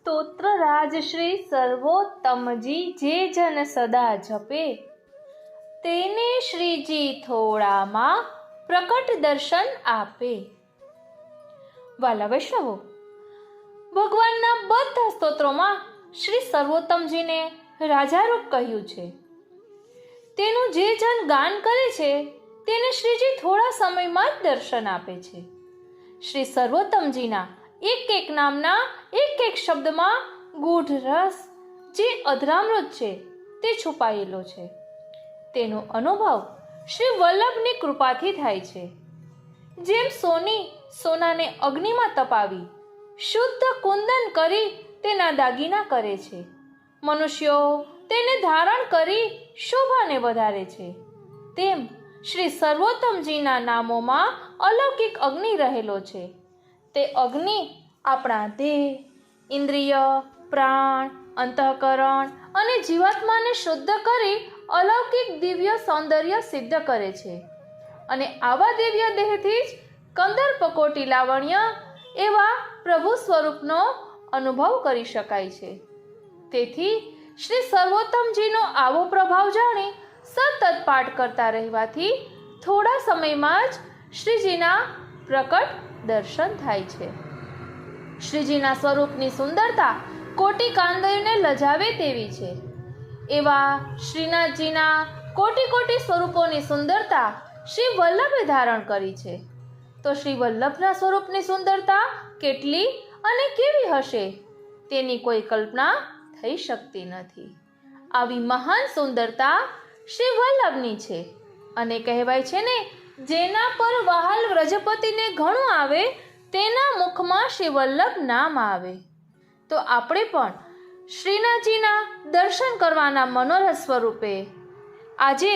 સ્તોત્ર રાજશ્રી સર્વોત્તમજી જે જન સદા જપે, તેને શ્રીજી થોડામાં પ્રકટ દર્શન આપે. વાલા વૈષ્ણવો, ભગવાનના બધા સ્તોત્રોમાં શ્રી સર્વોત્તમજીને રાજારૂપ કહ્યું છે. તેનું જે જન ગાન કરે છે તેને શ્રીજી થોડા સમયમાં જ દર્શન આપે છે. શ્રી સર્વોત્તમજીના એક એક નામના એક એક શબ્દમાં ગૂઢ રસ, જે અધરામૃત છે, તે છુપાયેલો છે. તેનો અનુભવ શ્રી વલ્લભની કૃપાથી થાય છે. જેમ સોનાને અગ્નિમાં તપાવી શુદ્ધ કુંદન કરી તેના દાગીના કરે છે, મનુષ્યો તેને ધારણ કરી શોભાને વધારે છે, તેમ શ્રી સર્વોત્તમજીના નામોમાં અલૌકિક અગ્નિ રહેલો છે. તે અગ્નિ આપણા દેહ, ઇન્દ્રિય, પ્રાણ, અંતઃકરણ અને જીવાત્માને શુદ્ધ કરી અલૌકિક દિવ્ય સૌંદર્ય સિદ્ધ કરે છે. અને આવા દિવ્ય દેહથી જ કંદર્પ કોટી લાવણ્ય એવા પ્રભુ સ્વરૂપનો અનુભવ કરી શકાય છે. તેથી શ્રી સર્વોત્તમજીનો આવો પ્રભાવ જાણી સતત પાઠ કરતા રહેવાથી થોડા સમયમાં જ શ્રીજીના પ્રકટ દર્શન થાય છે. શ્રીજીના સ્વરૂપની સુંદરતા કોટી કાંદોને લજાવે તેવી છે. એવા શ્રીનાથજીના કોટી કોટી સ્વરૂપોની સુંદરતા શ્રી વલ્લભે ધારણ કરી છે. તો શ્રી વલ્લભના સ્વરૂપની સુંદરતા કેટલી અને કેવી હશે તેની કોઈ કલ્પના થઈ શકતી નથી. આવી મહાન સુંદરતા શ્રી વલ્લભની છે. અને કહેવાય છે ને, જેના પર વહાલ વ્રજપતિને ઘણું આવે તેના મુખમાં શ્રી વલ્લભ નામ આવે. તો આપણે પણ શ્રીનાથજીના દર્શન કરવાના મનોરથ સ્વરૂપે આજે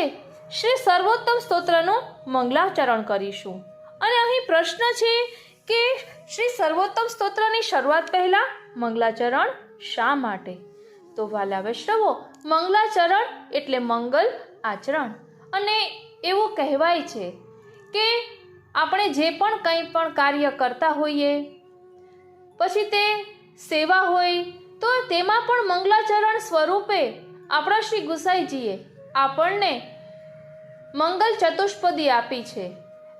શ્રી સર્વોત્તમ સ્તોત્રનું મંગલાચરણ કરીશું. અને અહીં પ્રશ્ન છે કે શ્રી સર્વોત્તમ સ્તોત્રની શરૂઆત પહેલા મંગલાચરણ શા માટે? તો વાલા વૈષ્ણવો, મંગલાચરણ એટલે મંગલ આચરણ. અને એવું કહેવાય છે કે આપણે જે પણ કંઈ પણ કાર્ય કરતા હોઈએ, પછી તે સેવા હોય, તો તેમાં પણ મંગલાચરણ સ્વરૂપે આપણા શ્રી ગુસાઈજીએ આપણને મંગલ ચતુષ્પદી આપી છે,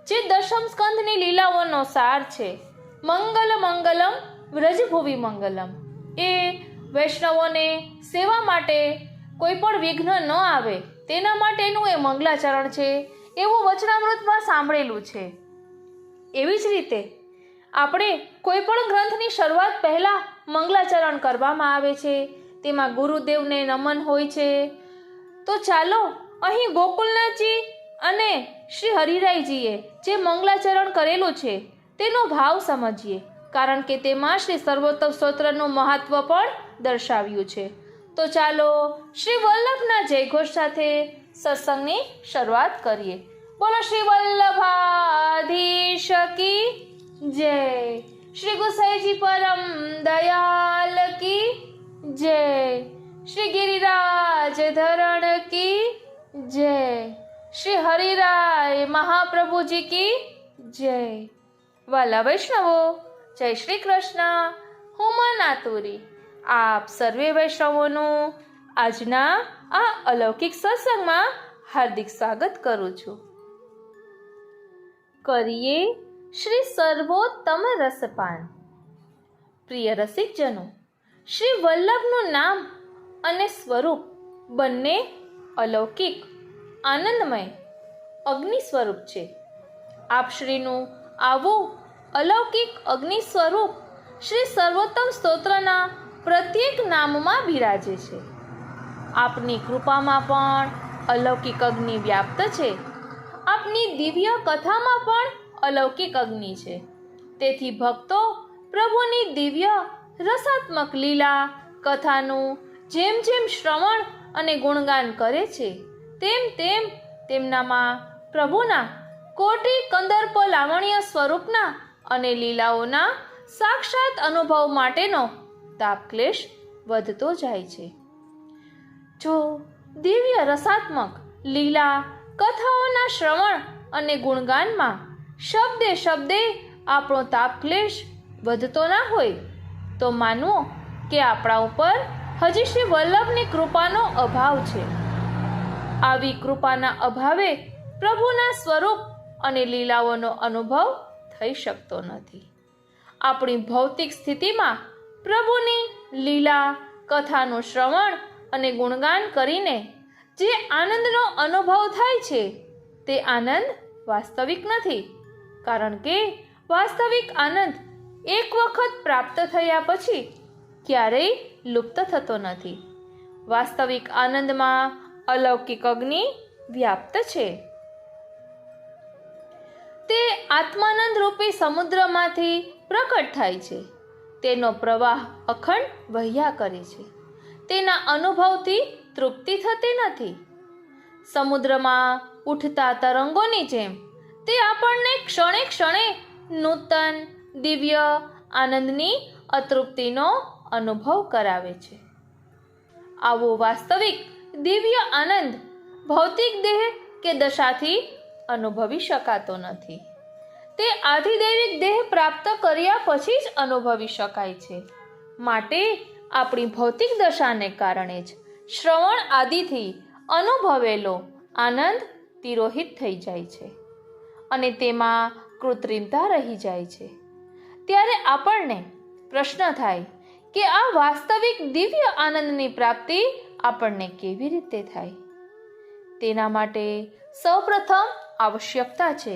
જે દશમ સ્કંધની લીલાઓનો સાર છે. મંગલ મંગલમ વ્રજભુવિ મંગલમ. એ વૈષ્ણવોને સેવા માટે કોઈ પણ વિઘ્ન ન આવે તેના માટેનું એ મંગલાચરણ છે, એવું વચનામૃતમાં સાંભળેલું છે. એવી જ રીતે આપણે કોઈ પણ ગ્રંથની શરૂઆત પહેલા મંગલાચરણ કરવામાં આવે છે, તેમાં ગુરુદેવને નમન હોય છે. તો ચાલો અહીં ગોકુલનાથજી અને શ્રી હરિરાયજીએ જે મંગલાચરણ કરેલું છે તેનો ભાવ સમજીએ, કારણ કે તેમાં શ્રી સર્વોત્તમ સ્તોત્રનું મહત્વ પણ દર્શાવ્યું છે. તો ચાલો શ્રી વલ્લભના જયઘોષ સાથે સત્સંગની શરૂઆત કરીએ. બોલો શ્રી વલ્લભાધીશ કી જય. શ્રી ગુસાઈજી પરમ દયાલ કી જય. શ્રી ગિરિરાજ ધરણ કી જય. શ્રી હરિરાય મહાપ્રભુજી કી જય. વાલા વૈષ્ણવો, જય શ્રી કૃષ્ણ. હું મનાતુરી આપ સર્વે વૈષ્ણવોનું આજના આ અલૌકિક સત્સંગમાં હાર્દિક સ્વાગત કરું છું. કરીએ શ્રી સર્વોત્તમ રસપાન. પ્રિય રસિકજનો, શ્રી વલ્લભનું નામ અને સ્વરૂપ બંને અલૌકિક, આનંદમય, અગ્નિ સ્વરૂપ છે. આપ શ્રીનું આવું અલૌકિક અગ્નિ સ્વરૂપ શ્રી સર્વોત્તમ સ્તોત્રના પ્રત્યેક નામમાં બિરાજે છે. આપની કૃપામાં પણ અલૌકિક અગ્નિ વ્યાપ્ત છે. આપની દિવ્ય કથામાં પણ અલૌકિક અગ્નિ છે. તેથી ભક્તો પ્રભુની દિવ્ય રસાત્મક લીલા કથાનું જેમ જેમ શ્રવણ અને ગુણગાન કરે છે, તેમ તેમ તેમનામાં પ્રભુના કોટી કંદર્પ લાવણ્ય સ્વરૂપના અને લીલાઓના સાક્ષાત અનુભવ માટેનો તાપક્લેશ વધતો જાય છે. જો દિવ્ય રસાત્મક લીલા કથાઓના શ્રવણ અને ગુણગાનમાં શબ્દે શબ્દે આપણો તાપક્લેશ વધતો ના હોય, તો માનવો કે આપણા ઉપર હજી શ્રી વલ્લભની કૃપાનો અભાવ છે. આવી કૃપાના અભાવે પ્રભુના સ્વરૂપ અને લીલાઓનો અનુભવ થઈ શકતો નથી. આપણી ભૌતિક સ્થિતિમાં પ્રભુની લીલા કથાનું શ્રવણ અને ગુણગાન કરીને જે આનંદનો અનુભવ થાય છે તે આનંદ વાસ્તવિક નથી, કારણ કે વાસ્તવિક આનંદ એક વખત પ્રાપ્ત થયા પછી ક્યારેય લુપ્ત થતો નથી. વાસ્તવિક આનંદમાં અલૌકિક અગ્નિ વ્યાપ્ત છે. તે આત્માનંદ રૂપી સમુદ્રમાંથી પ્રકટ થાય છે. તેનો પ્રવાહ અખંડ વહ્યા કરે છે. તેના અનુભવથી તૃપ્તિ થતી નથી. સમુદ્રમાં ઉઠતા તરંગોની જેમ તે આપણને ક્ષણે ક્ષણે નૂતન દિવ્ય આનંદની અતૃપ્તિનો અનુભવ કરાવે છે. આવો વાસ્તવિક દિવ્ય આનંદ ભૌતિક દેહ કે દશાથી અનુભવી શકાતો નથી. તે આધિદૈવિક દેહ પ્રાપ્ત કર્યા પછી જ અનુભવી શકાય છે. માટે આપણી ભૌતિક દશાને કારણે જ શ્રવણ આદિથી અનુભવેલો આનંદ તિરોહિત થઈ જાય છે અને તેમાં કૃત્રિમતા રહી જાય છે. ત્યારે આપણને પ્રશ્ન થાય કે આ વાસ્તવિક દિવ્ય આનંદની પ્રાપ્તિ આપણને કેવી રીતે થાય? તેના માટે સૌપ્રથમ આવશ્યકતા છે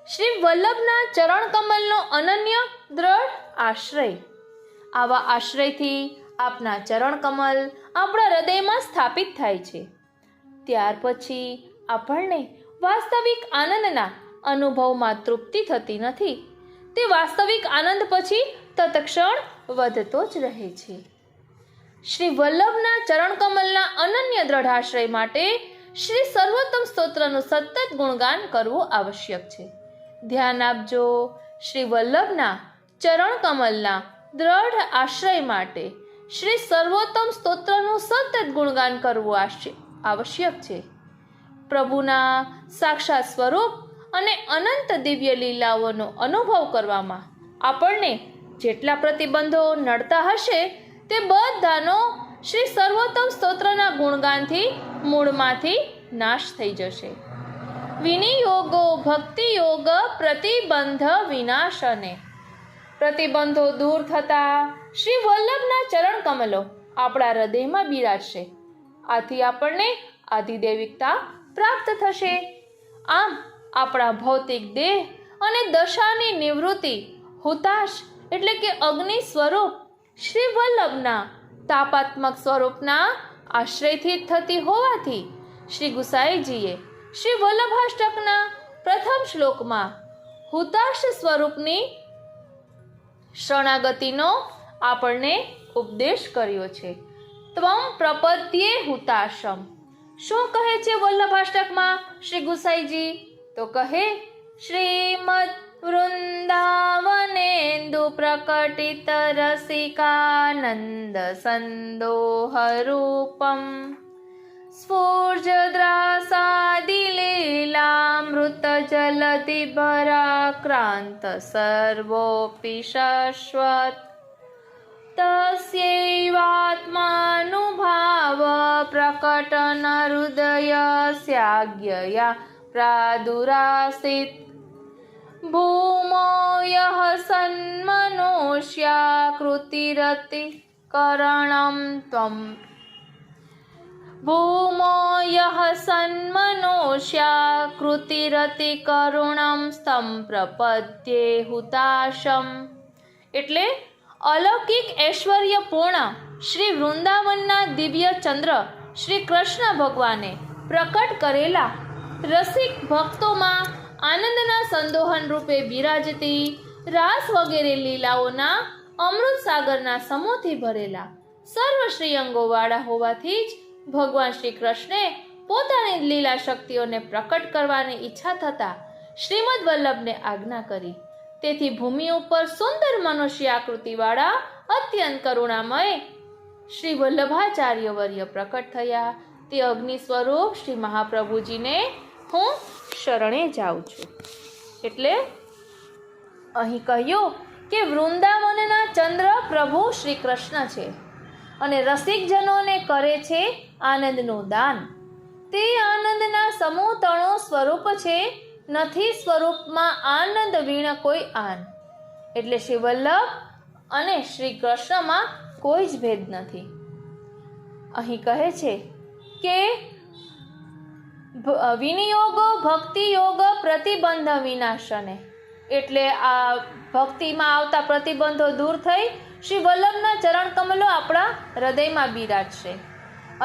શ્રી વલ્લભના ચરણકમલનો અનન્ય દ્રઢ આશ્રય. આવા આશ્રયથી આપના ચરણકમલ આપણા હૃદયમાં સ્થાપિત થાય છે. ત્યાર પછી આપણને વાસ્તવિક આનંદના અનુભવમાં તૃપ્તિ થતી નથી. તે વાસ્તવિક આનંદ પછી તત્ક્ષણ વધતો જ રહે છે. શ્રી વલ્લભના ચરણકમલના અનન્ય દ્રઢાશ્રય માટે શ્રી સર્વોત્તમ સ્તોત્રનું સતત ગુણગાન કરવું આવશ્યક છે. ધ્યાન આપજો, શ્રી વલ્લભના ચરણકમલના દ્રઢ આશ્રય માટે શ્રી સર્વોત્તમ સ્તોત્રનું સતત ગુણગાન કરવું આવશ્યક છે. પ્રભુના સાક્ષાત સ્વરૂપ અને અનંત દિવ્ય લીલાઓનો અનુભવ કરવામાં આપણને જેટલા પ્રતિબંધો નડતા હશે તે બધાનો શ્રી સર્વોત્તમ સ્તોત્રના ગુણગાનથી મૂળમાંથી નાશ થઈ જશે. વિનિયોગો ભક્તિ યોગ પ્રતિબંધ વિનાશને. પ્રતિબંધો દૂર થતા શ્રી વલ્લભના ચરણ કમલો આપણા હૃદયમાં બિરાજશે. આથી આપણને આધિદૈવિકતા પ્રાપ્ત થશે. આમ આપણા ભૌતિક દેહ અને દશાની નિવૃત્તિ હુતાશ એટલે કે અગ્નિ સ્વરૂપ શ્રી વલ્લભના તાપાત્મક સ્વરૂપના આશ્રયથી થતી હોવાથી શ્રી ગુસાઈજીએ શ્રી વલ્લભાષ્ટકના પ્રથમ શ્લોકમાં હુતાશ સ્વરૂપની શરણાગતિનો આપણને ઉપદેશ કર્યો છે. ત્વમ પ્રપદ્યે હુતાશમ. શું કહે છે વલ્લભાષ્ટકમાં શ્રી ગુસાઈજી? તો કહે શ્રીમદ વૃંદાવનેન્દુ પ્રકટિત રસિકાનંદ સંદોહ રૂપમ સ્ફૂર્જદ્રાસાદિલીલામૃત જલધિ ભરાક્રાંત સર્વોપી શાશ્વત તસ્યૈવાત્માનુભાવ પ્રકટન હૃદયસ્યાજ્ઞયા પ્રાદુરાસીત ભૂમો યઃ સન્મનોષ્યાકૃતિરતિ કરણમ ત્વમ ભૂમો યઃ સન્મનોષ્યાકૃતિરતિ કરુણમ સ્તમ પ્રપદ્યે હુતાશમ. એટલે અલૌકિક ઐશ્વર્યપૂર્ણ શ્રી વૃંદાવનના દિવ્ય ચંદ્ર શ્રી કૃષ્ણ ભગવાને પ્રકટ કરેલા રસિક ભક્તોમાં આનંદના સંદોહન રૂપે બિરાજતી રાસ વગેરે લીલાઓના અમૃત સાગરના સમૂહથી ભરેલા સર્વ શ્રીઅંગોવાળા હોવાથી જ ભગવાન શ્રી કૃષ્ણે પોતાની લીલા શક્તિઓને પ્રકટ કરવાની ઈચ્છા થતા શ્રીમદ વલ્લભને આજ્ઞા કરી. તેથી ભૂમિ ઉપર સુંદર મનુષ્ય આકૃતિવાળા અત્યંત કરુણામય શ્રી વલ્લભાચાર્ય વર્ય પ્રકટ થયા. તે અગ્નિ સ્વરૂપ શ્રી મહાપ્રભુજીને હું શરણે જાઉં છું. એટલે અહીં કહ્યું કે વૃંદાવનના ચંદ્ર પ્રભુ શ્રી કૃષ્ણ છે અને રસિકજનોને કરે છે આનંદનું દાન. તે આનંદના સમૂહ તણો સ્વરૂપ છે, નથી સ્વરૂપમાં આનંદ વીણ કોઈ આન. એટલે શ્રી વલ્લભ અને શ્રી કૃષ્ણમાં કોઈ જ ભેદ નથી. અહીં કહે છે કે વિનિયોગો ભક્તિ યોગ પ્રતિબંધ વિનાશને, એટલે આ ભક્તિમાં આવતા પ્રતિબંધો દૂર થઈ શ્રી વલ્લભના ચરણ કમલો આપણા હૃદયમાં બિરાજશે.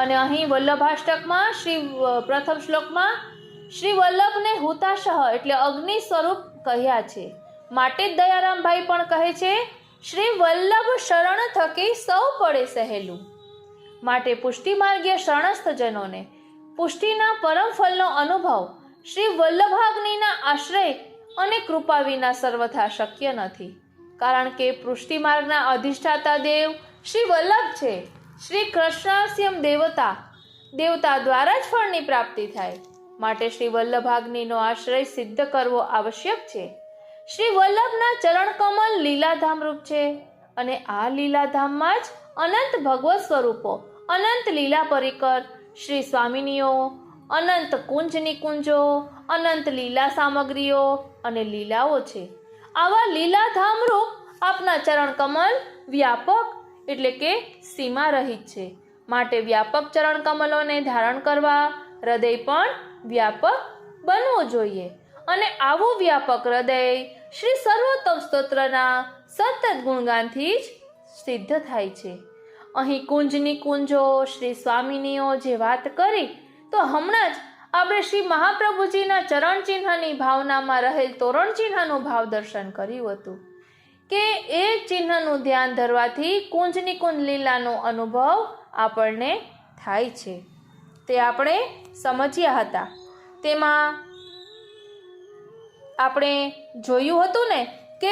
અને અહીં વલ્લભાષ્ટકમાં પ્રથમ શ્લોકમાં શ્રી વલ્લભને હુતાશહ એટલે અગ્નિ સ્વરૂપ કહ્યા છે. માટે જ દયારામભાઈ પણ કહે છે શ્રી વલ્લભ શરણ થકી સૌ પડે સહેલું. માટે પુષ્ટિ માર્ગીય શરણસ્થ જનોને પુષ્ટિના પરમ ફલનો અનુભવ શ્રી વલ્લભાગ્નિના આશ્રય અને કૃપા વિના સર્વથા શક્ય નથી. કારણ કે પુષ્ટિ માર્ગના અધિષ્ઠાતા દેવ શ્રી વલ્લભ છે. શ્રી કૃષ્ણાસ્યમ દેવતા દ્વારા જ ફળની પ્રાપ્તિ થાય. માટે શ્રી વલ્લભાગ્નિનો આશ્રય સિદ્ધ કરવો આવશ્યક છે. શ્રી વલ્લભના ચરણ કમલ લીલાધામ રૂપ છે અને આ લીલાધામમાં જ અનંત ભગવત સ્વરૂપો, અનંત લીલા પરિકર, શ્રી સ્વામિનીઓ, અનંત કુંજ નિકુંજો, અનંત લીલા સામગ્રીઓ અને લીલાઓ છે. આવા લીલાધામ રૂપ આપના ચરણ કમલ વ્યાપક એટલે કે સીમા રહિત છે. માટે વ્યાપક ચરણ કમલોને ધારણ કરવા હૃદય પણ વ્યાપક બનવું જોઈએ. અને આવું વ્યાપક હૃદય શ્રી સર્વોત્તમ સ્તોત્રના સતત ગુણગાનથી જ સિદ્ધ થાય છે. અહીં કુંજની કુંજો, શ્રી સ્વામિનીઓ જે વાત કરી, તો હમણાં જ આપણે શ્રી મહાપ્રભુજીના ચરણ ચિહ્નની ભાવનામાં રહેલ તોરણ ચિહ્નનું ભાવ દર્શન કર્યું હતું કે એ ચિહ્નનું ધ્યાન ધરવાથી કુંજની કુંજ લીલાનો અનુભવ આપણને થાય છે. તે આપણે સમજ્યા હતા. તેમાં આપણે જોયું હતું ને કે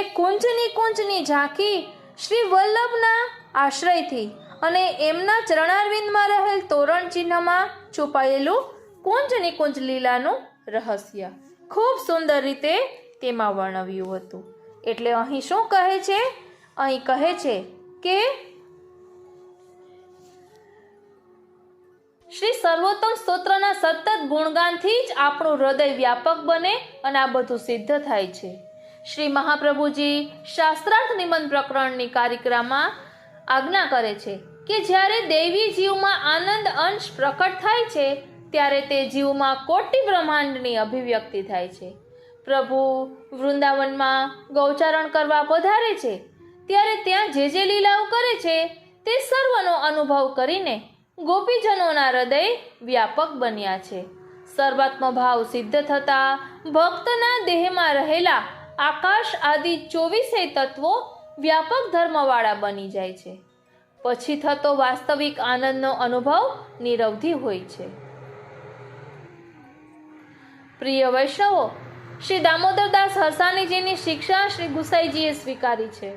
કુંજની ઝાંખી શ્રી વલ્લભના આશ્રયથી અને એમના ચરણારવિંદમાં રહેલ તોરણ ચિહ્નમાં છુપાયેલું કુંજ લીલાનું રહસ્ય ખૂબ સુંદર રીતે તેમાં વર્ણવ્યું હતું. એટલે અહીં શું કહે છે? અહીં કહે છે કે શ્રી સર્વોત્તમ સ્તોત્રના સતત ગુણગાનથી જ આપણું હૃદય વ્યાપક બને અને આ બધું સિદ્ધ થાય છે. શ્રી મહાપ્રભુજી શાસ્ત્રાર્થ નિબંધ પ્રકરણની કારિકામાં આજ્ઞા કરે છે કે જ્યારે દૈવી જીવમાં આનંદ અંશ પ્રકટ થાય છે ત્યારે તે જીવમાં કોટિ બ્રહ્માંડની અભિવ્યક્તિ થાય છે. પ્રભુ વૃંદાવનમાં ગૌચારણ કરવા પધારે છે ત્યારે ત્યાં જે લીલાઓ કરે છે તે સર્વનો અનુભવ કરીને ગોપીજનોના હૃદય વ્યાપક બન્યા છે. સર્વાત્મ ભાવ સિદ્ધ થતા ભક્તના દેહમાં રહેલા આકાશ આદિ 24 તત્વો વ્યાપક ધર્મવાળા બની જાય છે. પછી થતો વાસ્તવિક આનંદનો અનુભવ નિરવધિ હોય છે. પ્રિય વૈષ્ણવો, શ્રી દામોદરદાસ હરસાણીજીની શિક્ષા શ્રી ગુસાઈજીએ સ્વીકારી છે.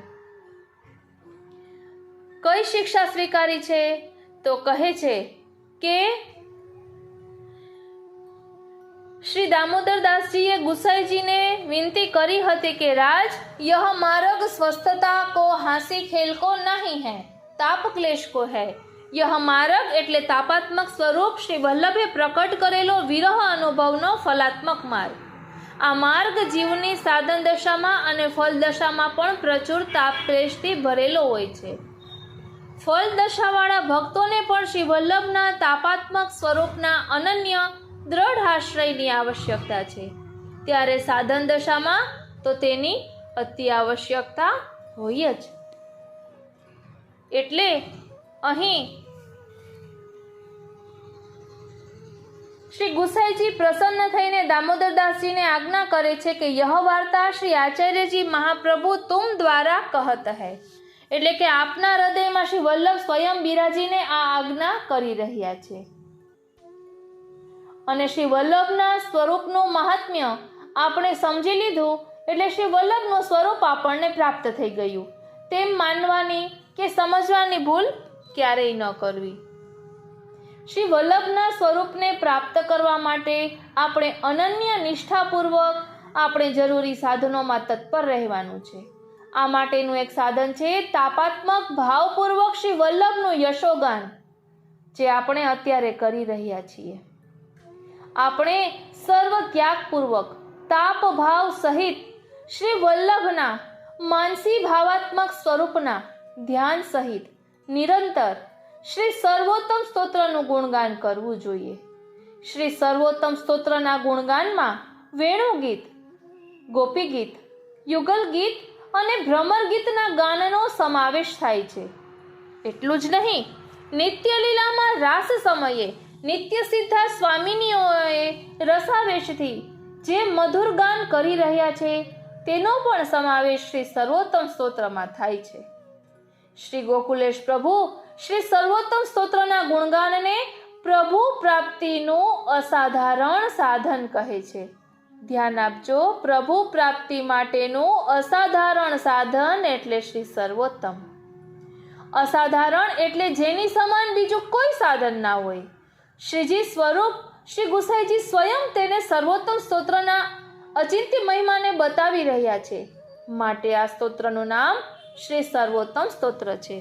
કઈ શિક્ષા સ્વીકારી છે? તો કહે છે કે શ્રી દામોદરદાસજીએ ગુસાઈજીને વિનંતી કરી હતી કે રાજ, यह मार्ग स्वस्थता को हासी खेल को नहीं है, ताप क्लेश को है. यह मार्ग એટલે તાપાત્મક સ્વરૂપ શ્રી વલ્લભે પ્રકટ કરેલો વિરહ અનુભવનો ફલાત્મક માર્ગ. આ માર્ગ જીવની સાધન દશામાં અને ફલ દશામાં પણ પ્રચુર તાપ ક્લેશથી ભરેલો હોય છે. ફલ દશાવાળા ભક્તોને પણ શ્રી વલ્લભના તાપાત્મક સ્વરૂપના અનન્ય દ્રઢ આશ્રયની આવશ્યકતા છે. ત્યારે સાધન દશામાં તો તેની અતિ આવશ્યકતા હોય જ. એટલે અહીં શ્રી ગુસાઈજી પ્રસન્ન થઈને દામોદરદાસજીને આજ્ઞા કરે છે કે यह वार्ता श्री आचार्यजी महाप्रभु तुम द्वारा कहत है. એટલે કે આપના હૃદયમાં શ્રી વલ્લભ સ્વયં બિરાજીને આ આજ્ઞા કરી રહ્યા છે. અને શ્રી વલ્લભના સ્વરૂપનું મહાત્મ્ય આપણે સમજી લીધું એટલે શ્રી વલ્લભનું સ્વરૂપ આપણને પ્રાપ્ત થઈ ગયું તેમ માનવાની કે સમજવાની ભૂલ ક્યારેય ન કરવી. શ્રી વલ્લભના સ્વરૂપને પ્રાપ્ત કરવા માટે આપણે અનન્ય નિષ્ઠાપૂર્વક આપણે જરૂરી સાધનોમાં તત્પર રહેવાનું છે. આ માટેનું એક સાધન છે તાપાત્મક ભાવપૂર્વક શ્રી વલ્લભનું યશોગાન, જે આપણે અત્યારે કરી રહ્યા છીએ. આપણે સર્વ ત્યાગપૂર્વક તાપ ભાવ સહિત શ્રી વલ્લભના માનસી ભાવાત્મક સ્વરૂપના ધ્યાન સહિત નિરંતર શ્રી સર્વોત્તમ સ્તોત્રનું ગુણગાન કરવું જોઈએ. શ્રી સર્વોત્તમ સ્તોત્રના ગુણગાનમાં વેણુગીત, ગોપી ગીત, યુગલ ગીત અને ભ્રમર ગીતના ગાનનો સમાવેશ થાય છે. એટલું જ નહીં, નિત્ય લીલામાં રાસ સમયે નિત્ય સિદ્ધા સ્વામિનીઓએ રસાવેશથી જે મધુર ગાન કરી રહ્યા છે તેનો પણ સમાવેશ શ્રી સર્વોત્તમ સ્તોત્રમાં થાય છે. શ્રી ગોકુલેશ પ્રભુ શ્રી સર્વોત્તમ સ્તોત્રના ગુણગાનને પ્રભુ પ્રાપ્તિનું અસાધારણ સાધન કહે છે. ધ્યાન આપજો, પ્રભુ પ્રાપ્તિ માટેનું અસાધારણ સાધન એટલે શ્રી સર્વોત્તમ. અસાધારણ એટલે જેની સમાન બીજું કોઈ સાધન ના હોય. શ્રીજી સ્વરૂપ શ્રી ગુસાઈજી સ્વયં તેને સર્વોત્તમ સ્તોત્રના અચિંત્ય મહિમાને બતાવી રહ્યા છે. માટે આ સ્તોત્રનું નામ શ્રી સર્વોત્તમ સ્તોત્ર છે.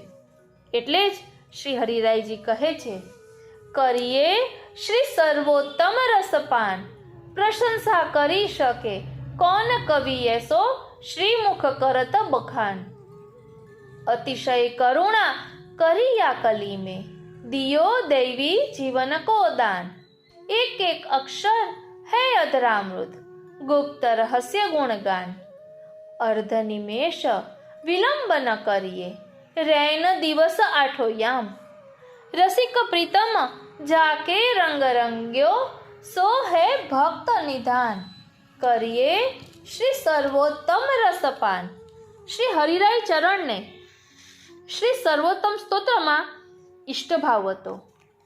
એટલે જ શ્રી હરિરાયજી કહે છે, કરીએ શ્રી સર્વોત્તમ રસપાન, પ્રશંસા કરી શકે કોન કવિ એસો, શ્રીમુખ કરત બખાન. અતિશય કરુણા કરિયા કલી में, दियो दैवी जीवन को दान. एक एक अक्षर है अधरामृत, गुप्त रहस्य गुणगान. अर्ध निमेष विलंब न करिए, रैन दिवस आठो याम. रसिक प्रीतम जाके रंग रंग्यो, सो है भक्त निधान. करिए श्री सर्वोत्तम रसपान. श्री हरिराय ચરણને શ્રી સર્વોત્તમ સ્તોત્રમાં ઇષ્ટભાવ હતો.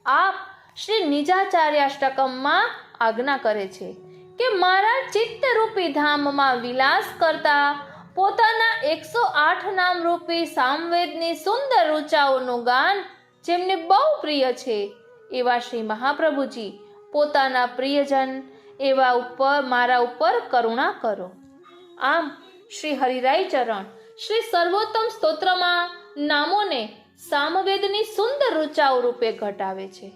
આપ શ્રી નિજાચાર્યાષ્ટકમમાં આજ્ઞા કરે છે કે મારા ચિત્તરૂપી ધામમાં વિલાસ કરતા પોતાના 108 નામરૂપી સામવેદની સુંદર ઊંચાઓનું ગાન જેમને બહુ પ્રિય છે એવા શ્રી મહાપ્રભુજી પોતાના પ્રિયજન એવા ઉપર મારા ઉપર કરુણા કરો. આમ શ્રી હરિરાય ચરણ શ્રી સર્વોત્તમ સ્તોત્રમાં નામોને સામવેદની સુંદર ઋચાઓ રૂપે ઘટાવે છે.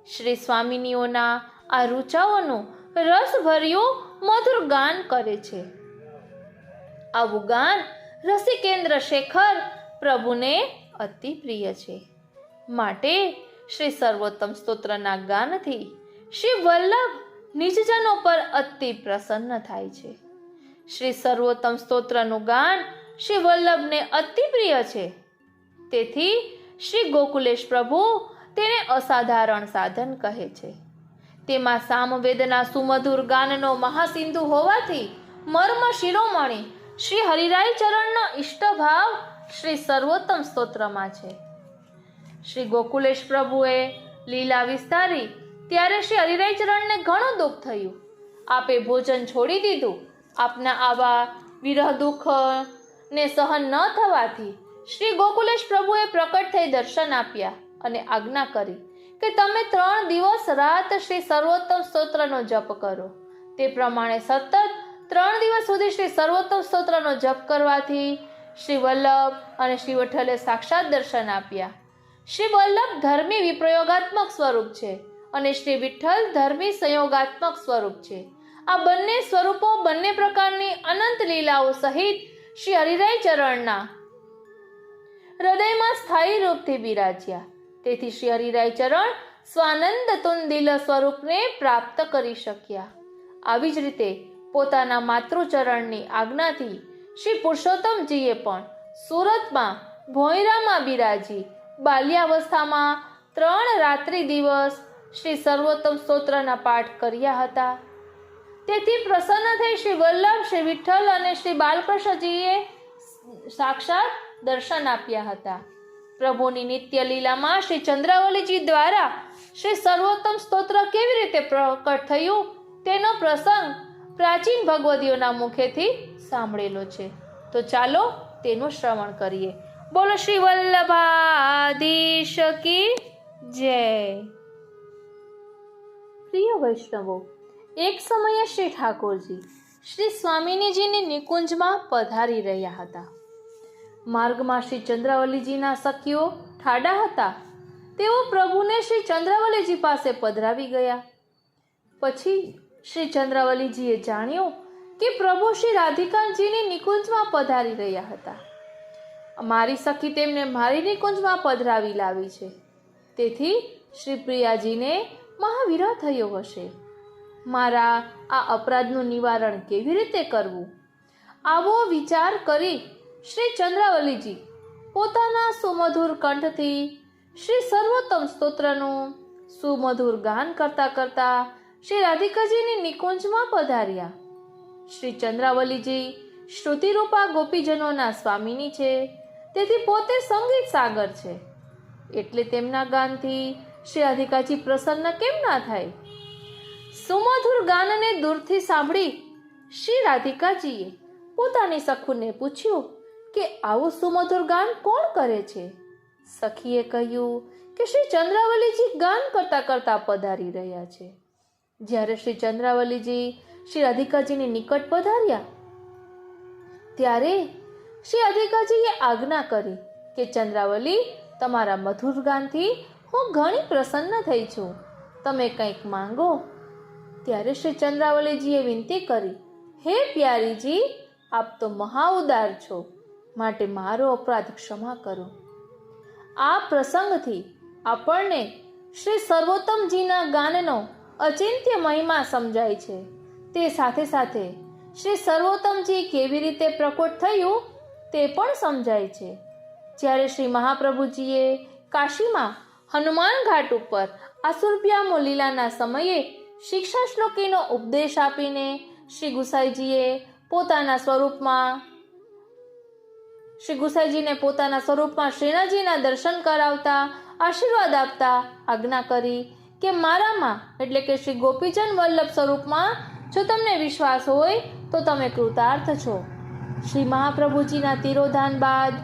શ્રી સ્વામિનીઓના આ ઋચાઓનું રસભર્યું મધુર ગાન કરે છે. આવું ગાન રસિકેન્દ્ર શેખર પ્રભુને અતિ પ્રિય છે. માટે શ્રી સર્વોત્તમ સ્તોત્રના ગાનથી શ્રી વલ્લભ નિજજનો પર અતિ પ્રસન્ન થાય છે. શ્રી સર્વોત્તમ સ્તોત્રનું ગાન શ્રી વલ્લભને અતિ પ્રિય છે. તેથી શ્રી ગોકુલેશ પ્રભુ તેને અસાધારણ સાધન કહે છે. તેમાં સામવેદના સુમધુર ગાનનો મહાસિંધુ હોવાથી મર્મ શિરોમણી શ્રી હરિરાય ચરણનો ઇષ્ટભાવ શ્રી સર્વોત્તમ સ્તોત્રમાં છે. શ્રી ગોકુલેશ પ્રભુએ લીલા વિસ્તારી ત્યારે શ્રી હરિરાય ચરણને ઘણું દુઃખ થયું. આપે ભોજન છોડી દીધું. આપના આવા વિરહ દુઃખને સહન ન થવાથી શ્રી ગોકુલેશ પ્રભુએ પ્રકટ થઈ દર્શન આપ્યા અને આજ્ઞા કરી કે તમે 3 દિવસ રાત શ્રી સર્વોત્તમ સ્તોત્રનો જપ કરો. તે પ્રમાણે સતત 3 દિવસ સુધી શ્રી સર્વોત્તમ સ્તોત્રનો જપ કરવાથી શ્રી વલ્લભ અને શ્રી વિઠ્ઠલે સાક્ષાત દર્શન આપ્યા. શ્રી વલ્લભ ધર્મી વિપ્રયોગાત્મક સ્વરૂપ છે અને શ્રી વિઠ્ઠલ ધર્મી સંયોગાત્મક સ્વરૂપ છે. આ બંને સ્વરૂપો બંને પ્રકારની અનંત લીલાઓ સહિત શ્રી હરિરાય ચરણના હૃદયમાં સ્થાયી રૂપથી બિરાજ્યા. તેથી શ્રી હરિરાય ચરણ સ્વાનંદ તુંદિલ સ્વરૂપને પ્રાપ્ત કરી શક્યા. આવી જ રીતે પોતાના માતૃચરણની આજ્ઞાથી શ્રી પુરુષોત્તમજીએ પણ સુરતમાં ભોંયરામાં બિરાજી બાલ્યાવસ્થામાં 3 રાત્રિ દિવસ શ્રી સર્વોત્તમ સ્તોત્રના પાઠ કર્યા હતા. તેથી પ્રસન્ન થઈ શ્રી વલ્લભ, શ્રી વિઠ્ઠલ અને શ્રી બાલકૃષ્ણજીએ સાક્ષાત દર્શન આપ્યા હતા. પ્રભુની નિત્ય લીલામાં શ્રી ચંદ્રાવલીજી દ્વારા શ્રી સર્વોત્તમ સ્તોત્ર કેવી રીતે પ્રકટ થયું તેનો પ્રસંગ પ્રાચીન ભગવદીઓના મુખેથી સાંભળેલો છે. તો ચાલો તેનું શ્રવણ કરીએ. બોલો શ્રી વલ્લભાધીશ કી જય. પ્રિય વૈષ્ણવો, એક સમયે શ્રી ઠાકોરજી શ્રી સ્વામિનીજીની નિકુંજમાં પધારી રહ્યા હતા. માર્ગમાં શ્રી ચંદ્રાવલીજીના સખીઓ ઠાડા હતા. તેઓ પ્રભુને શ્રી ચંદ્રાવલીજી પાસે પધરાવી ગયા. પછી શ્રી ચંદ્રાવલીજીએ જાણ્યું કે પ્રભુ શ્રી રાધિકાજીની નિકુંજમાં પધારી રહ્યા હતા. મારી સખી તેમને મારી નિકુંજમાં પધરાવી લાવી છે, તેથી શ્રી પ્રિયાજીને મહાવિરહ થયો હશે. મારા આ અપરાધનું નિવારણ કેવી રીતે કરવું? આવો વિચાર કરી શ્રી ચંદ્રાવલીજી પોતાના સુમધુર કંઠથી શ્રી સર્વોત્તમ સ્તોત્રનું સુમધુર ગાન કરતા કરતા શ્રી રાધિકાજીની નિકુંજમાં પધાર્યા. શ્રી ચંદ્રાવલીજી શ્રુતિરૂપા ગોપીજનોના સ્વામીની છે, તેથી પોતે સંગીત સાગર છે, એટલે તેમના ગાનથી શ્રી રાધિકાજી પ્રસન્ન કેમ ના થાય? સુમધુર ગાનને દૂરથી સાંભળી શ્રી રાધિકાજીએ પોતાની સખુને પૂછ્યું કે આવું સુમધુર ગાન કોણ કરે છે? સખીએ કહ્યું કે શ્રી ચંદ્રાવલીજી ગાન કરતા કરતા પધારી રહ્યા છે. જ્યારે શ્રી ચંદ્રાવલીજી શ્રી રાધિકાજીની નિકટ પધાર્યા ત્યારે શ્રી રાધિકાજીએ આજ્ઞા કરી કે ચંદ્રાવલી, તમારા મધુર ગાનથી હું ઘણી પ્રસન્ન થઈ છું, તમે કંઈક માંગો. ત્યારે શ્રી ચંદ્રાવલીજીએ વિનંતી કરી, હે પ્યારીજી, આપ તો મહા ઉદાર છો, માટે મારો અપરાધ ક્ષમા કરો. આ પ્રસંગથી આપણને શ્રી સર્વોત્તમજીના ગાનનો અચિંત્ય મહિમા સમજાય છે. તે સાથે સાથે શ્રી સર્વોત્તમજી કેવી રીતે પ્રકટ થયું તે પણ સમજાય છે. જ્યારે શ્રી મહાપ્રભુજીએ કાશીમાં હનુમાન ઘાટ ઉપર આસુરભ્યામો લીલાના સમયે શિક્ષા શ્લોકીનો ઉપદેશ આપીને શ્રી ગુસાઈજીને પોતાના સ્વરૂપમાં શ્રીનાથજીના દર્શન કરાવતા આશીર્વાદ આપતા આજ્ઞા કરી કે મારામાં એટલે કે શ્રી ગોપીજન વલ્લભ સ્વરૂપમાં જો તમને વિશ્વાસ હોય તો તમે કૃતાર્થ છો. શ્રી મહાપ્રભુજીના તિરોધાન બાદ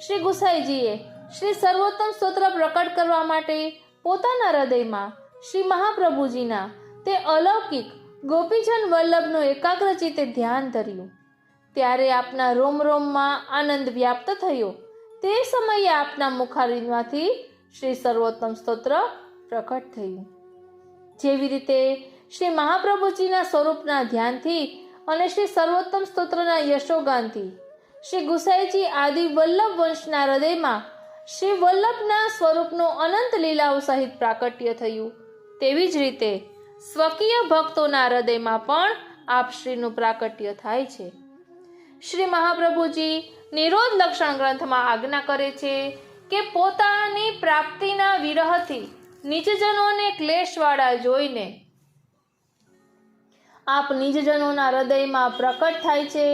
શ્રી ગુસાઈજીએ શ્રી સર્વોત્તમ સ્તોત્ર પ્રકટ કરવા માટે પોતાના હૃદયમાં શ્રી મહાપ્રભુજીના તે અલૌકિક ગોપીજન વલ્લભનું એકાગ્રચિત્તે ધ્યાન ધર્યું. ત્યારે આપના રોમ રોમમાં આનંદ વ્યાપ્ત થયો. તે સમયે આપના મુખારવિંદમાંથી શ્રી સર્વોત્તમ સ્તોત્ર પ્રકટ થયું. જેવી રીતે શ્રી મહાપ્રભુજીના સ્વરૂપના ધ્યાનથી અને શ્રી સર્વોત્તમ સ્તોત્રના યશોગાનથી શ્રી ગુસાઈજી આદિ વલ્લભ વંશના હૃદયમાં શ્રી વલ્લભના સ્વરૂપનું અનંત લીલાઓ સહિત પ્રાકટ્ય થયું, તેવી જ રીતે સ્વકીય ભક્તોના હૃદયમાં પણ આપશ્રીનું પ્રાકટ્ય થાય છે. શ્રી મહાપ્રભુજી નિરોધ લક્ષણ ગ્રંથમાં આજ્ઞા કરે છે કે પોતાની પ્રાપ્તિના વિરહથી નિજજનોને ક્લેશવાળા જોઈને આપ નિજજનોના હૃદયમાં પ્રકટ થાય છે.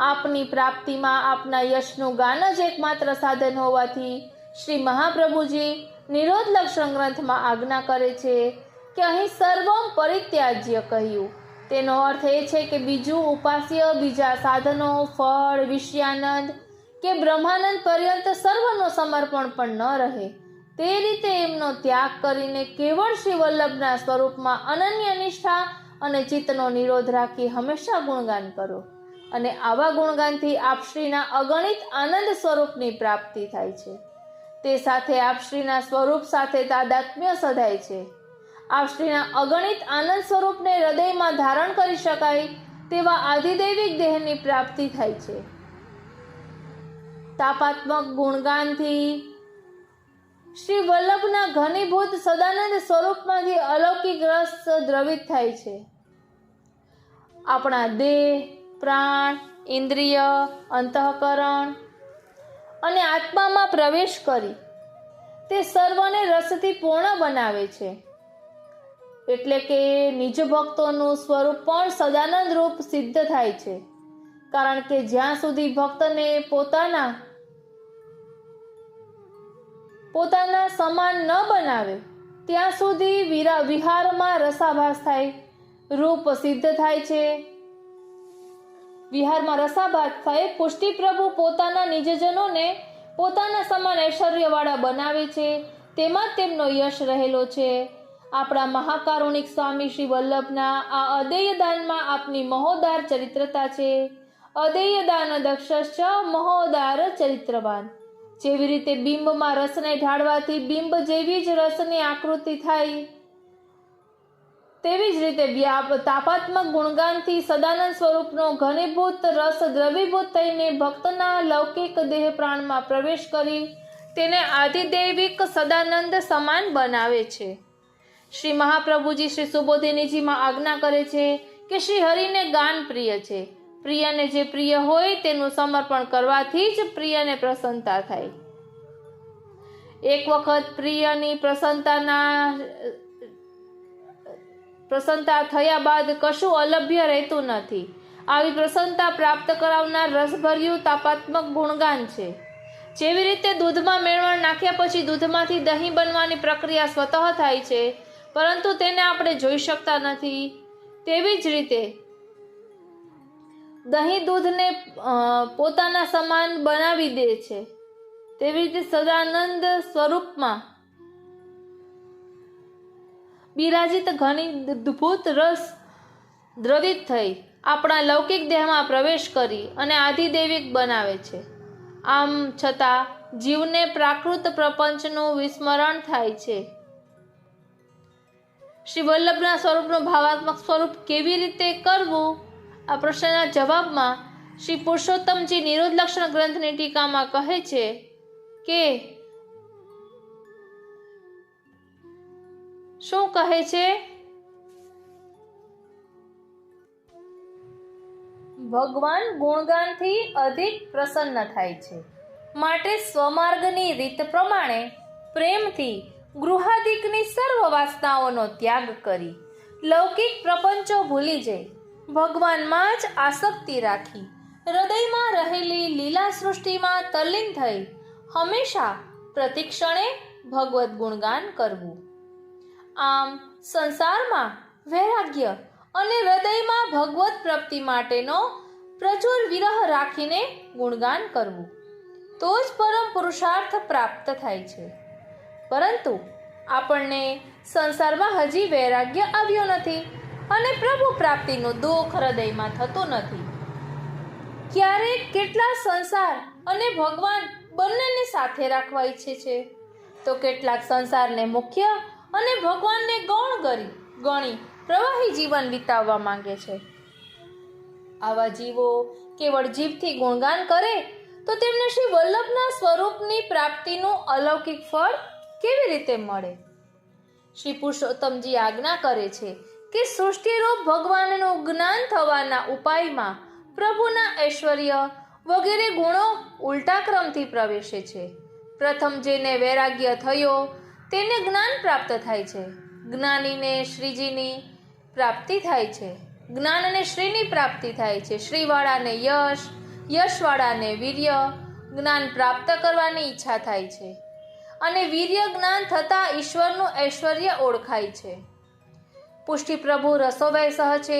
આપની પ્રાપ્તિમાં આપના યશનું ગાન જ એકમાત્ર સાધન હોવાથી શ્રી મહાપ્રભુજી નિરોધ લક્ષણ ગ્રંથમાં આજ્ઞા કરે છે કે અહીં સર્વમ પરિત્યાજ્ય કહ્યું. તેનો અર્થ એ છે કે બીજું ઉપાસ્ય, બીજા સાધનો, ફળ, વિષયાનંદ કે બ્રહ્માનંદ પર્યંત સર્વનું સમર્પણ પણ ન રહે. તે રીતે એમનો ત્યાગ કરીને કેવળ શ્રી વલ્લભના સ્વરૂપમાં અનન્ય નિષ્ઠા અને ચિત્તનો નિરોધ રાખી હંમેશા ગુણગાન કરો. અને આવા ગુણગાનથી આપશ્રીના અગણિત આનંદ સ્વરૂપની પ્રાપ્તિ થાય છે. તે સાથે આપશ્રીના સ્વરૂપ સાથે તાદાત્મ્ય સધાય છે. આપશ્રીના અગણિત આનંદ સ્વરૂપને હૃદયમાં ધારણ કરી શકાય તેવા આધિદૈવિક દેહની પ્રાપ્તિ થાય છે. તાપાત્મક ગુણગાનથી શ્રી વલ્લભના ઘનીભૂત સદાનંદ સ્વરૂપમાંથી અલૌકિક રસ દ્રવિત થાય છે. આપણા દેહ, પ્રાણ, ઇન્દ્રિય, અંતઃકરણ અને આત્મામાં પ્રવેશ કરી તે સર્વને રસથી પૂર્ણ બનાવે છે. એટલે કે નિજ ભક્તોનું સ્વરૂપ પણ સદાનંદ રૂપ સિદ્ધ થાય છે. કારણ કે જ્યાં સુધી ભક્તને પોતાના સમાન ન બનાવે ત્યાં સુધી વિહારમાં રસાભાસ થાય, રૂપ સિદ્ધ થાય છે. વિહારમાં રસાભાસ થાય. પુષ્ટિ પ્રભુ પોતાના નિજજનોને પોતાના સમાન ઐશ્વર્યવાળા બનાવે છે, તેમાં તેમનો યશ રહેલો છે. આપણા મહાકારુણિક સ્વામી શ્રી વલ્લભના આ અદેય દાનમાં આપની મહોદાર ચરિત્રતા છે. અદેય દાન દક્ષશ્ચ મહોદાર ચરિત્રવાન. જેવી રીતે બિંબમાં રસને ઢાળવાથી બિંબ જેવી જ રસની આકૃતિ થાય, તેવી જ રીતે તાપાત્મક ગુણગાનથી સદાનંદ સ્વરૂપનો ઘનીભૂત રસ દ્રવીભૂત થઈને ભક્તના લૌકિક દેહ પ્રાણમાં પ્રવેશ કરી તેને આધિદૈવિક સદાનંદ સમાન બનાવે છે. શ્રી મહાપ્રભુજી શ્રી સુબોધિનીજીમાં આજ્ઞા કરે છે કે શ્રી હરિને ગાન પ્રિય છે. પ્રિયને જે પ્રિય હોય તેનું સમર્પણ કરવાથી જ પ્રિયને પ્રસન્નતા થાય. એક વખત પ્રિયની પ્રસન્નતા થયા બાદ કશું અલભ્ય રહેતું નથી. આવી પ્રસન્નતા પ્રાપ્ત કરાવનાર રસભર્યું તાપાત્મક ગુણગાન છે. જેવી રીતે દૂધમાં મેળવણ નાખ્યા પછી દૂધમાંથી દહીં બનવાની પ્રક્રિયા સ્વતઃ થાય છે, પરંતુ તેને આપણે જોઈ શકતા નથી, તેવી જ રીતે દહીં દૂધને પોતાના સમાન બનાવી દે છે. તેવી રીતે સદાનંદ સ્વરૂપમાં બિરાજિત ઘનીભૂત રસ દ્રવિત થઈ આપણા લૌકિક દેહમાં પ્રવેશ કરી અને આધિદૈવિક બનાવે છે. આમ છતાં જીવને પ્રાકૃત પ્રપંચનું વિસ્મરણ થાય છે. શ્રી વલ્લભના સ્વરૂપનું ભાવાત્મક સ્વરૂપ કેવી રીતે કરવું? આ પ્રશ્નના જવાબમાં શ્રી પુરુષોત્તમજી નિરોધ લક્ષણ ગ્રંથની ટીકામાં કહે છે કે શું કહે છે? ભગવાન ગુણગાનથી અધિક પ્રસન્ન થાય છે, માટે સ્વમાર્ગની રીત પ્રમાણે પ્રેમથી ગૃહાદિકની સર્વ વાસનાઓનો ત્યાગ કરી લૌકિક પ્રપંચો ભૂલી જઈ ભગવાનમાં જ આસક્તિ રાખી હૃદયમાં રહેલી લીલા સૃષ્ટિમાં તલ્લીન થઈ હંમેશા પ્રતિક્ષણે ભગવદ્ ગુણગાન કરવું. આમ સંસારમાં વૈરાગ્ય અને હૃદયમાં ભગવત પ્રાપ્તિ માટેનો પ્રચુર વિરહ રાખીને ગુણગાન કરવું, તો જ પરમ પુરુષાર્થ પ્રાપ્ત થાય છે. પરંતુ આપણને સંસારમાં હજી વૈરાગ્ય આવ્યો નથી અને પ્રભુ પ્રાપ્તિનું દુઃખ હૃદયમાં થતું નથી. ક્યારેક કેટલા સંસાર અને ભગવાન બંનેને સાથે રાખવા ઈચ્છે છે, તો કેટલાક સંસારને મુખ્ય અને ભગવાનને ગૌણ ગણી પ્રવાહી જીવન વિતાવવા માંગે છે. આવા જીવો કેવળ જીભથી ગુણગાન કરે તો તેમને શ્રી વલ્લભના સ્વરૂપની પ્રાપ્તિનું અલૌકિક ફળ કેવી રીતે મળે? શ્રી પુરુષોત્તમજી આજ્ઞા કરે છે કે સૃષ્ટિરૂપ ભગવાનનું જ્ઞાન થવાના ઉપાયમાં પ્રભુના ઐશ્વર્ય વગેરે ગુણો ઉલટા ક્રમથી પ્રવેશે છે. પ્રથમ જેને વૈરાગ્ય થયો તેને જ્ઞાન પ્રાપ્ત થાય છે. જ્ઞાનીને શ્રીજીની પ્રાપ્તિ થાય છે. જ્ઞાન અને શ્રીની પ્રાપ્તિ થાય છે. શ્રીવાળાને યશ, યશવાળાને વીર્ય, જ્ઞાન પ્રાપ્ત કરવાની ઈચ્છા થાય છે અને વીર્ય જ્ઞાન થતાં ઈશ્વરનું ઐશ્વર્ય ઓળખાય છે. પુષ્ટિ પ્રભુ રસોવય સહ છે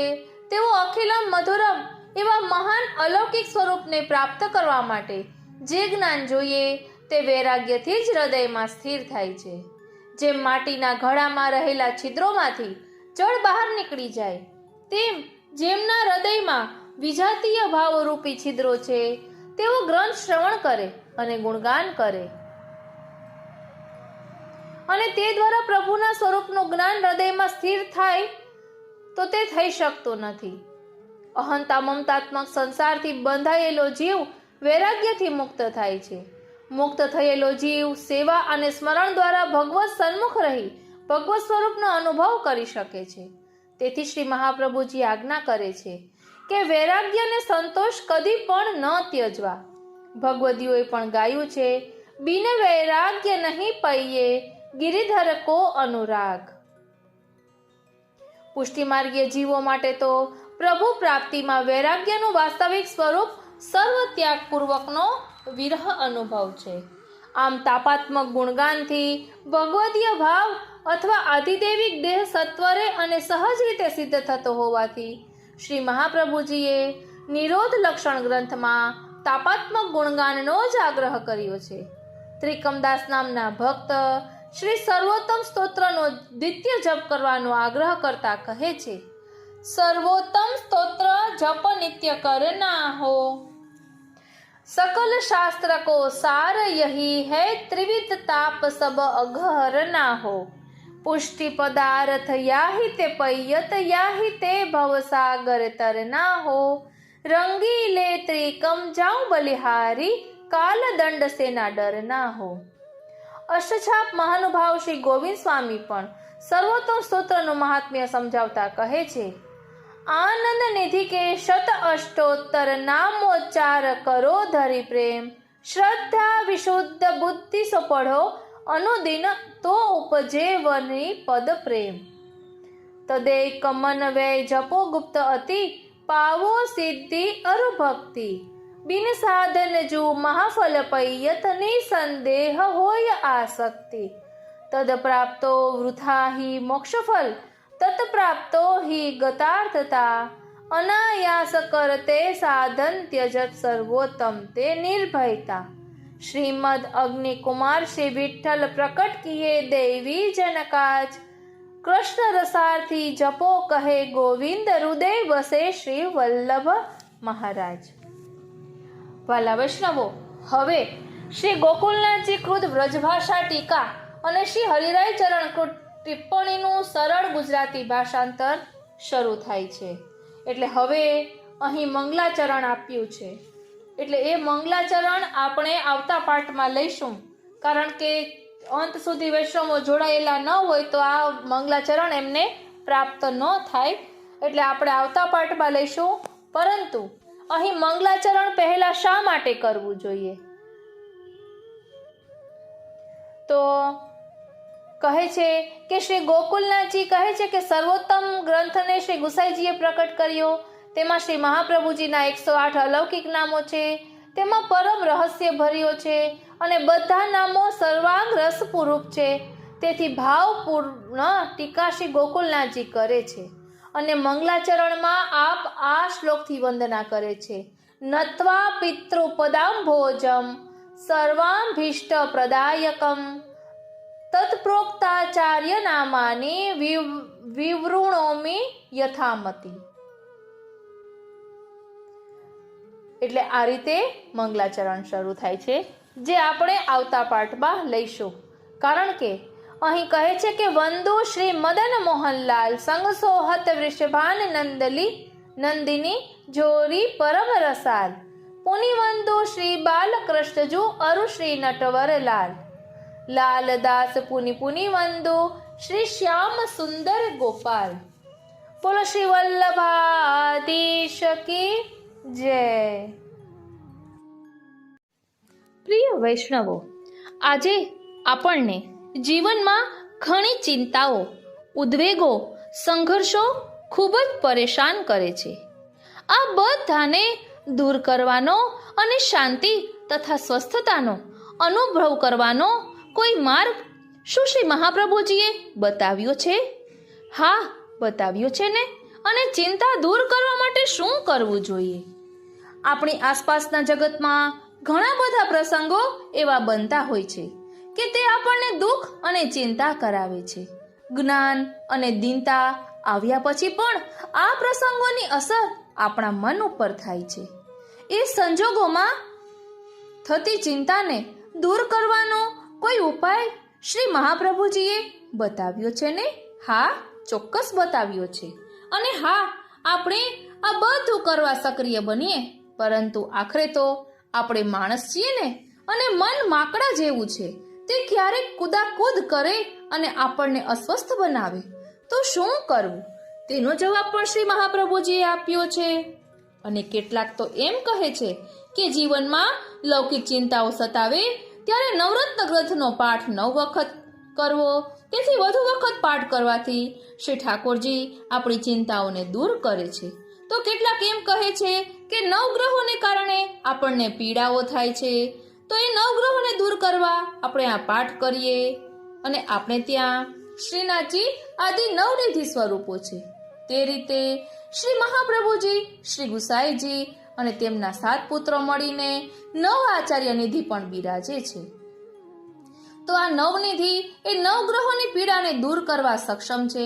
તેઓ અખિલમ મધુરમ એવા મહાન અલૌકિક સ્વરૂપને પ્રાપ્ત કરવા માટે જે જ્ઞાન જોઈએ તે વૈરાગ્યથી જ હૃદયમાં સ્થિર થાય છે. જેમ માટીના ઘડામાં રહેલા છિદ્રોમાંથી જળ બહાર નીકળી જાય, તેમ જેમના હૃદયમાં વિજાતીય ભાવરૂપી છિદ્રો છે તેઓ ગ્રંથ શ્રવણ કરે અને ગુણગાન કરે અને તે દ્વારા પ્રભુના સ્વરૂપનું જ્ઞાન હૃદયમાં સ્થિર થાય, તો તે થઈ શકતું નથી. અહંતા મમતાત્મક સંસારથી બંધાયેલો જીવ વૈરાગ્યથી મુક્ત થાય છે. મુક્ત થયેલો જીવ સેવા અને સ્મરણ દ્વારા ભગવત સન્મુખ રહી ભગવત સ્વરૂપનો અનુભવ કરી શકે છે. તેથી શ્રી મહાપ્રભુજી આજ્ઞા કરે છે કે વૈરાગ્યને સંતોષ કદી પણ ન ત્યજવા. ભગવદીઓએ પણ ગાયું છે, બિન વૈરાગ્ય નહીં પૈયે ગિરિધર કો અનુરાગ. પુષ્ટિમાર્ગીય જીવો માટે તો પ્રભુ પ્રાપ્તિમાં વૈરાગ્યનું વાસ્તવિક સ્વરૂપ સર્વ ત્યાગપૂર્વકનો વિરહ અનુભવ છે. આમ તાપાત્મક ગુણગાનથી ભગવદીય ભાવ અથવા આધિદૈવિક દેહ સત્વરે અને સહજ રીતે સિદ્ધ થતો હોવાથી શ્રી મહાપ્રભુજીએ નિરોધ લક્ષણ ગ્રંથમાં તાપાત્મક ગુણગાનનો જ આગ્રહ કર્યો છે. ત્રિકમદાસ નામના ભક્ત શ્રી સર્વોત્તમ સ્તોત્રનો દ્વિતીય જપ કરવાનો આગ્રહ કરતા કહે છે, सर्वोत्तम स्तोत्र जप नित्य करना हो। सकल शास्त्र को सार यही है, त्रिविध ताप सब अघहरना हो। पुष्टि पदार्थ याहि ते पय्यत, याहि ते भवसागर तरना हो। रंगीले त्रिकम जाऊं बलिहारी, काल दंड से ना डरना हो। અષ્ટછાપ મહાનુભાવ શ્રી ગોવિંદ સ્વામી પણ સર્વોત્તમ સ્તોત્રનું મહાત્મ્ય સમજાવતા કહે છે, આનંદ નિધિ કે શત અષ્ટોત્તર નામોચ્ચાર કરો ધરી પ્રેમ, શ્રદ્ધા વિશુદ્ધ બુદ્ધિ સો પઢો, અનુદિન તો ઉપજે વની પદ પ્રેમ। તદેક મન વ્યય જપો ગુપ્ત અતિ, પાવો સિદ્ધિ અરુ ભક્તિ। बिन साधन जो महाफल पय्यत, निसंदेह होय आसक्ति। तद प्राप्तो वृथा ही मोक्ष फल, तत् प्राप्तो ही गतार्थता। अनायास करते साधन त्यजत, सर्वोत्तम ते निर्भयता। श्रीमद अग्नि कुमार श्री विठ्ठल प्रकट किए देवी जनकाज, कृष्ण रसार्थी जपो कहे गोविंद, हृदय बसे श्री वल्लभ महाराज। વાલા વૈષ્ણવો, હવે શ્રી ગોકુલનાથજી કૃત વ્રજભાષા ટીકા અને શ્રી હરિરાય ચરણ કૃત ટિપ્પણીનું સરળ ગુજરાતી ભાષાંતર શરૂ થાય છે। એટલે હવે અહીં મંગલાચરણ આપ્યું છે, એટલે એ મંગલાચરણ આપણે આવતા પાઠમાં લઈશું, કારણ કે અંત સુધી વૈષ્ણવો જોડાયેલા ન હોય તો આ મંગલાચરણ એમને પ્રાપ્ત ન થાય, એટલે આપણે આવતા પાઠમાં લઈશું। પરંતુ અહીં મંગલાચરણ પહેલા શા માટે કરવું જોઈએ? તો કહે છે કે શ્રી ગોકુલનાથજી કહે છે કે સર્વોત્તમ ગ્રંથને શ્રી ગુસાઈજીએ પ્રકટ કર્યો, તેમાં શ્રી મહાપ્રભુજીના 108 અલૌકિક નામો છે, તેમાં પરમ રહસ્ય ભર્યો છે અને બધા નામો સર્વાંગ રસપૂર્વક છે। તેથી ભાવપૂર્ણ ટીકા શ્રી ગોકુલનાથજી કરે છે અને મંગલાચરણમાં આપ આ શ્લોકથી વંદના કરે છે, નત્વા પિતૃપદાંભોજમ સર્વાંભીષ્ટ પ્રદાયકમ, તત્પ્રોક્તાચાર્ય નામાની વિવૃણોમી યથામતિ। એટલે આ રીતે મંગલાચરણ શરૂ થાય છે, જે આપણે આવતા પાઠમાં લઈશું, કારણ કે અહીં કહે છે કે વંદુ શ્રી મદન મોહનલાલ સંગ સોહત વૃષભાન નંદિની જોરી પરમ રસાલ, પુનિ વંદુ શ્રી બાલકૃષ્ણજુ અરુ શ્રી નટવરલાલ, લાલદાસ પુનિ પુનિ વંદુ શ્રી શ્યામ સુંદર ગોપાલ। બોલો શ્રી વલ્લભાધીશ કી જય। પ્રિય વૈષ્ણવો, આજે આપણને જીવનમાં ઘણી ચિંતાઓ, ઉદ્વેગો, સંઘર્ષો ખૂબ જ પરેશાન કરે છે। આ બધાને દૂર કરવાનો અને શાંતિ તથા સ્વસ્થતાનો અનુભવ કરવાનો કોઈ માર્ગ શું શ્રી મહાપ્રભુજીએ બતાવ્યો છે? હા, બતાવ્યો છે ને। અને ચિંતા દૂર કરવા માટે શું કરવું જોઈએ? આપણી આસપાસના જગતમાં ઘણા બધા પ્રસંગો એવા બનતા હોય છે કે તે આપણને દુઃખ અને ચિંતા કરાવે છે। જ્ઞાન અને દીનતા આવ્યા પછી પણ આ પ્રસંગોની અસર આપણા મન ઉપર થાય છે। એ સંજોગોમાં થતી ચિંતાને દૂર કરવાનો કોઈ ઉપાય શ્રી મહાપ્રભુજીએ બતાવ્યો છે ને? હા, ચોક્કસ બતાવ્યો છે। અને હા, આપણે આ બધું કરવા સક્રિય બનીએ, પરંતુ આખરે તો આપણે માણસ છીએ ને, અને મન માકડા જેવું છે, તે ક્યારેક કૂદાકૂદ કરે અને આપણને અસ્વસ્થ બનાવે। તો શું કરવું તેનો જવાબ પણ શ્રી મહાપ્રભુજીએ આપ્યો છે। અને કેટલાક તો એમ કહે છે કે જીવનમાં લૌકિક ચિંતાઓ સતાવે ત્યારે નવરત્ન ગ્રંથનો પાઠ 9 વખત કરવો, તેથી વધુ વખત પાઠ કરવાથી શ્રી ઠાકોરજી આપણી ચિંતાઓને દૂર કરે છે। તો કેટલાક એમ કહે છે કે નવગ્રહોને કારણે આપણને પીડાઓ થાય છે, તો એ નવગ્રહોને દૂર કરવા આપણે આ પાઠ કરીએ। અને આપણે ત્યાં શ્રીનાથજી આદિ નવનિધિ સ્વરૂપો છે, તે રીતે શ્રી મહાપ્રભુજી, શ્રી ગુસાઈજી અને તેમના 7 પુત્રો મળીને 9 આચાર્ય નિધિ પણ બિરાજે છે। તો આ નવનિધિ એ નવગ્રહોની પીડાને દૂર કરવા સક્ષમ છે,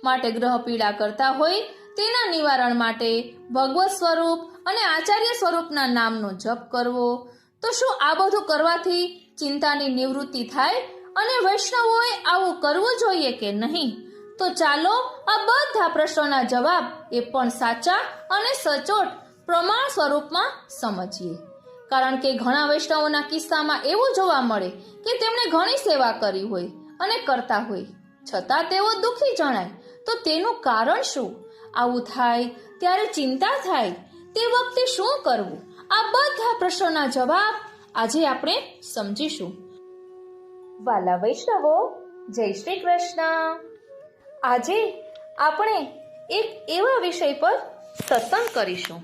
માટે ગ્રહ પીડા કરતા હોય તેના નિવારણ માટે ભગવત સ્વરૂપ અને આચાર્ય સ્વરૂપના નામનો જપ કરવો. તો શું આ બધું કરવાથી ચિંતાની નિવૃત્તિ થાય અને વૈષ્ણવોએ આવું કરવું જોઈએ કે નહીં? તો ચાલો આ બધા પ્રશ્નોના જવાબ એ પણ સાચા અને સચોટ પ્રમાણ સ્વરૂપમાં સમજીએ. કારણ કે ઘણા વૈષ્ણવોના કિસ્સામાં એવું જોવા મળે કે તેમણે ઘણી સેવા કરી હોય અને કરતા હોય છતાં તેઓ દુઃખી જણાય. તો તેનું કારણ શું? આવું થાય ત્યારે ચિંતા થાય, તે વખતે શું કરવું? આ બધા પ્રશ્નોના જવાબ આજે આપણે સમજીશું. વાલા વૈષ્ણવો, જય શ્રી કૃષ્ણ. આજે આપણે એક એવા વિષય પર સત્સંગ કરીશું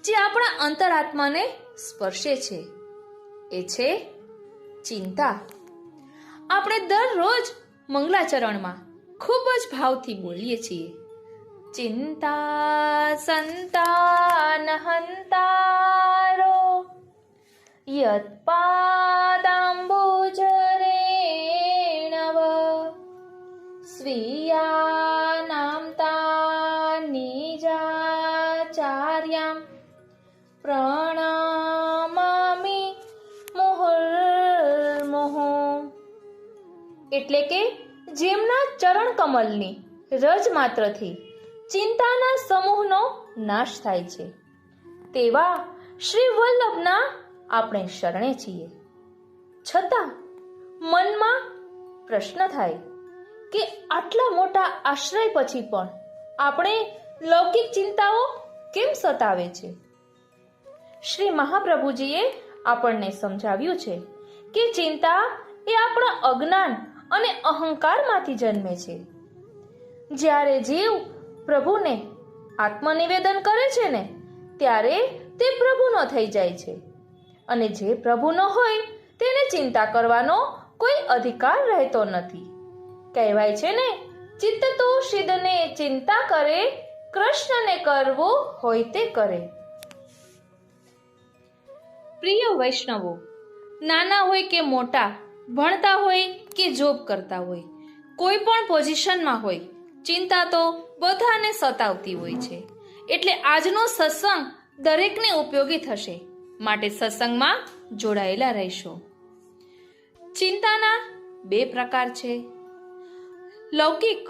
જે આપણા અંતરાત્માને સ્પર્શે છે. એ છે ચિંતા. આપણે દરરોજ મંગલાચરણમાં ખૂબ જ ભાવથી બોલીએ છીએ, ચિંતા સંતાન હંતારો યત્પાદાંબુજરેણવ સ્વીયાનામ તાનિજાચાર્યામ પ્રણામામિ મુહુર્મુહુ. એટલે કે જેમના ચરણ કમલની રજ માત્રથી ચિંતાના સમૂહનો નાશ થાય છે તેવા શ્રી વલ્લભના આપણે શરણે છીએ. છતાં મનમાં પ્રશ્ન થાય કે આટલા મોટા આશ્રય પછી પણ આપણે લૌકિક ચિંતાઓ કેમ સતાવે છે? શ્રી મહાપ્રભુજીએ આપણને સમજાવ્યું છે કે ચિંતા એ આપણા અજ્ઞાન અને અહંકારમાંથી જન્મે છે. જ્યારે જીવ પ્રભુને આત્મનિવેદન કરે છે ને ત્યારે તે પ્રભુનો થઈ જાય છે, અને જે પ્રભુનો હોય તેને ચિંતા કરવાનો કોઈ અધિકાર રહેતો નથી. કહેવાય છે ને, ચિત્ત તો સિદ્ધને ચિંતા કરે, કૃષ્ણને કરવું હોય તે કરે. પ્રિય વૈષ્ણવો, નાના હોય કે મોટા, ભણતા હોય કે જોબ કરતા હોય, કોઈ પણ પોઝિશનમાં હોય, ચિંતા તો બધાને સતાવતી હોય છે. એટલે આજનો સત્સંગ દરેકને ઉપયોગી થશે, માટે સત્સંગમાં જોડાયેલા રહેશો. ચિંતાના બે પ્રકાર છે, લૌકિક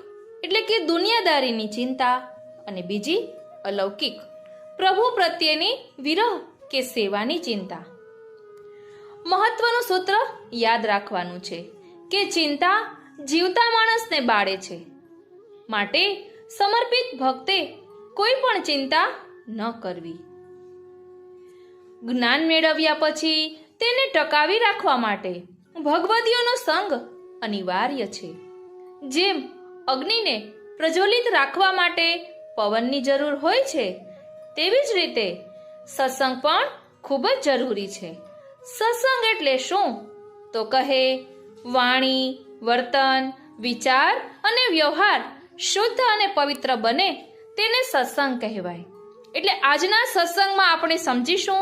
એટલે કે દુનિયાદારીની ચિંતા, અને બીજી અલૌકિક પ્રભુ પ્રત્યેની વિરહ કે સેવાની ચિંતા. મહત્વનું સૂત્ર યાદ રાખવાનું છે કે ચિંતા જીવતા માણસને બાળે છે, માટે સમર્પિત ભક્તે કોઈ પણ ચિંતા ન કરવી. જ્ઞાન મેળવ્યા પછી તેને ટકાવી રાખવા માટે ભગવદીઓનો સંગ અનિવાર્ય છે. જેમ અગ્નિને પ્રજ્વલિત રાખવા માટે પવનની જરૂર હોય છે, તેવી જ રીતે સત્સંગ પણ ખૂબ જ જરૂરી છે. સત્સંગ એટલે શું? તો કહે વાણી, વર્તન, વિચાર અને વ્યવહાર શુદ્ધ અને પવિત્ર બને તેને સત્સંગ કહેવાય. એટલે આજના સત્સંગમાં આપણે સમજીશું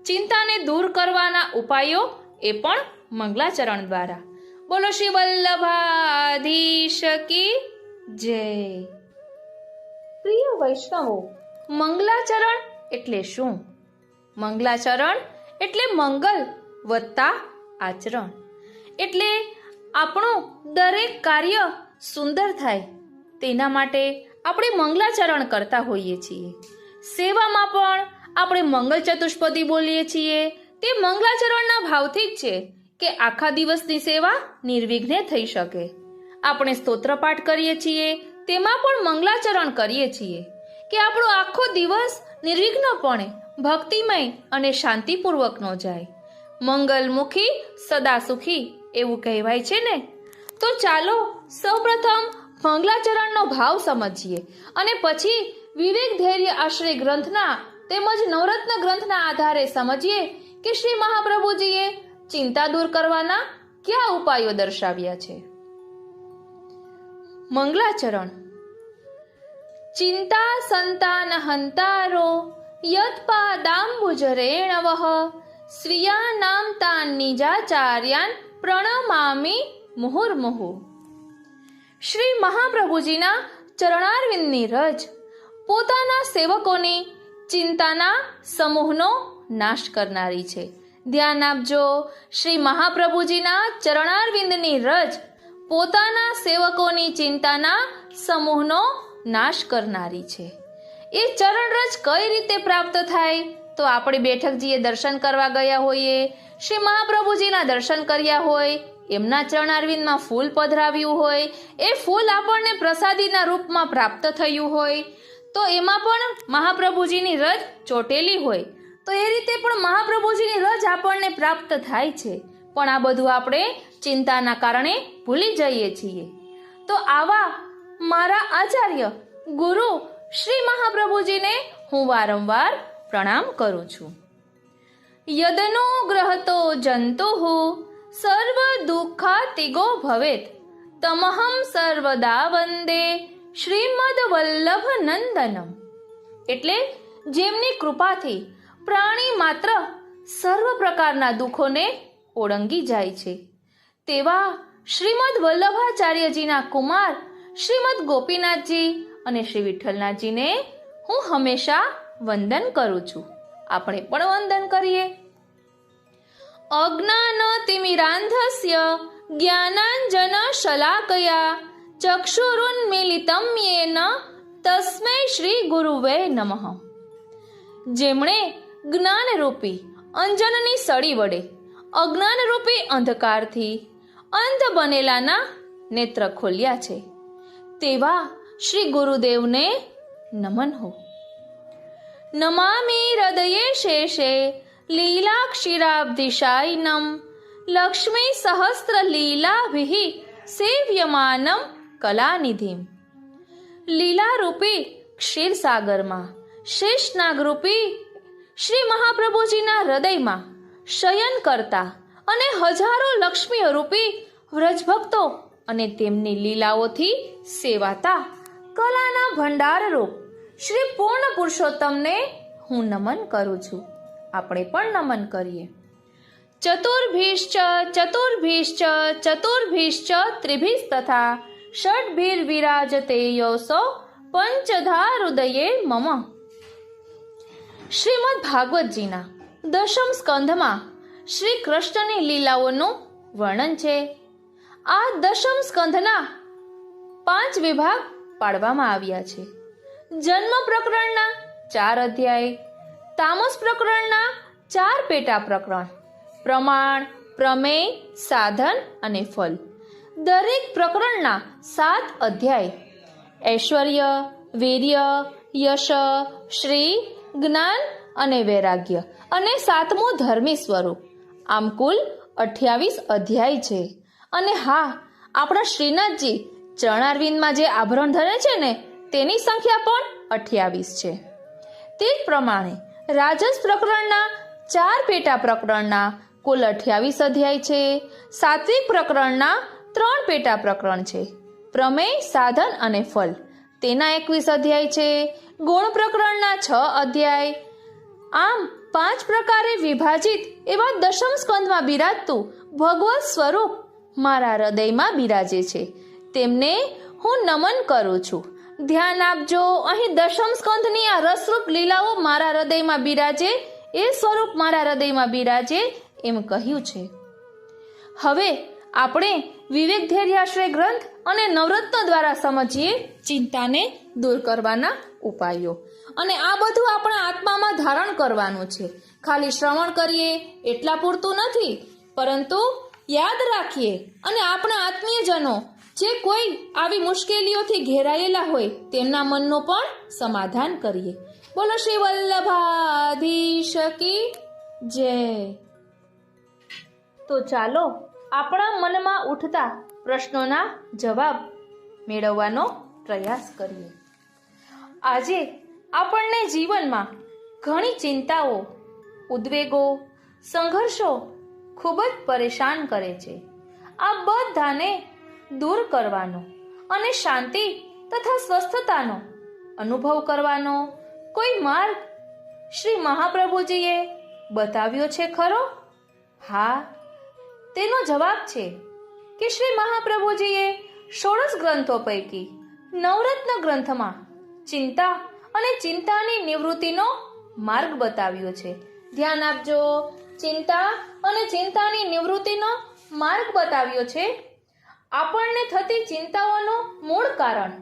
ચિંતાને દૂર કરવાના ઉપાયો, એ પણ મંગલાચરણ દ્વારા. બોલો શ્રી વલ્લભાધીશ કી જય. પ્રિય વૈષ્ણવો, મંગલાચરણ એટલે શું? મંગલાચરણ એટલે મંગલ વત્તા આચરણ. એટલે આપણું દરેક કાર્ય સુંદર થાય તેના માટે આપણે મંગલાચરણ કરતા હોઈએ છીએ. સેવામાં પણ આપણે મંગલ ચતુષ્પદી બોલીએ છીએ. તે મંગલાચરણના ભાવથી જ છે કે આખા દિવસની સેવા નિર્વિઘ્ને થઈ શકે. આપણે સ્તોત્ર પાઠ કરીએ છીએ, તેમાં પણ મંગલાચરણ કરીએ છીએ કે આપણો આખો દિવસ નિર્વિઘ્નપણે ભક્તિમય અને શાંતિપૂર્વકનો જાય. મંગલમુખી સદા સુખી એવું કહેવાય છે ને. તો ચાલો સૌપ્રથમ મંગલાચરણનો ભાવ સમજીએ અને પછી વિવેક ધૈર્ય આશ્રય ગ્રંથના તેમજ નવરત્ન ગ્રંથના આધારે સમજીએ કે શ્રી મહાપ્રભુજીએ ચિંતા દૂર કરવાના કયા ઉપાયો દર્શાવ્યા છે. મંગલાચરણ. ચિંતા સંતાન હંતારો યત્પાદાંબુજરેણવઃ શ્રિયાનામ તાન નિજાચાર્યાન પ્રણમામિ મુહુર્મુહુ. શ્રી મહાપ્રભુજીના ચરણારવિંદની રજ પોતાના સેવકોની ચિંતાના સમૂહનો નાશ કરનારી છે. ધ્યાન આપજો, શ્રી મહાપ્રભુજીના ચરણારવિંદની રજ પોતાના સેવકોની ચિંતાના સમૂહનો નાશ કરનારી છે. એ ચરણરજ કઈ રીતે પ્રાપ્ત થાય? તો આપણે બેઠકજીએ દર્શન કરવા ગયા હોઈએ, શ્રી મહાપ્રભુજીના દર્શન કર્યા હોય, એમના ચરણારવિંદમાં ફૂલ પધરાવ્યું હોય, એ ફૂલ આપણને પ્રસાદીના રૂપમાં પ્રાપ્ત થયું હોય, તો એમાં પણ મહાપ્રભુજીની રજ ચોટેલી હોય, તો એ રીતે પણ મહાપ્રભુજીની રજ આપણને પ્રાપ્ત થાય છે. પણ આ બધું આપણે ચિંતાના કારણે ભૂલી જઈએ છીએ. તો આવા મારા આચાર્ય ગુરુ શ્રી મહાપ્રભુજીને હું વારંવાર પ્રણામ કરું છું. યદનુગ્રહતો જંતુઃ સર્વ દુઃખાતિગો ભવેત તમહં સર્વદા વંદે શ્રીમદ વલ્લભ નંદનમ. એટલે જેમની કૃપાથી પ્રાણી માત્ર સર્વ પ્રકારના દુઃખોને ઓળંગી જાય છે, તેવા શ્રીમદ વલ્લભાચાર્યજીના કુમાર શ્રીમદ ગોપીનાથજી અને શ્રી વિઠ્ઠલનાથજીને હું હંમેશા વંદન કરું છું. આપણે પણ વંદન કરીએ. અજ્ઞાનતિમિરાંધસ્ય જ્ઞાનાંજન શલાકયા ચક્ષુરુન્મીલિતં યેન તસ્મૈ શ્રી ગુરુવે નમઃ. જેમણે જ્ઞાનરૂપી અંજનની સળી વડે અજ્ઞાનરૂપી અંધકારથી અંધ બનેલાના નેત્ર ખોલ્યા છે, તેવા શ્રી ગુરુદેવને નમન હો. નમામિ હૃદયે શેષે લીલાક્ષીરાબ્ધિશાયિનમ લક્ષ્મી સહસ્ત્ર લીલાભિઃ સેવ્યમાનમ કલાનિધિમ. લીલારૂપી ક્ષીરસાગરમાં શેષનાગરૂપી શ્રી મહાપ્રભુજીના હૃદયમાં શયન કરતા અને હજારો લક્ષ્મીઓ રૂપી વ્રજભક્તો અને તેમની લીલાઓથી સેવાતા કલાના ભંડારરૂપ શ્રી પૂર્ણ પુરુષોત્તમને હું નમન કરું છું. આપણે પણ નમન કરીએ. ચતુર્ભીશ્ચ ચતુર્ભીશ્ચ ચતુર્ભીશ્ચ ત્રિભીસ્તથા ષડભીર્વિરાજતે યૌસો પંચધા હૃદયે મમ. શ્રીમદ ભાગવતજીના દશમ સ્કંધમાં શ્રી કૃષ્ણની લીલાઓનું વર્ણન છે. આ દશમ સ્કંધના 5 વિભાગ પાડવામાં આવ્યા છે. જન્મ પ્રકરણના 4 અધ્યાય, તામસ પ્રકરણના 4 પેટા પ્રકરણ, પ્રમાણ, પ્રમેય, સાધન અને ફલ. દરેક પ્રકરણના 7 અધ્યાય, ઐશ્વર્ય, વીર્ય, યશ, શ્રી, જ્ઞાન અને વૈરાગ્ય અને 7મું ધર્મી સ્વરૂપ. આમ કુલ 28 અધ્યાય છે. અને હા, આપણા શ્રીનાથજી ચરણારવિંદમાં જે આભરણ ધરે છે ને, તેની સંખ્યા પણ 28 છે. તે જ પ્રમાણે રાજસ પ્રકરણના 4 પેટા પ્રકરણના કુલ 28 અધ્યાય છે. સાત્વિક પ્રકરણના 3 પેટા પ્રકરણ છે. પ્રમેય, સાધન અને ફલ તેના 21 અધ્યાય છે. ગુણ પ્રકરણના 6 અધ્યાય. આમ 5 પ્રકારે વિભાજિત એવા દશમ સ્કંધમાં બિરાજતું ભગવત સ્વરૂપ મારા હૃદયમાં બિરાજે છે. તેમને હું નમન કરું છું. ધ્યાન આપજો, અહીં દશમ સ્કંધની આ રસરૂપ લીલાઓ મારા હૃદયમાં બિરાજે, એ સ્વરૂપ મારા હૃદયમાં બિરાજે એમ કહ્યું છે. હવે આપણે વિવેક ધૈર્યાશ્રય ગ્રંથ અને નવરત્ન દ્વારા સમજીએ ચિંતાને દૂર કરવાના ઉપાયો. અને આ બધું આપણા આત્મામાં ધારણ કરવાનું છે. ખાલી શ્રવણ કરીએ એટલા પૂરતું નથી, પરંતુ યાદ રાખીએ અને આપણા આત્મીયજનો જે કોઈ આવી મુશ્કેલીઓથી ઘેરાયેલા હોય તેમના મનનું પણ સમાધાન કરીએ. બોલો શ્રી વલ્લભાધીશ કી જય. તો ચાલો આપણા મનમાં ઉઠતા પ્રશ્નોના જવાબ મેળવવાનો પ્રયાસ કરીએ. આજે આપણને જીવનમાં ઘણી ચિંતાઓ, ઉદ્વેગો, સંઘર્ષો ખૂબ જ પરેશાન કરે છે. આ બધાને દૂર કરવાનો અને શાંતિ તથા સ્વસ્થતાનો અનુભવ કરવાનો કોઈ માર્ગ શ્રી મહાપ્રભુજીએ બતાવ્યો છે ખરો? હા, તેનો જવાબ છે કે શ્રી મહાપ્રભુજીએ 16 ગ્રંથો પૈકી નવરત્ન ગ્રંથમાં ચિંતા અને ચિંતાની નિવૃત્તિનો માર્ગ બતાવ્યો છે. ધ્યાન આપજો, ચિંતા અને ચિંતાની નિવૃત્તિનો માર્ગ બતાવ્યો છે. આપણને થતી ચિંતાઓનું મૂળ કારણ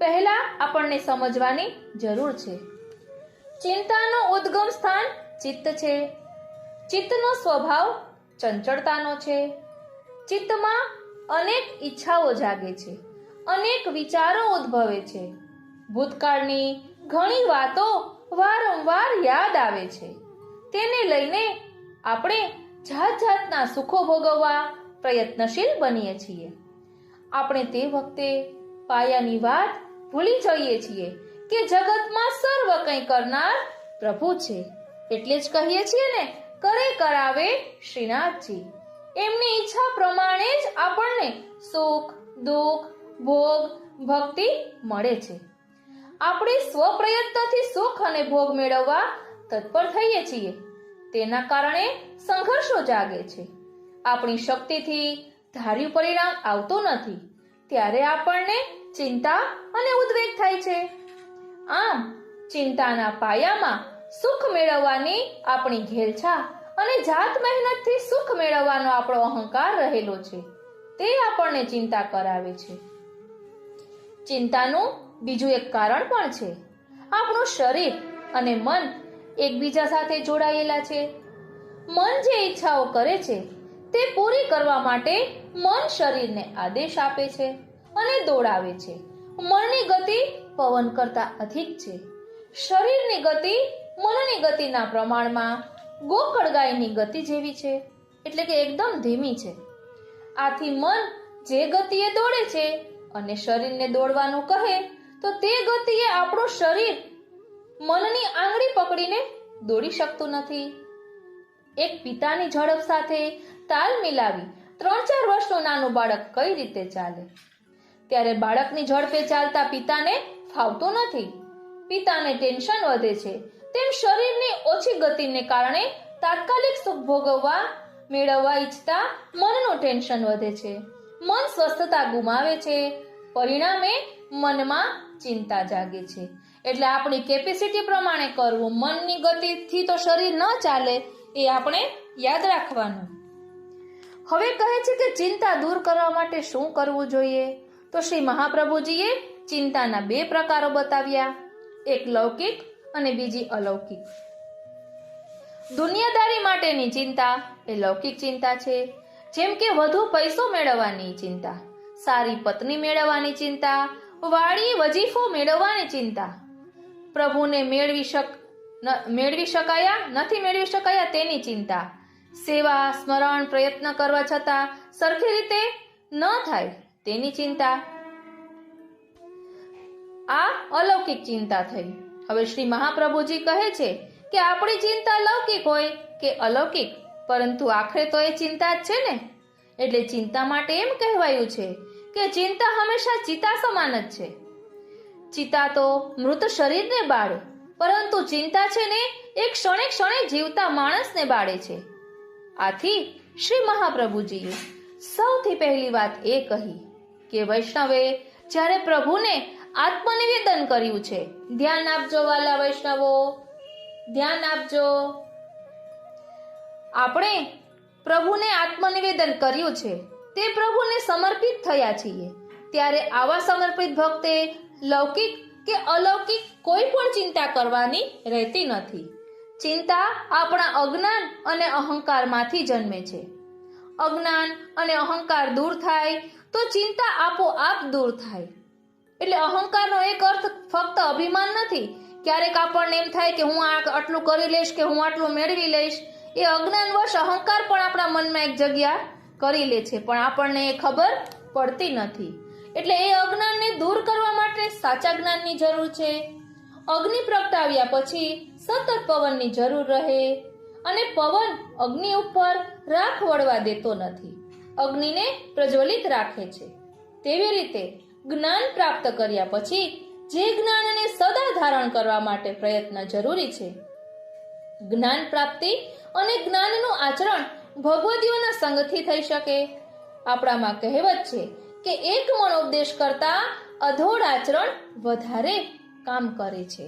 પહેલા આપણને સમજવાની જરૂર છે. ચિંતાનું ઉદ્ગમ સ્થાન ચિત્ત છે. ચિત્તનો સ્વભાવ ચંચળતાનો છે. ચિત્તમાં અનેક ઈચ્છાઓ જાગે છે, અનેક વિચારો ઉદ્ભવે છે. ભૂતકાળની ઘણી વાતો વારંવાર યાદ આવે છે. તેને લઈને આપણે જાત જાતના સુખો ભોગવવા પ્રયત્નશીલ બનીએ છીએ. આપણે તે વખતે પાયાની વાત ભૂલી જઈએ છીએ કે જગતમાં સર્વ કંઈ કરનાર પ્રભુ છે. એટલે જ કહીએ છીએ ને, કરે કરાવે શ્રીનાથજી. એમની ઈચ્છા પ્રમાણે જ આપણને સુખ, દુઃખ, ભોગ, ભક્તિ મળે છે. આપણે સ્વપ્રયત્નથી સુખ અને ભોગ મેળવવા તત્પર થઈએ છીએ. તેના કારણે સંઘર્ષો જાગે છે. આપણી શક્તિથી ધાર્યું પરિણામ આવતું નથી. ત્યારે આપણને ચિંતા અને ઉદ્વેગ થાય છે. આમ ચિંતાના પાયામાં સુખ મેળવવાની આપણી ઘેલછા અને જાત મહેનતથી સુખ મેળવવાનો આપણો અહંકાર રહેલો છે. તે આપણને ચિંતા કરાવે છે. ચિંતાનું બીજું એક કારણ પણ છે. આપણું શરીર અને મન એકબીજા સાથે જોડાયેલા છે. મન જે ઈચ્છાઓ કરે છે તે પૂરી કરવા માટે મન શરીરને આદેશ આપે છે અને દોડાવે છે. મનની ગતિ પવન કરતા અધિક છે. શરીરની ગતિ મનની ગતિના પ્રમાણમાં ગોકળગાયની ગતિ જેવી છે, એટલે કે એકદમ ધીમી છે. આથી મન જે ગતિએ દોડે છે અને શરીરને દોડવાનું કહે તો તે ગતિએ આપણું શરીર મનની આંગળી પકડીને દોડી શકતું નથી. એક પિતાની ઝડપ સાથે તાલ મિલાવી 3-4 વર્ષનું નાનું બાળક કઈ રીતે ચાલે? ત્યારે બાળકની ઝડપે ચાલતા પિતાને ફાવતું નથી. પિતાને ટેન્શન વધે છે. તેમ શરીરની ઓછી ગતિને કારણે તાત્કાલિક સુખ મેળવવા ઈચ્છતા મનનું ટેન્શન વધે છે. મન સ્વસ્થતા ગુમાવે છે. પરિણામે મનમાં ચિંતા જાગે છે. એટલે આપણી કેપેસિટી પ્રમાણે કરવું. મનની ગતિથી તો શરીર ન ચાલે, એ આપણે યાદ રાખવાનું. હવે કહે છે કે ચિંતા દૂર કરવા માટે શું કરવું જોઈએ? તો શ્રી મહાપ્રભુજીએ ચિંતાના 2 પ્રકારો બતાવ્યા, એક લૌકિક અને બીજી અલૌકિક. દુનિયાદારી માટેની ચિંતા એ લૌકિક ચિંતા છે, જેમ કે વધુ પૈસો મેળવવાની ચિંતા, સારી પત્ની મેળવવાની ચિંતા, વાળી વજીફો મેળવવાની ચિંતા, પ્રભુને મેળવી શકાયા તેની ચિંતા, સેવા સ્મરણ પ્રયત્ન કરવા છતાં સરખી રીતે ન થાય તેની ચિંતા. આ અલૌકિક ચિંતા થઈ. હવે શ્રી મહાપ્રભુજી કહે છે કે આપણી ચિંતા લૌકિક હોય કે અલૌકિક, પરંતુ આખરે તો એ ચિંતા જ છે ને. એટલે ચિંતા માટે એમ કહેવાયું છે કે ચિંતા હંમેશા ચિતા સમાન જ છે. ચિતા તો મૃત શરીરને બાળે, પરંતુ ચિંતા છે ને એક ક્ષણે ક્ષણે જીવતા માણસને બાળે છે. આથી શ્રી મહાપ્રભુજીએ સૌથી પહેલી વાત એ કહી કે વૈષ્ણવે જ્યારે પ્રભુને આત્મનિવેદન કર્યું છે. ધ્યાન આપજો વાલા વૈષ્ણવો, ધ્યાન આપજો. આપણે પ્રભુને આત્મનિવેદન કર્યું છે, તે પ્રભુને સમર્પિત થયા છીએ. ત્યારે આવા સમર્પિત ભક્તે લૌકિક કે અલૌકિક કોઈ પણ ચિંતા કરવાની રહેતી નથી. ચિંતા આપણા અજ્ઞાન અને અહંકારમાંથી જન્મે છે. અજ્ઞાન અને અહંકાર દૂર થાય તો ચિંતા આપોઆપ દૂર થાય. એટલે અહંકારનો એક અર્થ ફક્ત અભિમાન નથી. ક્યારેક આપણને એમ થાય કે હું આટલું કરી લઈશ કે હું આટલું મેળવી લઈશ. એ અજ્ઞાનવશ અહંકાર પણ આપણા મનમાં એક જગ્યા કરી લે છે, પણ આપણને એ ખબર પડતી નથી. એટલે એ અજ્ઞાનને દૂર કરવા માટે સાચા જ્ઞાનની જરૂર છે. અગ્નિ પ્રગટાવ્યા પછી સતત પવનની જરૂર રહે, અને પવન અગ્નિ ઉપર રાખ વળવા દેતો નથી, અગ્નિને પ્રજ્વલિત રાખે છે. તેવી રીતે જ્ઞાન પ્રાપ્ત કર્યા પછી જે જ્ઞાનને સદા ધારણ કરવા માટે પ્રયત્ન જરૂરી છે. જ્ઞાન પ્રાપ્તિ અને જ્ઞાનનું આચરણ ભગવદીઓના સંગથી થઈ શકે. આપણામાં કહેવત છે કે એક મન ઉપદેશ કરતા અધોડ આચરણ વધારે કામ કરે છે.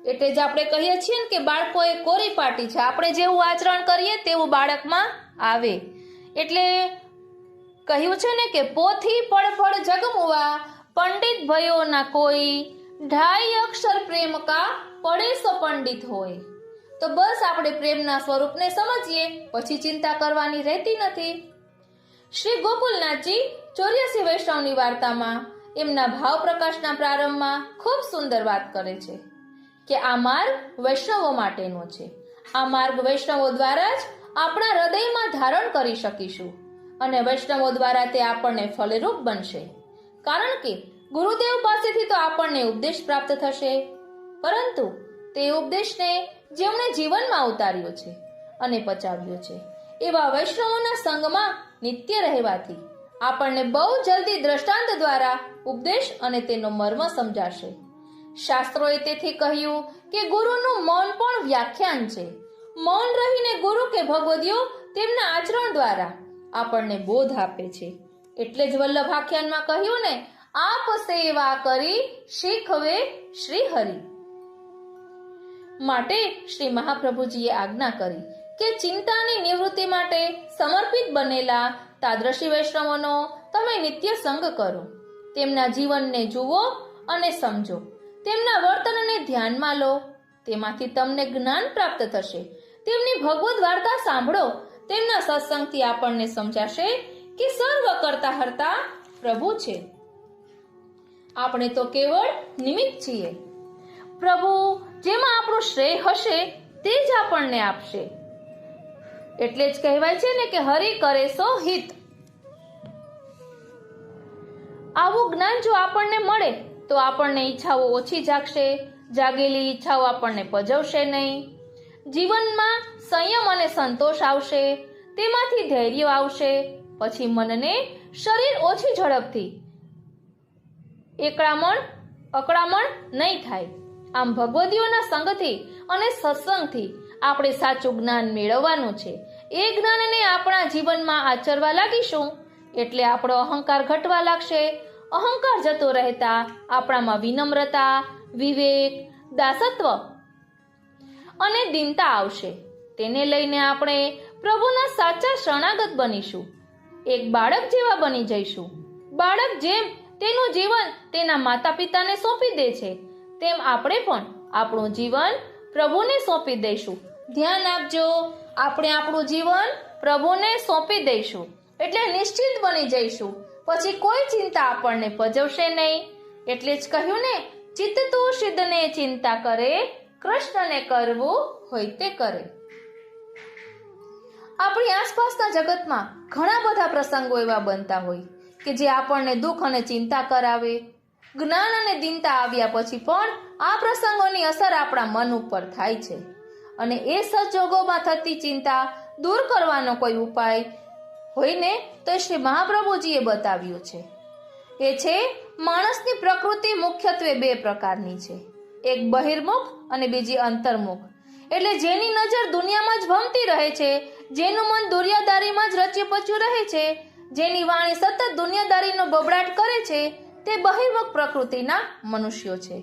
એટલે જ આપણે કહીએ છીએ ને કે બાળકો એ કોરી પાટી છે, આપણે જેવું આચરણ કરીએ તેવું બાળકમાં આવે. એટલે કહ્યું છે ને કે પોથી પળ જગમુવા, પંડિત ભયો ના કોઈ, ઢાઈ અક્ષર પ્રેમ કા પડે સો પંડિત હોય. તો બસ આપણે પ્રેમના સ્વરૂપને સમજીએ, પછી ચિંતા કરવાની રહેતી નથી. શ્રી ગોકુલનાથજી 84 વૈષ્ણવની વાર્તામાં એમના ભાવ પ્રકાશના પ્રારંભમાં ખૂબ સુંદર વાત કરે છે કે આ માર્ગ વૈષ્ણવો માટેનો છે. આ માર્ગ વૈષ્ણવો દ્વારા જ આપણા હૃદયમાં ધારણ કરી શકીશું અને વૈષ્ણવો દ્વારા તે આપણને ફલરૂપ બનશે. કારણ કે ગુરુદેવ પાસેથી તો આપણને ઉપદેશ પ્રાપ્ત થશે, પરંતુ તે ઉપદેશને જેમણે જીવનમાં ઉતાર્યો છે અને પચાવ્યો છે એવા વૈષ્ણવોના સંગમાં નિત્ય રહેવાથી આપણને બહુ જલ્દી દ્રષ્ટાંત દ્વારા ઉપદેશ અને તેનો મર્મ સમજાશે. શાસ્ત્રોએ તેથી કહ્યું કે ગુરુનું મૌન પણ વ્યાખ્યાન છે. મૌન રહીને ગુરુ કે ભગવદીઓ તેમના આચરણ દ્વારા આપણને બોધ આપે છે. એટલે જ વલ્લભાખ્યાનમાં કહ્યું ને, આપ સેવા કરી શીખવે શ્રી હરિ. માટે શ્રી મહાપ્રભુજીએ આજ્ઞા કરી કે ચિંતાની નિવૃત્તિ માટે સમર્પિત બનેલા તાદ્રશી વૈષ્ણવોનો તમે નિત્ય સંગ કરો. તેમના જીવનને જુઓ અને સમજો, તેમના વર્તનને ધ્યાનમાં લો. તેમાંથી તમને જ્ઞાન પ્રાપ્ત થશે. તેમની ભગવદ વાર્તા સાંભળો. તેમના સત્સંગથી આપણને સમજાશે કે સર્વ કરતા હર્તા પ્રભુ છે. આપણે તો કેવળ નિમિત્ત છીએ. પ્રભુ જેમાં આપણું શ્રેય હશે તે જ આપણને આપશે. એટલે જ કહેવાય છે ને કે હરિ કરે સો હિત. આવું જ્ઞાન જો આપણને મળે તો આપણને ઈચ્છાઓ ઓછી જાગશે. જાગેલી ઈચ્છાઓ આપણને પજવશે નહીં. જીવનમાં સંયમ અને સંતોષ આવશે. તેમાંથી ધૈર્ય આવશે. પછી મનને શરીર ઓછી ઝડપથી અકળામણ નહીં થાય. આમ ભગવદીઓના સંગથી અને સત્સંગથી આપણે સાચું જ્ઞાન મેળવવાનું છે. એ જ્ઞાનને આપણા જીવનમાં આચરવા લાગીશું એટલે આપણો અહંકાર ઘટવા લાગશે. અહંકાર જતો રહેતા આપણામાં વિનમ્રતા, વિવેક, દાસત્વ અને દીનતા આવશે. તેને લઈને આપણે પ્રભુના સાચા શરણાગત બનીશું. એક બાળક જેવા બની જઈશું. બાળક જેમ તેનું જીવન તેના માતા પિતાને સોંપી દે છે તેમ આપણે પણ આપણું જીવન પ્રભુને સોંપી દઈશું. ધ્યાન આપજો, આપણે આપણું જીવન પ્રભુને સોંપી દઈશું એટલે નિશ્ચિત બની જઈશું. પછી કોઈ ચિંતા આપણને પજવશે નહીં. એટલે જ કહ્યું ને, ચિત્ત તું સિદ્ધને ચિંતા કરે, કૃષ્ણને કરવું હોય તે કરે. આપણી આસપાસના જગતમાં ઘણા બધા પ્રસંગો એવા બનતા હોય કે જે આપણને દુઃખ અને ચિંતા કરાવે. જ્ઞાન અને દીનતા આવ્યા પછી પણ આ પ્રસંગોની અસર આપણા મન ઉપર થાય છે અને એ સંજોગોમાં થતી ચિંતા દૂર કરવાનો કોઈ ઉપાય હોય ને તો શ્રી મહાપ્રભુજીએ બતાવ્યું છે. એ છે માણસની પ્રકૃતિ મુખ્યત્વે બે પ્રકારની છે. એક બહિર્મુખ અને બીજી અંતર્મુખ. એટલે જેની નજર દુનિયામાં જ ભમતી રહે છે, જેનું મન દુનિયાદારીમાં જ રચ્યું પચ્યું રહે છે, જેની વાણી સતત દુનિયાદારીનો બબડાટ કરે છે, તે બહિર્મુખ પ્રકૃતિના મનુષ્યો છે.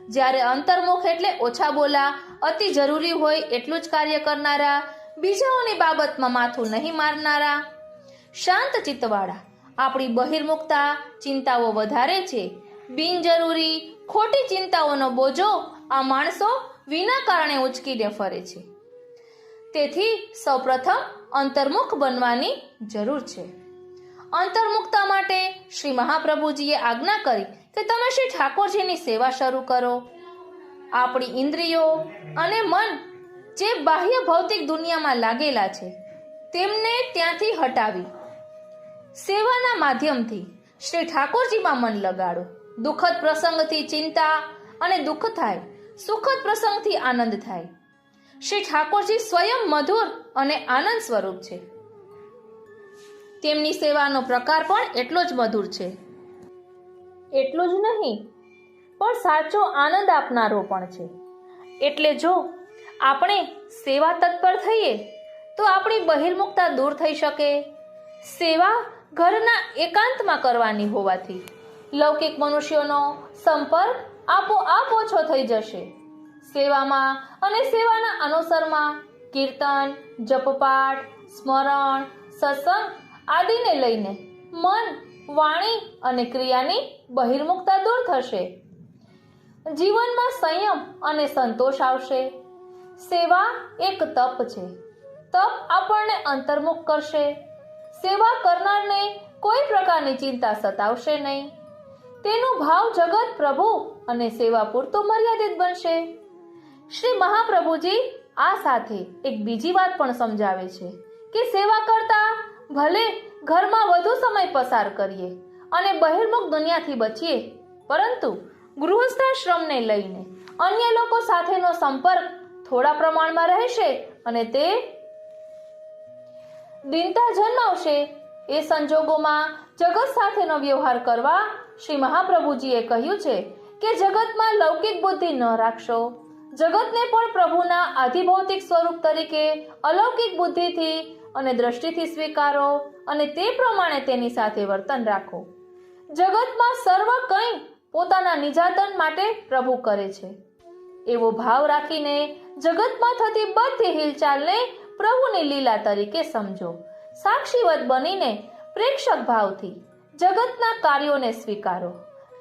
જ્યારે અંતર્મુખ એટલે ઓછા બોલા, અતિ જરૂરી હોય એટલું જ કાર્ય કરનારા, બીજાઓની બાબતમાં માથું નહીં મારનારા, શાંત ચિત્તવાળા. આપણી બહિર્મુખતા ચિંતાઓ વધારે છે. બિનજરૂરી ખોટી ચિંતાઓનો બોજો આ માણસો વિના કારણે ઉચકીને ફરે છે. તેથી સૌપ્રથમ અંતર્મુખ બનવાની જરૂર છે. અંતર્મુખતા માટે શ્રી મહાપ્રભુજીએ આજ્ઞા કરી કે તમે શ્રી ઠાકોરજીની સેવા શરૂ કરો. આપણી ઇન્દ્રિયો અને મન જે બાહ્ય ભૌતિક દુનિયામાં લાગેલા છે તેમને ત્યાંથી હટાવી સેવાના માધ્યમથી શ્રી ઠાકોરજીમાં મન લગાડો. દુઃખદ પ્રસંગથી ચિંતા અને દુઃખ થાય, સુખદ પ્રસંગથી આનંદ થાય. શ્રી ઠાકોરજી સ્વયં મધુર અને આનંદ સ્વરૂપ છે. તેમની સેવાનો પ્રકાર પણ એટલો જ મધુર છે. એટલું જ નહીં પણ સાચો આનંદ આપનારો પણ છે. એટલે જો આપણે સેવા તત્પર થઈએ તો આપણી બહિર્મુખતા દૂર થઈ શકે. સેવા ઘરના એકાંતમાં કરવાની હોવાથી લૌકિક મનુષ્યોનો સંપર્ક આપોઆપ ઓછો થઈ જશે. સેવામાં અને સેવાના અનુસરમાં કીર્તન, જપપાઠ, સ્મરણ, સત્સંગ આદિને લઈને મન, વાણી અને ક્રિયાની બહિર્મુખતા દૂર થશે. જીવનમાં સંયમ અને સંતોષ આવશે. સેવા એક તપ છે. તપ આપણને અંતર્મુખ કરશે. સેવા કરનારને કોઈ પ્રકારની ચિંતા સતાવશે નહીં. તેનો ભાવ જગત, પ્રભુ અને સેવા પૂરતો મર્યાદિત બનશે. શ્રી મહાપ્રભુજી આ સાથે એક બીજી વાત પણ સમજાવે છે કે સેવા કરતા ભલે ઘરમાં વધુ સમય પસાર કરીએ અને બહિર્મુખ દુનિયાથી બચીએ, પરંતુ ગૃહસ્થાશ્રમને લઈને અન્ય લોકો સાથેનો સંપર્ક થોડા પ્રમાણમાં રહેશે અને તે દીનતા જન્માવશે. એ સંજોગોમાં જગત સાથેનો વ્યવહાર કરવા શ્રી મહાપ્રભુજીએ કહ્યું છે કે જગતમાં લૌકિક બુદ્ધિ ન રાખશો. જગતને પણ પ્રભુના આધિભૌતિક સ્વરૂપ તરીકે અલૌકિક બુદ્ધિથી અને દ્રષ્ટિથી સ્વીકારો અને તે પ્રમાણે તેની સાથે વર્તન રાખો. જગતમાં સર્વ કંઈ પોતાના નિજાતન માટે પ્રભુ કરે છે એવો ભાવ રાખીને જગતમાં થતી બધી હિલચાલને પ્રભુની લીલા તરીકે સમજો. સાક્ષીવત બનીને પ્રેક્ષક ભાવથી જગતના કાર્યોને સ્વીકારો.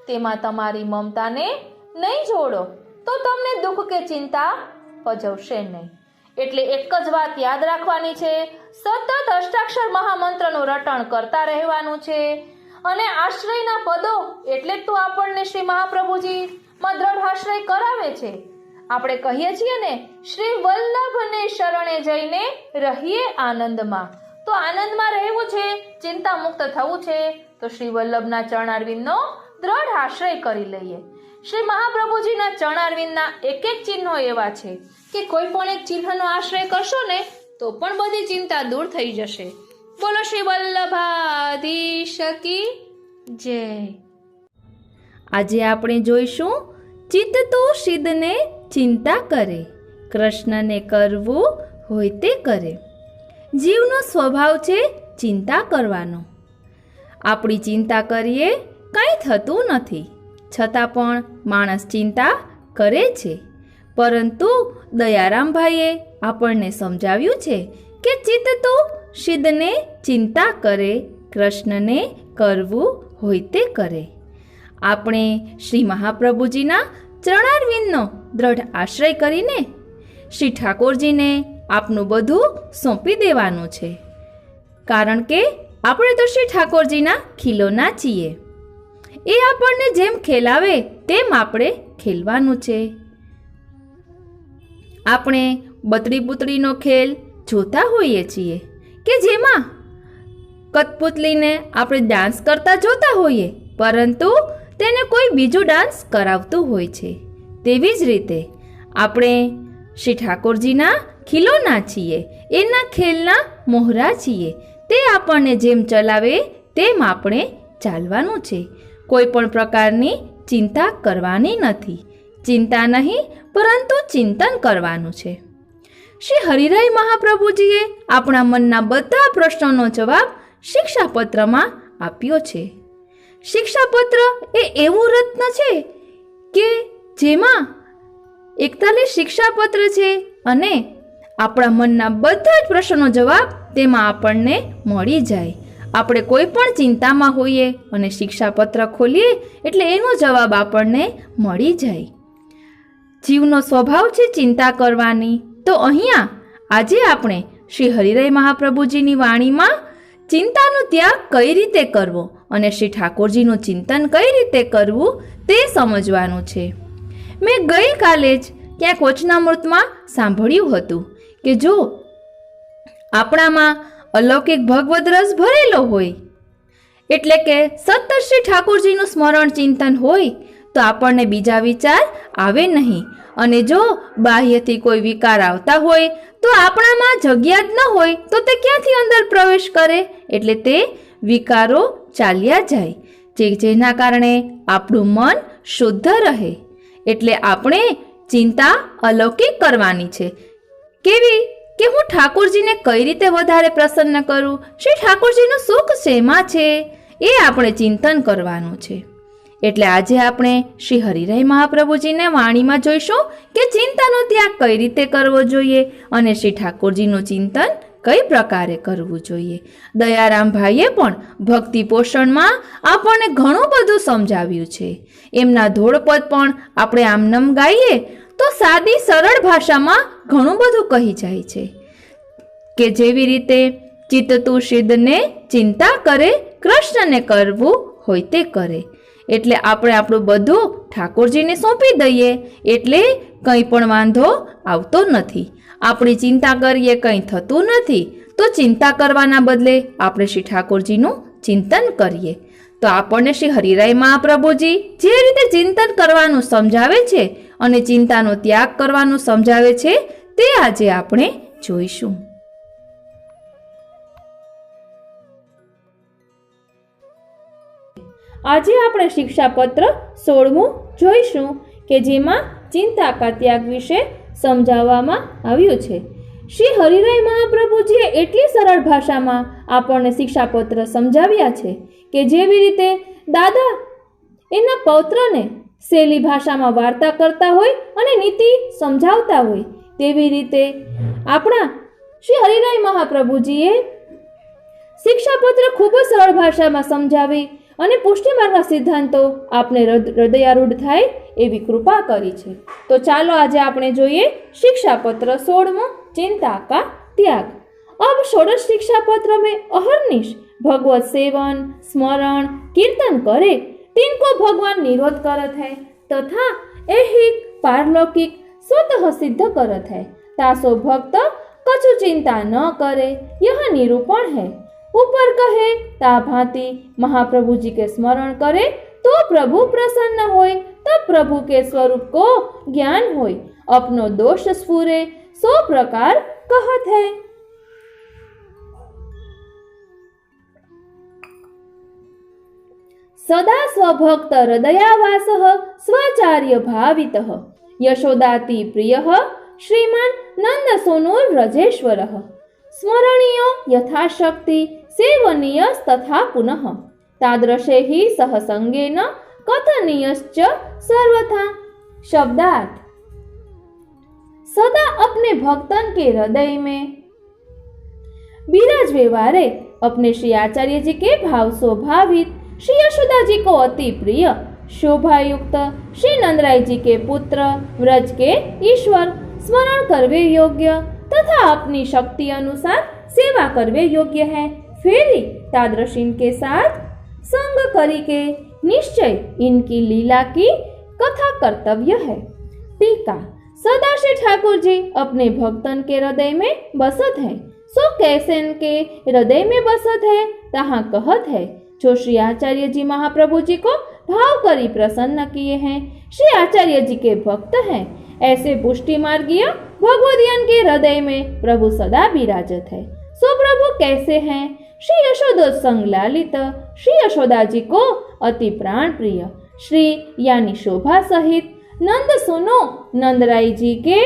તેમાં તમારી મમતાને નહીં જોડો તો તમને દુઃખ કે ચિંતા પજવશે નહીં. એટલે એક જ વાત યાદ રાખવાની છે, સતત અષ્ટાક્ષર મહામંત્રનું રટણ કરતા રહેવાનું છે. અને આશ્રયના પદો એટલે જ તો આપણને શ્રી મહાપ્રભુજી માં દ્રઢ આશ્રય કરાવે છે. આપણે કહીએ છીએ ને, શ્રી વલ્લભને શરણે જઈને રહીએ આનંદમાં. તો આનંદમાં રહેવું છે, ચિંતા મુક્ત થવું છે, તો શ્રી વલ્લભના ચરણારવિંદનો દ્રઢ આશ્રય કરી લઈએ. શ્રી મહાપ્રભુજીના ચરણારવિંદના એક એક ચિહ્નો એવા છે કે કોઈ પણ એક ચિહ્નનો આશ્રય કરશો ને તો પણ બધી ચિંતા દૂર થઈ જશે. બોલો શ્રી વલ્લભાધીશ કી જય. આજે આપણે જોઈશું, ચિત્ત તો સિદ્ધને ચિંતા કરે, કૃષ્ણને કરવું હોય તે કરે. જીવનો સ્વભાવ છે ચિંતા કરવાનો. આપણી ચિંતા કરીએ કંઈ થતું નથી, છતાં પણ માણસ ચિંતા કરે છે. પરંતુ દયારામભાઈએ આપણને સમજાવ્યું છે કે ચિત્ત તો સિદ્ધને ચિંતા કરે, કૃષ્ણને કરવું હોય તે કરે. આપણે શ્રી મહાપ્રભુજીના ચરણારવિંદનો દ્રઢ આશ્રય કરીને શ્રી ઠાકોરજીને આપનું બધું સોંપી દેવાનું છે. કારણ કે આપણે તો શ્રી ઠાકોરજીના ખીલોના છીએ. એ આપણને જેમ ખેલાવે તેમ આપણે ખેલવાનું છે. આપણે બતડી બુતડીનો ખેલ જોતા હોઈએ છીએ કે જેમાં કઠપુતલીને આપણે ડાન્સ કરતા જોતા હોઈએ, પરંતુ તેને કોઈ બીજું ડાન્સ કરાવતું હોય છે. તેવી જ રીતે આપણે શ્રી ઠાકોરજીના ખીલોના છીએ, એના ખેલના મોહરા છીએ. તે આપણને જેમ ચલાવે તેમ આપણે ચાલવાનું છે. કોઈ પણ પ્રકારની ચિંતા કરવાની નથી. ચિંતા નહીં, પરંતુ ચિંતન કરવાનું છે. શ્રી હરિરાય મહાપ્રભુજીએ આપણા મનના બધા પ્રશ્નોનો જવાબ શિક્ષાપત્રમાં આપ્યો છે. શિક્ષાપત્ર એ એવું રત્ન છે કે જેમાં 41 શિક્ષાપત્ર છે અને આપણા મનના બધા જ પ્રશ્નોનો જવાબ તેમાં આપણને મળી જાય. આપણે કોઈ પણ ચિંતામાં હોઈએ અને શિક્ષાપત્ર ખોલીએ એટલે એનો જવાબ આપણને મળી જાય. જીવનો સ્વભાવ છે ચિંતા કરવાની. તો અહીંયા આજે આપણે શ્રી હરિરાય મહાપ્રભુજીની વાણીમાં ચિંતાનો ત્યાગ કઈ રીતે કરવો અને શ્રી ઠાકોરજીનું ચિંતન કઈ રીતે કરવું તે સમજવાનું છે. મેં ગઈકાલે જ ક્યાંક વચનામૃતમાં સાંભળ્યું હતું કે જો આપણામાં અલૌકિક ભગવદ રસ ભરેલો હોય, એટલે કે સતત શ્રી ઠાકોરજીનું સ્મરણ ચિંતન હોય, તો આપણને બીજા વિચાર આવે નહીં. અને જો બાહ્યથી કોઈ વિકાર આવતા હોય તો આપણામાં જગ્યા જ ન હોય તો તે ક્યાંથી અંદર પ્રવેશ કરે? એટલે તે વિકારો ચાલ્યા જાય, જેના કારણે આપણું મન શુદ્ધ રહે. એટલે આપણે ચિંતા અલૌકિક કરવાની છે. કેવી? કે હું ઠાકોરજીને કઈ રીતે વધારે પ્રસન્ન કરું, શ્રી ઠાકોરજીનું સુખ શેમાં છે, એ આપણે ચિંતન કરવાનું છે. એટલે આજે આપણે શ્રી હરિરાય મહાપ્રભુજીને વાણીમાં જોઈશું કે ચિંતાનો ત્યાગ કઈ રીતે કરવો જોઈએ અને શ્રી ઠાકોરજીનું ચિંતન કઈ પ્રકારે કરવું જોઈએ. દયારામ ભાઈએ પણ ભક્તિ પોષણમાં આપણને ઘણું બધું સમજાવ્યું છે. એમના ધોળપદ પણ આપણે આમનમ ગાઈએ તો સાદી સરળ ભાષામાં ઘણું બધું કહી જાય છે કે જેવી રીતે ચિત્તું સિદ્ધને ચિંતા કરે, કૃષ્ણને કરવું હોય તે કરે. એટલે આપણે આપણું બધું ઠાકોરજીને સોંપી દઈએ એટલે કંઈ પણ વાંધો આવતો નથી. આપણી ચિંતા કરીએ કંઈ થતું નથી તો ચિંતા કરવાના બદલે આપણે શ્રી ઠાકોરજીનું ચિંતન કરીએ તો આપણને શ્રી હરિરાય મહાપ્રભુજી જે રીતે ચિંતન કરવાનું સમજાવે છે અને ચિંતાનો ત્યાગ કરવાનું સમજાવે છે તે આજે આપણે જોઈશું. આજે આપણે શિક્ષાપત્ર 16મું જોઈશું કે જેમાં ચિંતા કા ત્યાગ વિશે સમજાવવામાં આવ્યું છે. શ્રી હરિરાય મહાપ્રભુજીએ એટલી સરળ ભાષામાં આપણને શિક્ષાપત્ર સમજાવ્યા છે કે જેવી રીતે દાદા એના પૌત્રને સહેલી ભાષામાં વાર્તા કરતા હોય અને નીતિ સમજાવતા હોય તેવી રીતે આપણા શ્રી હરિરાય મહાપ્રભુજીએ શિક્ષાપત્ર ખૂબ જ સરળ ભાષામાં સમજાવી અને પુષ્ટિ માર્ગના સિદ્ધાંતો આપને હૃદયારૂઢ થાય એવી કૃપા કરી છે. તો ચાલો આજે આપણે જોઈએ शिक्षापत्र 16 चिंता का त्याग. अब षोडश शिक्षापत्र में अहर्निश भगवत सेवन स्मरण कीर्तन करे तिनको भगवान निरोध करत है तथा ऐहिक पारलौकिक स्वतः सिद्ध करत है. तासो भक्त कछु चिंता न करे यह निरूपण है. ऊपर कहे ता भांति महाप्रभु जी के स्मरण करे तो प्रभु प्रसन्न होय, तब प्रभु के स्वरूप को ज्ञान होय, अपनो दोष स्फुरे सो प्रकार कहत है. सदा स्वभक्त हृदयावासः स्वाचार्य भावितः यशोदाति प्रियः श्रीमान नंद सोनुर व्रजेश्वरः स्मरणीयो यथाशक्ति सेवनीय तथा पुनः तादृशे ही सहसंगेन कथनीयश्च सर्वथा. शब्दार्थ. सदा अपने भक्तन के हृदय में विराज व्यवहारे अपने श्री आचार्य जी के भाव स्वभावित श्री यशोदा जी को अति प्रिय शोभायुक्त श्री नंदराय जी के पुत्र व्रज के ईश्वर स्मरण करवे योग्य तथा अपनी शक्ति अनुसार सेवा करवे योग्य है. फिर तादृशीन के साथ संग करी के निश्चय इनकी लीला की कथा कर्तव्य है. टीका. सदा श्री ठाकुर जी अपने भक्तन के हृदय में बसत है. सो कैसे के हृदय में बसत है तहाँ कहत है. जो श्री आचार्य जी महाप्रभु जी को भाव करी प्रसन्न किए हैं, श्री आचार्य जी के भक्त हैं, ऐसे पुष्टि मार्गीय भगवदियन के हृदय में प्रभु सदा विराजत है. सो प्रभु कैसे हैं? श्री यशोदोत्संग लालित श्री यशोदा जी को अति प्राण प्रिय श्री यानी शोभा सहित नंद सोनो नंदराय जी के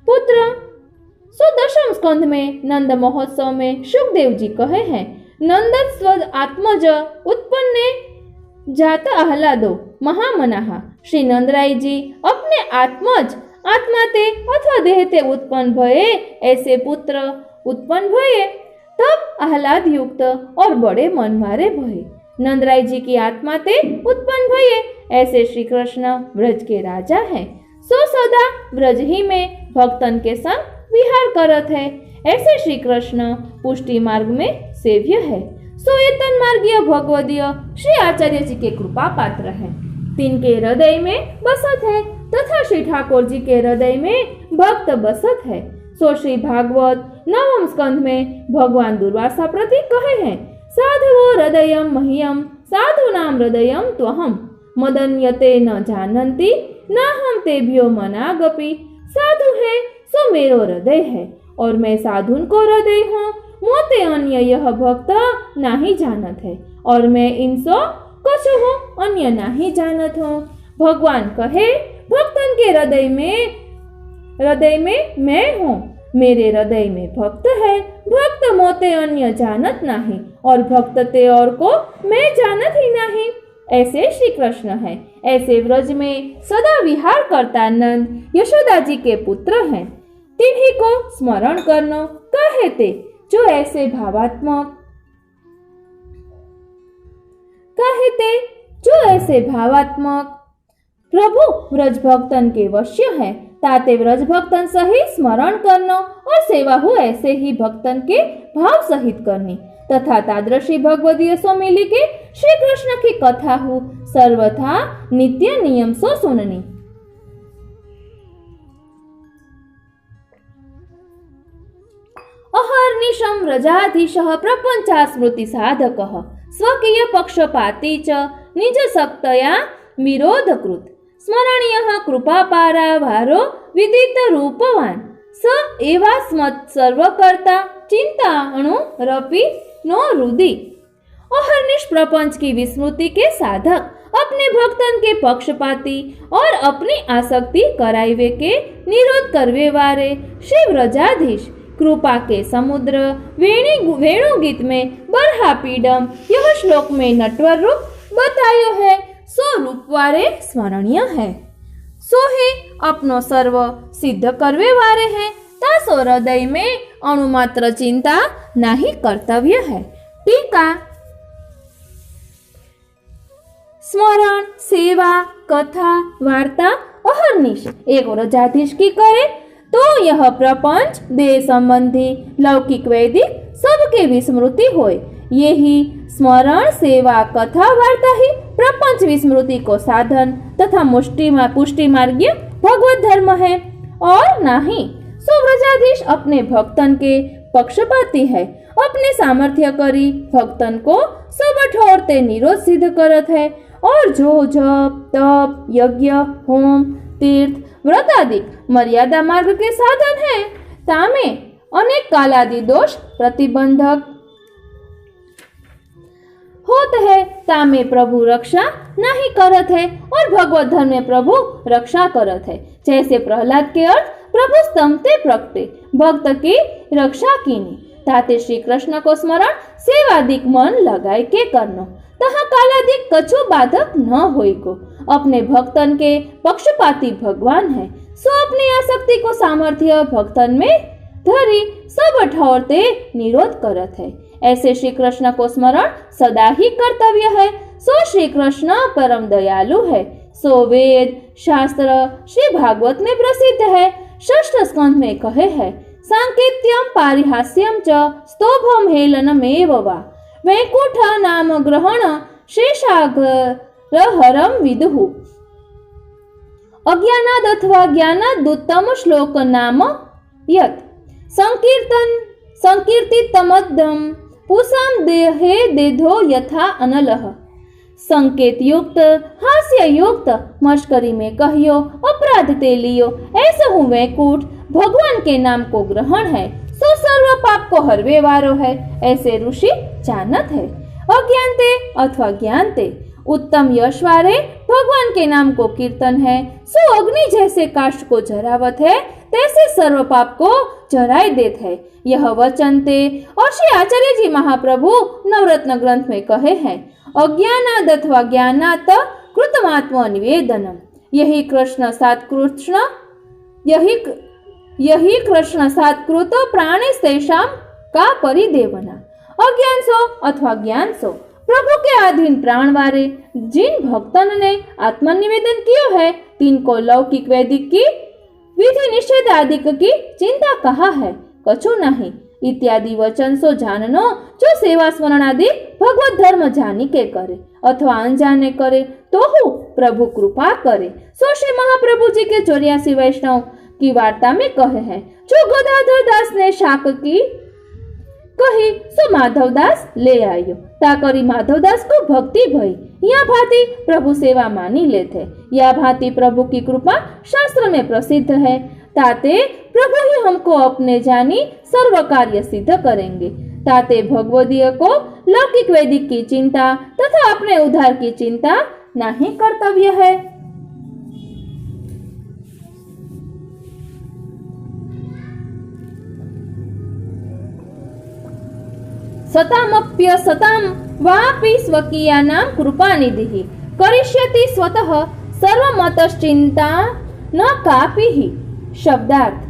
पुत्र. सो दशम स्कंध में नंद महोत्सव में सुखदेव जी कहे हैं नंदत स्व आत्मज उत्पन्ने जात आह्लादो महामनाहा. श्री नंदराय जी अपने आत्मज आत्मा ते अथवा देह ते उत्पन्न भये ऐसे पुत्र उत्पन्न भये तब आह्लाद युक्त और बड़े मन मारे भये. नंदराय जी की आत्मा ते उत्पन्न भये ऐसे श्री कृष्ण ब्रज के राजा हैं. सो सदा ब्रज ही में भक्तन के संग विहार करत है. ऐसे श्री कृष्ण पुष्टि मार्ग में सेव्य है. सो ये तन मार्गीय भगवदीय श्री आचार्य जी के कृपा पात्र है. तिनके हृदय में बसत है तथा श्री ठाकुर जी के हृदय में भक्त बसत है. सो श्री भागवत नवम स्कंध में भगवान दुर्वासा प्रति कहे हैं साधवो हृदयम मह्यम साधुनाम हृदयम त्वहम मदन्यते न जानन्ति न हम तेभ्यो मनागपि. साधु है सो मेरो हृदय है और मैं साधुन को हृदय हूँ. मोते अन्य यह भक्त नहीं जानत है और मैं इनसो कछु हूँ अन्य नहीं जानत हूँ. भगवान कहे भक्तन के हृदय में मैं हूँ. मेरे हृदय में भक्त है. भक्त मोते अन्य जानत नहीं और भक्त ते और को मैं जानत ही नहीं. ऐसे श्री कृष्ण हैं। ऐसे व्रज में सदा विहार करता नंद यशोदा जी के पुत्र हैं। तिन्हीं को स्मरण करनो कहे ते जो ऐसे भावात्मक प्रभु व्रज भक्तन के वश्य हैं। ताते व्रज भक्तन सहित स्मरण करनो और सेवा हो ऐसे ही भक्तन के भाव सहित करनी तथा तादृशी भगवदीय सो मिली के श्री कृष्ण की कथा हो सर्वथा नित्य नियम सो सुननी। अहर्निशं व्रजाधीशः प्रपंचा स्मृति साधकः स्वकीय पक्षपाती च निज शक्तया विरोधकृत स्मरणीय कृपापारा वारो विदित रूपवान स एवा स्मत् सर्वकर्ता चिंता अणु रपि नो रुदि। अहर्निश प्रपंच की विस्मृति के साधक अपने भक्तन के पक्षपाती और अपनी आसक्ति कराइवे के निरोध करवे वारे श्री व्रजाधीश कृपा के समुद्र वेणु गीत में बरहापीडम यह श्लोक में नटवर रूप बतायो है। सो रूप वारे स्मरणीय है। सो ही अपनो सर्व सिद्ध करवे वारे हैं। तासो हृदय में अणुमात्र चिंता नहीं कर्तव्य है। टीका स्मरण सेवा कथा वार्ता अहर्निश एक व्रजाधीश की करे तो यह प्रपंच देह संबंधी लौकिक वैदिक सबके विस्मृति होय। यही स्मरण सेवा कथा वार्ता ही प्रपंच विस्मृति को साधन तथा पुष्टि मार्ग भगवत धर्म है और नहीं। सो व्रजाधीश अपने भक्तन के पक्षपाती है। अपने सामर्थ्य करी भक्तन को सब ठोरते निरोध सिद्ध करत है और जो जप तप यज्ञ होम तीर्थ व्रतादिक मर्यादा मार्ग के साधन है तामे अनेक कालादि दोष प्रतिबंधक होत है तामे प्रभु रक्षा नहीं करत है और भगवत धर्म में प्रभु रक्षा करत है। जैसे प्रहलाद के अर्थ प्रभु स्तंभते प्रगटे भक्त की रक्षा कीनी ताते श्री कृष्ण को स्मरण सेवादिक मन लगाए के करनो तहा कालादिक कछु बाधक न होई को। अपने भक्तन के पक्षपाती भगवान है। सो अपनी आसक्ति को सामर्थ्य भक्तन में धरी सब ठौरते निरोध करत है। ऐसे श्री कृष्ण को स्मरण सदा ही कर्तव्य है। सो श्री कृष्ण परम दयालु है। सो वेद शास्त्र श्री भागवत में प्रसिद्ध है। षष्ठ स्कंध में कहे है सांकेत्यम पारिहास्यम च स्तोभम हेलनमेव वा वैकुंठ नाम ग्रहण शेषाग्रहरम विदुः। अज्ञानाद अथवा ज्ञानाद उत्तम श्लोक नाम यत् संकीर्तितमद्यम पुषाम देहे देधो यथा अनलः। संकेत युक्त हास्य युक्त मस्करी में कहियो अपराध ते लियो ऐसा हूँ वैकुंठ भगवान के नाम को ग्रहण है। सो सर्व पाप को हरवे वारो है ऐसे ऋषि जानत है। अज्ञानते अथवा ज्ञानते उत्तम यश वारे भगवान के नाम को कीर्तन है। सो अग्नि जैसे काष्ठ को जरावत है तैसे सर्व पाप को जराई देत है। यह वचन ते और श्री आचार्य जी महाप्रभु नवरत्न ग्रंथ में कहे हैं अज्ञानाद अथवा ज्ञानात कृतमात्म निवेदनम। यही कृष्ण सात कृतो प्राणिस्तेषां का परिदेवना। अज्ञान सो अथवा ज्ञान सो प्रभु के अधीन प्राण वारे जिन भक्तन ने आत्मनिवेदन किया है तिनको लौकिक वैदिक की विधि निषेध आदि की चिंता कहा है कछु नहीं। इत्यादि वचन सो जाननो जो सेवा स्मरण आदि भगवत धर्म जानी के करे अथवा अनजाने करे तो हूँ प्रभु कृपा करे। सो श्री महाप्रभु जी के 84 वैष्णव की वार्ता में कहे हैं जो गदाधर दास ने शाक की कही सो माधवदास ले आयो ताकरी माधवदास को भक्ति भई या भांति प्रभु सेवा मानी लेते। या भांति प्रभु की कृपा शास्त्र में प्रसिद्ध है ताते प्रभु ही हमको अपने जानी सर्व कार्य सिद्ध करेंगे। ताते भगवदीय को लौकिक वैदिक की चिंता तथा अपने उद्धार की चिंता नहीं कर्तव्य है। सतामप्य सताम वापि स्वकीयानां कृपानिधिः करिष्यति स्वतः सर्वमतश्चिंता न कापि। शब्दार्थ: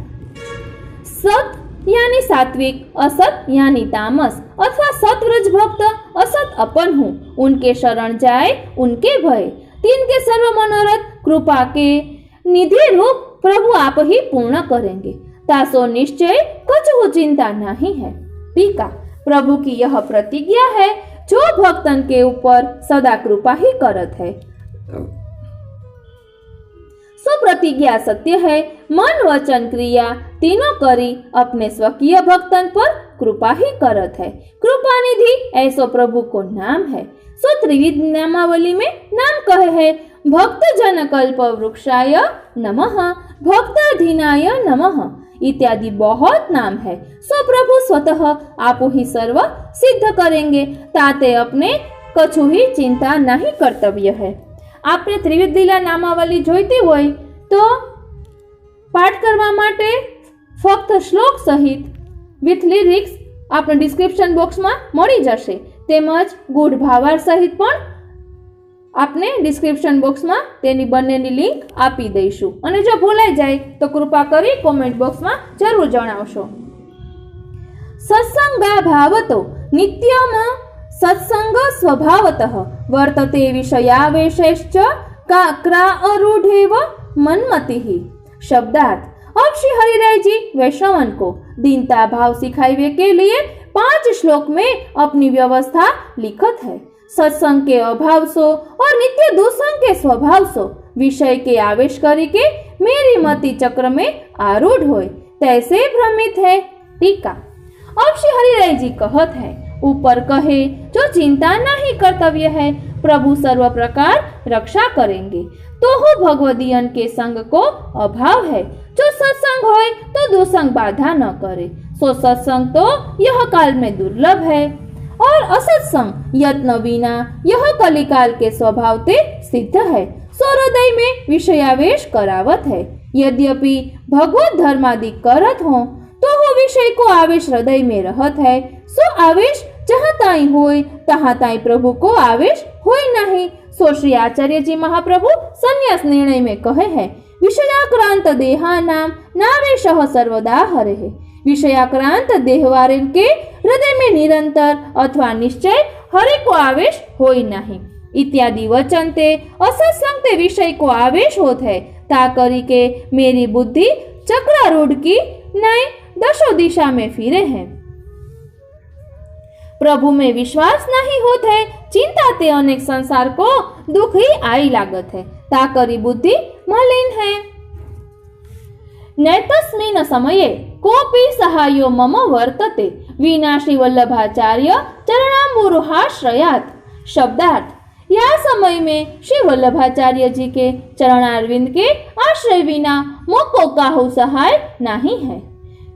सत यानी सात्विक, असत यानी तामस अथवा सतव्रज भक्त, असत अपन हूँ, उनके शरण जाए उनके भय, तिनके सर्व मनोरथ कृपा के निधि रूप प्रभु आप ही पूर्ण करेंगे, तासो निश्चय कछु चिंता नहीं है। टीका: प्रभु की यह प्रतिज्ञा है जो भक्तन के ऊपर सदा कृपा ही करत है। सो प्रतिज्ञा सत्य है, मन वचन क्रिया तीनों करी अपने स्वकीय भक्तन पर कृपा ही करत है। कृपा निधि ऐसो प्रभु को नाम है। सो त्रिविध नामावली में नाम कहे है: भक्त जन कल्प वृक्षाय नमः, भक्ताधीनाय नमः इत्यादि बहुत नाम है। सो प्रभु स्वतः आप ही सर्व सिद्ध करेंगे, ताते अपने कछु ही चिंता नहीं कर्तव्य है। आपने त्रिविध લીલા નામાવલી જોઈતી હોય તો પાઠ કરવા માટે ફક્ત શ્લોક સહિત વિથ લિરિક્સ આપણે ડિસ્ક્રિપ્શન બોક્સમાં મળી જશે, તેમજ ગૂઢ ભાવાર્થ સહિત પણ આપને ડિસ્ક્રિપ્શન બોક્સમાં તેની બંનેની લિંક આપી દઈશું। અને જો ભૂલાઈ જાય તો કૃપા કરી કોમેન્ટ બોક્સમાં જરૂર જણાવશો। સત્સંગા ભાવતો નિત્યમ सत्संग स्वभावतः वर्तते विषयावेशैश्च क्रारूढ़ेव मन्मतिः। शब्दार्थ: अब श्री हरिराय जी वैष्णवन को दीनता भाव सिखावे के लिए 5 श्लोक में अपनी व्यवस्था लिखत है। सत्संग के अभाव सो और नित्य दुसंग के स्वभाव सो, विषय के आवेश करी के मेरी मति चक्र में आरूढ़ होय तैसे भ्रमित है। टीका: अब श्री हरिराय जी कहत है, ऊपर कहे जो चिंता नहीं कर्तव्य है, प्रभु सर्व प्रकार रक्षा करेंगे। तो हो भगवदियन के संग को अभाव है, जो सत्संग होए तो दुसंग बाधा न करे। सो सत्संग तो यह काल में दुर्लभ है और असत्संग यत्न बिना यह कलिकाल के स्वभाव ते सिद्ध है। सो हृदय में विषयावेश करावत है। यद्यपि भगवत धर्मादि करत हो तो वो विषय को आवेश हृदय में रहत है। सो आवेश जहाँ ताई होय तहाँ ताई प्रभु को आवेश होय नहीं। सो श्री आचार्य जी महाप्रभु संन्यास निर्णय में कहे है, विषयाक्रांत देहानाम नावेशः सर्वदा हरेः। विषयाक्रांत देहवारे के हृदय में निरंतर अथवा निश्चय हरे को आवेश होय नहीं इत्यादि वचन ते असत्संग ते विषय को आवेश होत है। ता करी के मेरी बुद्धि चक्रारूढ़ की नहीं दशो दिशा में फिरे हैं। प्रभु में विश्वास नहीं होत है, चिंता ते अनेक संसार को दुख ही आई लागत है। ता करी बुद्धि मलिन है। नैतस्मिन् समये कोपि सहायो मम वर्तते विना श्री वल्लभाचार्य चरणाम्बुरुहाश्रयात्। शब्दार्थ: यह समय में श्री वल्लभाचार्य जी के चरणारविंद के आश्रय बिना मोको काहू सहाय नहीं है।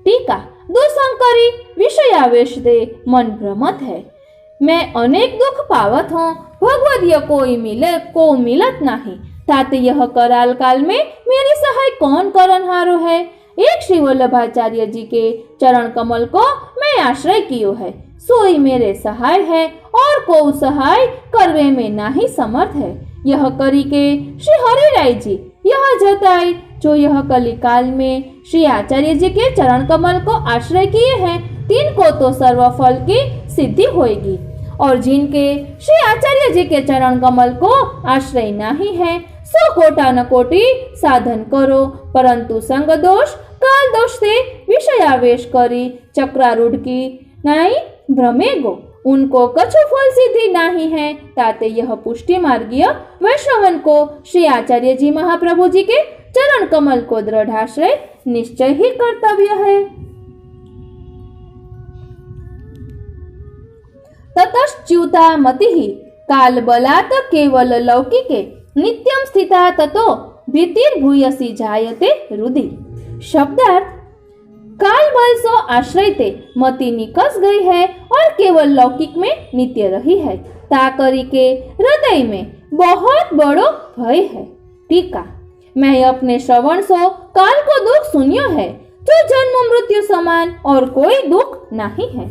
टीका: दुसंकरी विषयावेश दे मन भ्रमत है। मैं अनेक दुख पावत हूँ, भगवदीय कोई मिलत नहीं, ताते यह कराल काल में मेरी सहाय कौन करनहारो है। एक श्री वल्लभाचार्य जी के चरण कमल को मैं आश्रय कियो है, सोई मेरे सहाय है और को सहाय करवे में नहीं समर्थ है। यह करी के श्री हरिराय जी यह जताई जो यह कलिकाल में श्री आचार्य जी के चरण कमल को आश्रय किए हैं, तिनको तो सर्व फल की सिद्धि होगी, और जिनके श्री आचार्य जी के चरण कमल को आश्रय नहीं है, सो कोटा न कोटि साधन करो, परंतु संग दोष काल दोष से विषयावेश करी चक्रारूढ़ की नहीं भ्रमेगो, उनको कछु फल सिद्धि नहीं है। ताते यह पुष्टि मार्गीय वैष्णवन को श्री आचार्य जी महाप्रभु जी के चरण कमल को दृढ़ आश्रय निश्चय ही कर्तव्य है। ततश्च्युता मतिः काल बलात् केवल लौकिके नित्यं स्थिता ततो भीतिर्भूयसी जायते रुधि। शब्दार्थ: काल बल सो आश्रय ते मति निकस गई है और केवल लौकिक में नित्य रही है। ता करी के हृदय में बहुत बड़ो भय है। टीका: मैं अपने श्रवण सो काल को दुख सुनियो है, जो जन्म मृत्यु समान और कोई दुख नहीं है।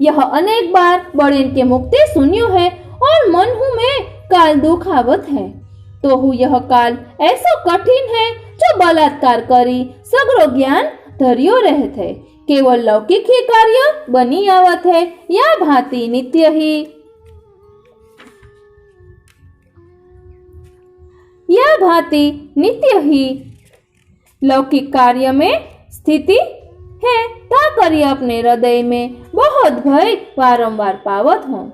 यह अनेक बार बड़ेन के मुक्ति सुनियो है और मन हूँ में काल दुखावत है। तो हूँ यह काल ऐसो कठिन है जो बलात्कार करी सगरो ज्ञान धर्यो रहत है। केवल लौकिक ही कार्य बनी आवत है, या भांति नित्य ही, या भांति नित्य ही लौकिक कार्य में स्थिति है। ता करी अपने हृदय में बहुत भय वारंवार पावत हूँ।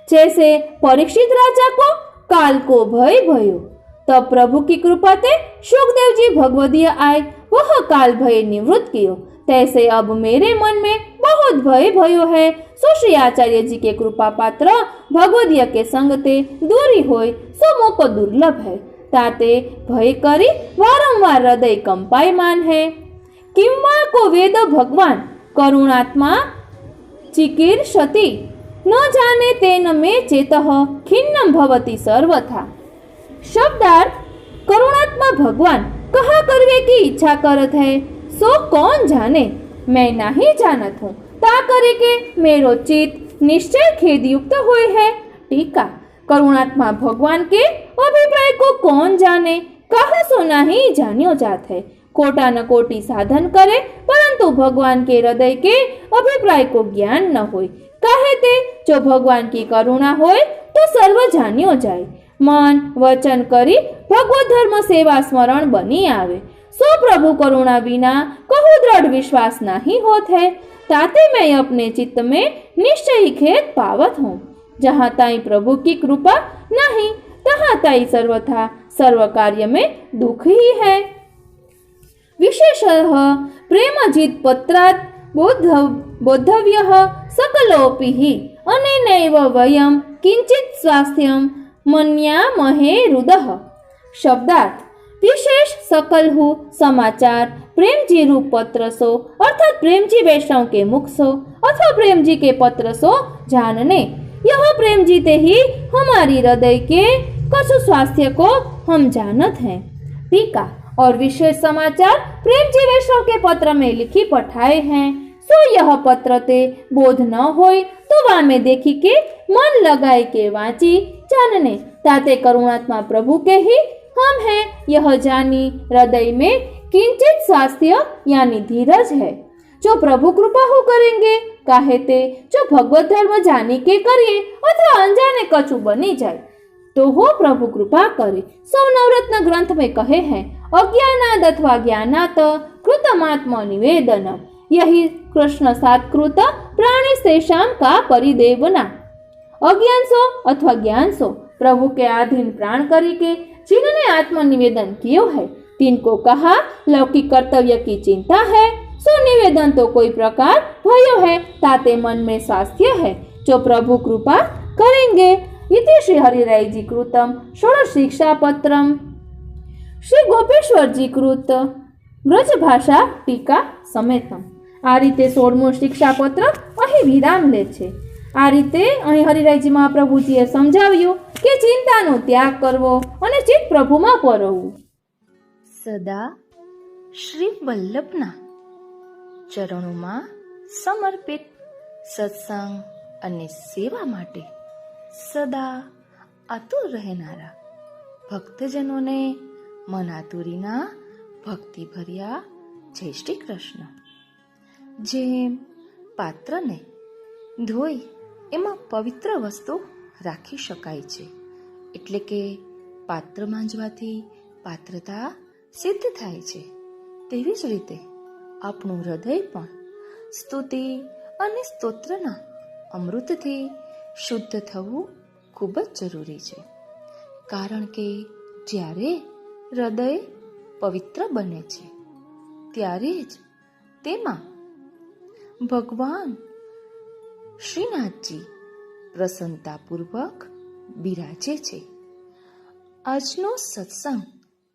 जैसे परीक्षित राजा को काल को भय भयो, तब प्रभु की कृपा से सुखदेव जी भगवदीय आए, वह काल भय निवृत्त कियो। तैसे अब मेरे मन में बहुत भय भयो है। सो श्री आचार्य जी के कृपा पात्र भगवदीय के संगते दूरी होय सो मोको दुर्लभ है। ताते भय करी वारंवार हृदय कंपायमान है। किंवा को वेद भगवान करुणात्मा चिकीर्षति, न जाने तेन में चेतः खिन्नम भवति सर्वथा। शब्दार्थ, करुणात्मा भगवान कहा करवे की इच्छा करत है, सो कौन जाने, मैं नहीं जानत हूँ। ता करे के मेरो चित निश्चय खेद युक्त हुए है। टीका, करुणात्मा भगवान के अभिप्राय को कौन जाने, कहा सो नहीं जानियो जात है। कोटा न कोटि साधन करे, परंतु भगवान के हृदय के अभिप्राय को ज्ञान न होय। कहे ते जो भगवान की करुणा होय तो सर्व जानियो जाए। मन वचन करी भगवत धर्म सेवा स्मरण बनी आवे। सो प्रभु करुणा बिना कहु दृढ़ विश्वास नहीं होत है। ताते मैं अपने चित्त में निश्चय खेद पावत हूँ। जहाँ ताई प्रभु की कृपा नहीं, तहाँ ताई सर्वथा सर्व कार्य में दुख ही है। विशेषतः प्रेमजित पत्रात् बोद्धव्यः सकलोपि हि अनेनैव वयं किंचित स्वास्थ्यं मन्यामहे रुदः। शब्दार्थ, विशेष सकल हु समाचार प्रेम जी रूप पत्र सो, अर्थात प्रेम जी वैष्णव के मुख सो अथवा प्रेम जी के पत्र सो जानने, यह प्रेम जीते ही हमारी हृदय के कछु स्वास्थ्य को हम जानत हैं। टीका, और विशेष समाचार प्रेम जी वैष्णव के पत्र में लिखी पठाए हैं। सो यह पत्र ते बोध न होय तो वा में देखी के मन लगाए के वांची जानने, ताते करुणात्मा प्रभु के ही हम हैं यह जानी हृदय में किंचित स्वास्थ्य यानी धीरज है। जो प्रभु कृपा हो करेंगे, काहे ते जो भगवत धर्म जानी के करिए अथवा अनजाने कछु बनी जाए तो हो प्रभु कृपा करे। सौ नवरत्न ग्रंथ में कहे हैं, अज्ञानाद अथवा ज्ञानात कृतमात्म निवेदन, यही कृष्ण सात्कृत प्राणी शेषाम का परिदेवना। अज्ञान सो अथवा ज्ञान सो प्रभु के अधीन प्राण करी के जिन्होंने आत्म निवेदन कियो है, तिनको कहा लौकिक कर्तव्य की चिंता है। सो निवेदन तो कोई प्रकार भयो है, ताते मन में स्वास्थ्य है। जो प्रभु कृपा करेंगे। इति श्री हरिराय जी कृतम षोडश शिक्षा पत्रम श्री गोपेश्वर जी कृत ब्रज भाषा टीका समेतम। आ रीते 16મું શિક્ષાપત્ર અહીં વિરામ લે છે। આ રીતે અહીં હરિરાયજી મહાપ્રભુજીએ સમજાવ્યું કે ચિંતાનો ત્યાગ કરવો અને ચિત્ત પ્રભુમાં પરોવવું। સદા શ્રી વલ્લભના ચરણોમાં સમર્પિત સત્સંગ અને સેવા માટે સદા આતુર રહેનારા ભક્તજનોને મનાતુરીના ભક્તિ ભર્યા જય શ્રી કૃષ્ણ। જેમ પાત્રને ધોઈ એમાં પવિત્ર વસ્તુ રાખી શકાય છે, એટલે કે પાત્ર માંજવાથી પાત્રતા સિદ્ધ થાય છે, તેવી જ રીતે આપણું હૃદય પણ સ્તુતિ અને સ્તોત્રના અમૃતથી શુદ્ધ થવું ખૂબ જ જરૂરી છે। કારણ કે જ્યારે હૃદય પવિત્ર બને છે ત્યારે જ તેમાં ભગવાન શ્રીનાથજી પ્રસન્નતાપૂર્વક બિરાજે છે। આજનો સત્સંગ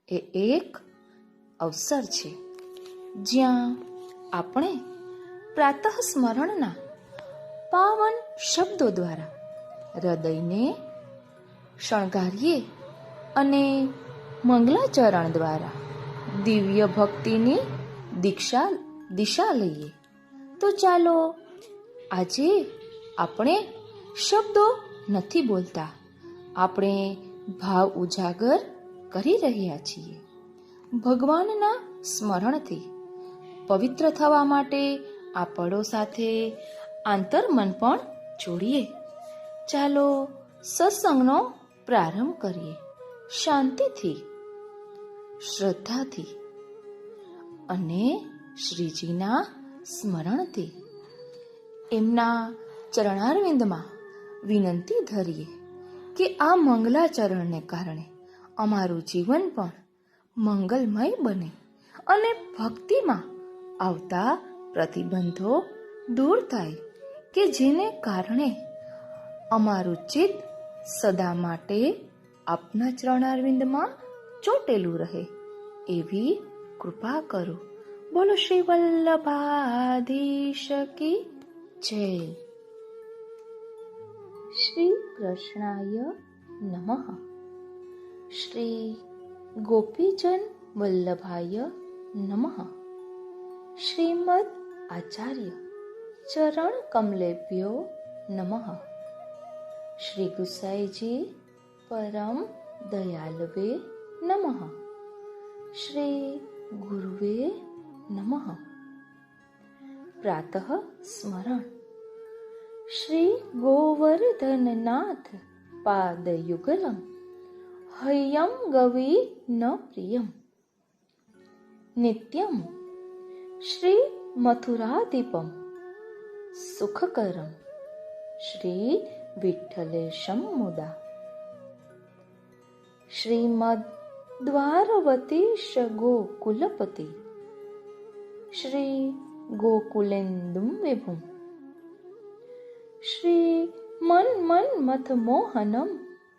એ એક અવસર છે જ્યાં આપણે પ્રાતઃ સ્મરણના પાવન શબ્દો દ્વારા હૃદયને શણગારીએ અને મંગલાચરણ દ્વારા દિવ્ય ભક્તિની દિશા લઈએ। તો ચાલો આજે આપણે શબ્દો નથી બોલતા, આપણે ભાવ ઉજાગર કરી રહ્યા છીએ. ભગવાનના સ્મરણથી પવિત્ર થવા માટે આ પળો સાથે આંતરમન પણ જોડીએ. ચાલો સત્સંગનો પ્રારંભ કરીએ, શાંતિથી, શ્રદ્ધાથી અને શ્રીજીના સ્મરણથી. એમના ચરણારવિંદમાં વિનંતી ધરીએ કે આ મંગલાચરણને કારણે અમારું જીવન પણ મંગલમય બને અને ભક્તિમાં આવતા પ્રતિબંધો દૂર થાય, કે જેને કારણે અમારું ચિત્ત સદા માટે આપના ચરણારવિંદમાં ચોટેલું રહે. એવી કૃપા કરો. બોલો શ્રી વલ્લભાધીશ કી જય. શ્રી કૃષ્ણાય નમઃ. શ્રી ગોપીજન વલ્લભાય નમઃ. શ્રીમદ આચાર્ય ચરણ કમલેભ્યો નમઃ. શ્રી ગુસાઈજી પરમ દયાલવે નમઃ. શ્રી ગુરુવે નમઃ. પ્રાતઃ સ્મરણ. શ્રી ગોવર્ધનનાથ પાદયુગલમ હયમ ગવી ન પ્રિયમ. નિત્યમ શ્રી મથુરાદીપમ સુખકરમ શ્રી વિઠ્ઠલેશમ મુદા. શ્રીમદ દ્વારવતીશ ગોકુલપતિ શ્રી ગોકુલેન્દુમ વિભુમ. શ્રી મન્મથ મોહનમ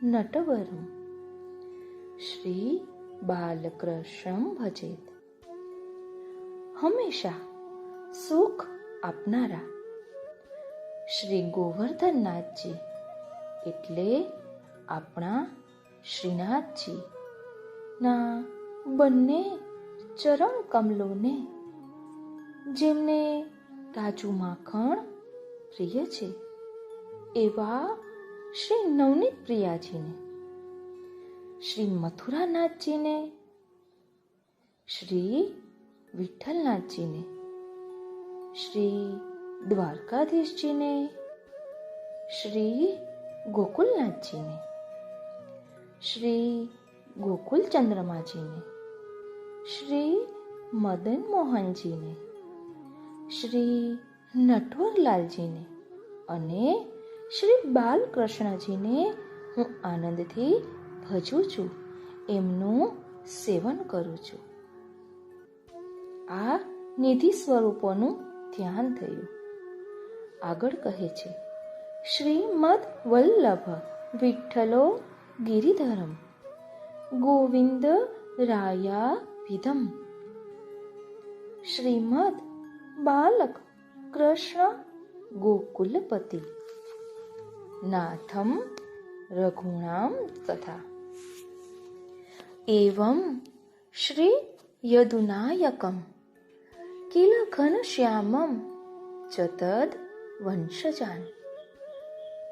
નટવરમ શ્રી બાલકૃષ્ણમ ભજેત. હંમેશા સુખ આપનારા શ્રી ગોવર્ધનનાથજી એટલે આપણા શ્રીનાથજી ના બંને ચરણ કમલોને, જેમને તાજું માખણ પ્રિય છે, એવા શ્રી નવનીત પ્રિયાજીને, શ્રી મથુરાનાથજીને, શ્રી વિઠ્ઠલનાથજીને, શ્રી દ્વારકાધીશજીને, શ્રી ગોકુલનાથજીને, શ્રી ગોકુલ ચંદ્રમાજીને, શ્રી મદન મોહનજીને, શ્રી નટવરલાલજીને અને શ્રી બાલકૃષ્ણજીને હું આનંદથી ભજું છું, એમનું સેવન કરું છું. આ નિધિ સ્વરૂપોનું ધ્યાન થયું. આગળ કહે છે, શ્રીમદ વલ્લભ વિઠ્ઠલો ગિરિધરમ ગોવિંદ રાયા વિધમ. શ્રીમદ બાલક કૃષ્ણ ગોકુલપતિ નાથમ રઘુણામ તથા. એવં શ્રી યદુનાયકમ કિલ ઘનશ્યામમ ચતદ વંશજાન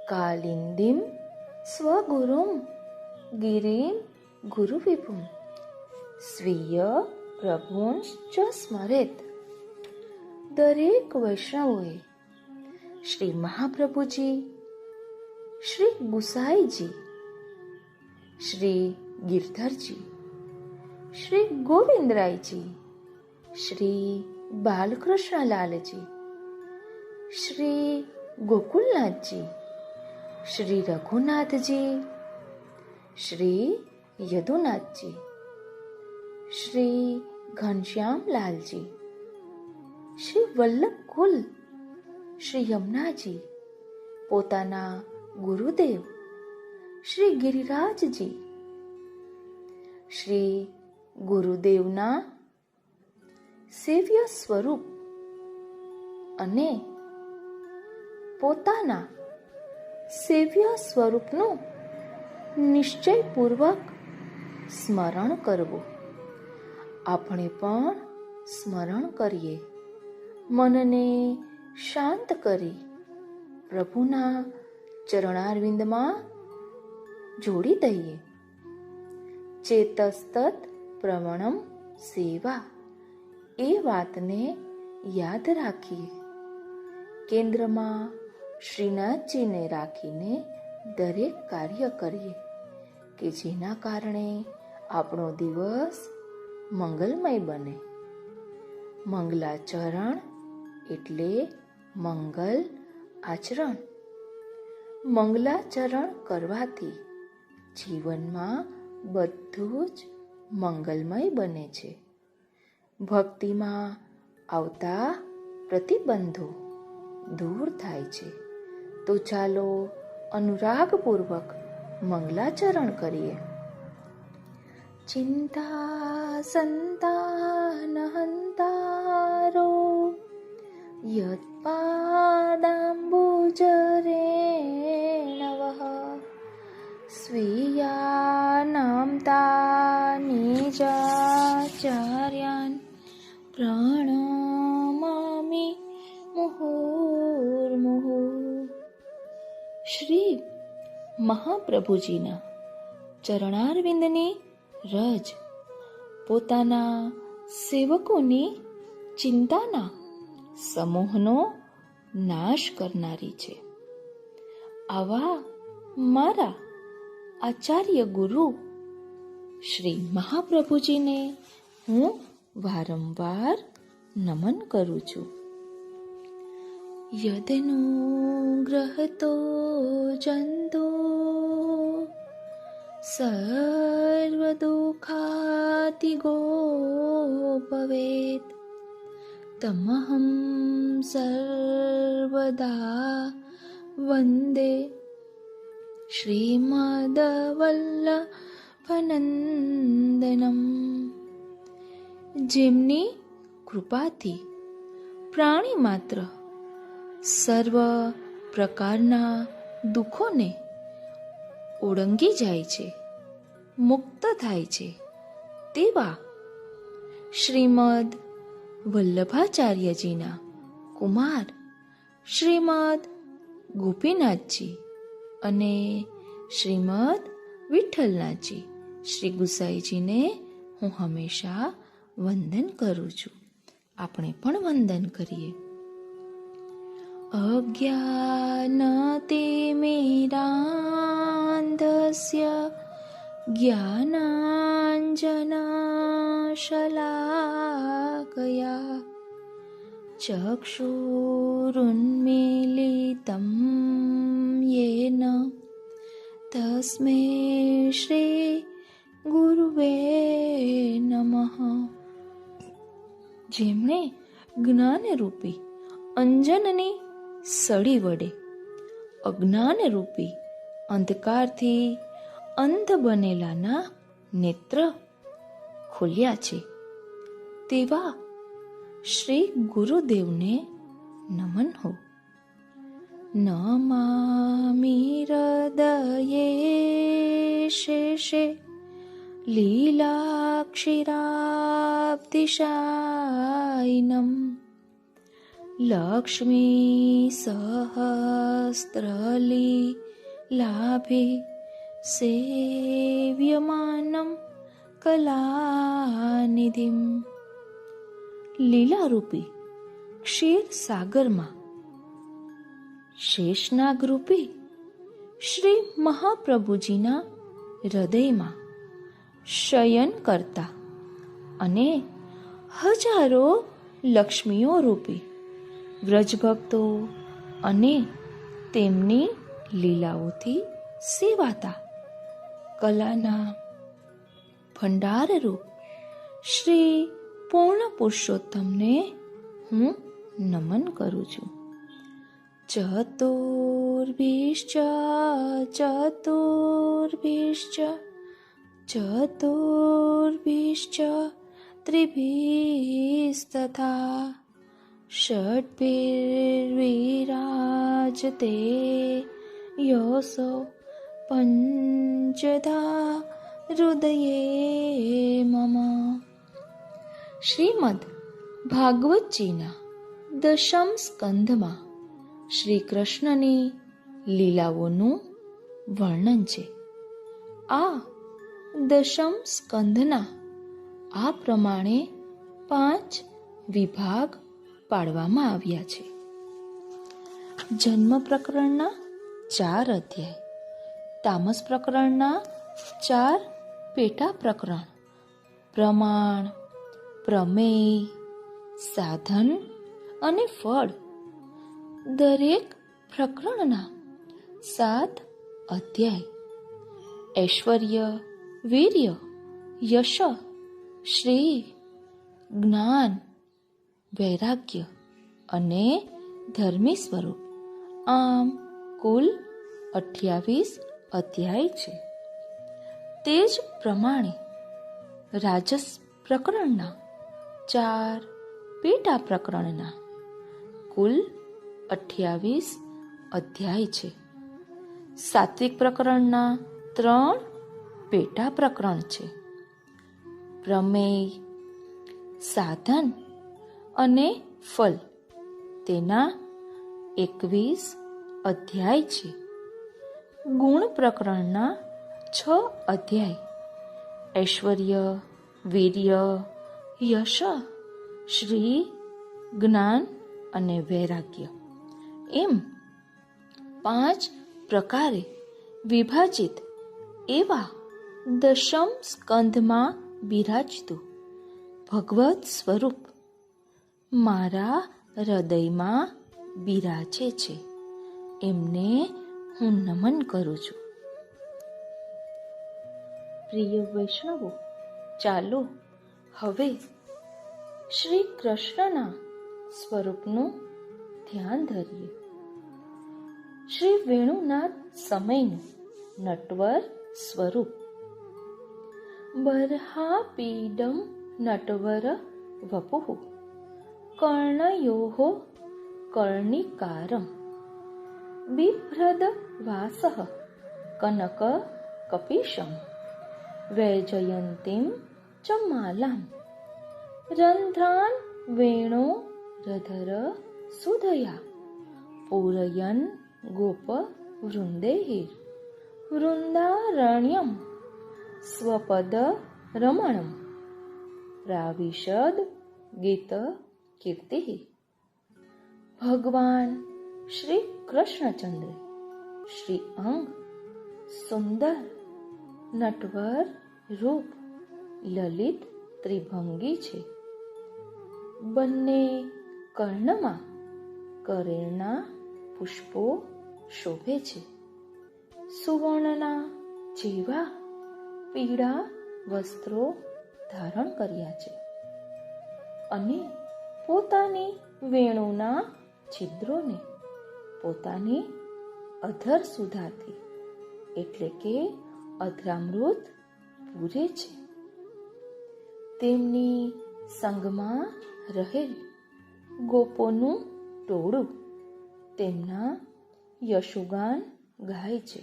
કાલિંદીમ સ્વગુરુમ ગિરિમ ગુરુવિભુમ સ્વીય પ્રભું ચ સ્મરેત. દરેક વૈષ્ણવોએ શ્રી મહાપ્રભુજી, શ્રી ગુસાઈજી, શ્રી ગિરધરજી, શ્રી ગોવિંદરાયજી, શ્રી બાલકૃષ્ણલાલજી, શ્રી ગોકુલનાથજી, શ્રી રઘુનાથજી, શ્રી યદુનાથજી, શ્રી ઘનશ્યામલાલજી, શ્રી વલ્લભકુલ, શ્રી યમુનાજી, પોતાના ગુરુદેવ શ્રી ગિરિરાજજી, શ્રી ગુરુદેવના સેવ્ય સ્વરૂપ અને પોતાના સેવ્ય સ્વરૂપનું નિશ્ચયપૂર્વક સ્મરણ કરવું. આપણે પણ સ્મરણ કરીએ. મનને શાંત કરી પ્રભુના ચરણારવિંદમાં જોડી દઈએ. ચેતસ્તત પ્રવણમ સેવા, એ વાતને યાદ રાખીએ. કેન્દ્રમાં શ્રીનાથજીને રાખીને દરેક કાર્ય કરીએ કે જેના કારણે આપણો દિવસ મંગલમય બને. મંગલાચરણ એટલે મંગલ આચરણ. મંગલાચરણ કરવાથી જીવનમાં બધું જ મંગલમય બને છે. ભક્તિમાં આવતા પ્રતિબંધો દૂર થાય છે. તો ચાલો અનુરાગપૂર્વક મંગલાચરણ કરીએ. ચિંતા સંતાનહંતારો યત્પાદાંબુજરેણવઃ સ્વીયાનાં તાનિજાચાર્યાન પ્રણમામિ મુહુર્મુહુ. શ્રી મહાપ્રભુજીના ચરણારવિંદની રજ પોતાના સેવકોની ચિંતાના સમૂહનો નાશ કરનારી છે. આવા મારા આચાર્ય ગુરુ શ્રી મહાપ્રભુજીને હું વારંવાર નમન કરું છું. યદનુગ્રહતો જંતો સર્વદુઃખાતિગો ભવેત તમહં સર્વદા વંદે શ્રીમદવલ્લભનંદનમ. જેમની કૃપાથી પ્રાણી માત્ર સર્વ પ્રકારના દુઃખોને ઓળંગી જાય છે, મુક્ત થાય છે, તેવા શ્રીમદ વલ્લભાચાર્યજીના કુમાર શ્રીમદ ગોપીનાથજી અને શ્રીમદ વિઠ્ઠલનાથજી શ્રી ગુસાઈજીને હું હંમેશા વંદન કરું છું. આપણે પણ વંદન કરીએ. અજ્ઞાનતિમિરાન્ધસ્ય જ્ઞાનાંજનશલાકયા ચક્ષુરુન્મીલિतं યેન તસ્મૈ શ્રી ગુરુવે નમઃ. જેમણે જ્ઞાનરૂપી અંજનની સળી વડે અજ્ઞાનરૂપી અંધકારથી અંધ બનેલાના નેત્ર ખોલ્યા છે, તેવા શ્રી ગુરુદેવને નમન હો. નમામિ હૃદયે શેષે લીલાક્ષીરાબ્ધિશાયિનમ લક્ષ્મી સહસ્રલીલાભે સેવ્યમાનમ કલાનિધિમ. લીલારૂપી ક્ષીર સાગરમાં શેષનાગરૂપી શ્રી મહાપ્રભુજીના હૃદયમાં શયન કરતા અને હજારો લક્ષ્મીઓ રૂપી વ્રજભક્તો અને તેમની લીલાઓથી સેવાતા કલાના ભંડારરૂપ શ્રી પૂર્ણ પુરુષોત્તમને હું નમન કરું છું. ચતુર્ભિશ્ચ ચતુર્ભિશ્ચ ચતુર્ભિશ્ચ ત્રિભિસ્તથા ષટ્ભિર્વિરાજતે યસો પંચધા હૃદયે મમ. શ્રીમદ ભાગવતજીના દશમ સ્કંધમાં શ્રી કૃષ્ણની લીલાઓનું વર્ણન છે. આ દશમ સ્કંધના આ પ્રમાણે 5 વિભાગ પાડવામાં આવ્યા છે. જન્મ પ્રકરણના 4 અધ્યાય, તામસ પ્રકરણના 4 પેટા પ્રકરણ, પ્રમાણ, પ્રમેય, સાધન અને ફળ, દરેક પ્રકરણના 7 અધ્યાય, ઐશ્વર્ય, વીર્ય, યશ, શ્રી, જ્ઞાન, વૈરાગ્ય અને ધર્મી સ્વરૂપ, આમ કુલ 28 અધ્યાય છે. તે જ પ્રમાણે રાજસ પ્રકરણના 4 પેટા પ્રકરણના કુલ 28 અધ્યાય છે. સાત્વિક પ્રકરણના 3 પેટા પ્રકરણ છે. પ્રમેય, સાધન અને ફલ તેના 21 અધ્યાય છે. ગુણ પ્રકરણના 6 અધ્યાય, ઐશ્વર્ય, વીર્ય, યશ, શ્રી, જ્ઞાન અને વૈરાગ્ય એમ 5 પ્રકારે વિભાજિત એવા દશમ સ્કંધમાં બિરાજતું ભગવત સ્વરૂપ મારા હૃદયમાં બિરાજે છે. એમને હું નમન કરું છું. પ્રિય વૈષ્ણવો, ચાલો હવે શ્રી કૃષ્ણના સ્વરૂપનું ધ્યાન ધરીએ. શ્રી વેણુનાથ સમયનું નટવર સ્વરૂપ. બર્હાપીડમ નટવર વપુઃ કર્ણયોઃ કર્ણિકારમ બિભ્રદ વાસઃ કનક કપીશમ વૈજયંતીમ ચ માલામ રંધ્રાન વેણો રધર સુધયા પૂરયન ગોપ વૃંદેઃ વૃંદારણ્યમ સ્વપદ રમણમ પ્રાવિશદ ગીત કીર્તિ. ભગવાન શ્રી કૃષ્ણચંદ્ર શ્રી અંગ સુંદર નટવર રૂપ લલિત ત્રિભંગી છે. બંને કર્ણમાં કરેણના પુષ્પો શોભે છે. સુવર્ણના જેવા પીળા વસ્ત્રો ધારણ કર્યા છે અને પોતાની વેણુના છિદ્રોને પોતાની અધર સુધાથી એટલે કે અધરામૃત પૂરે છે. તેમની સંગમાં રહેલ ગોપોનું ટોળું તેમના યશુગાન ગાય છે.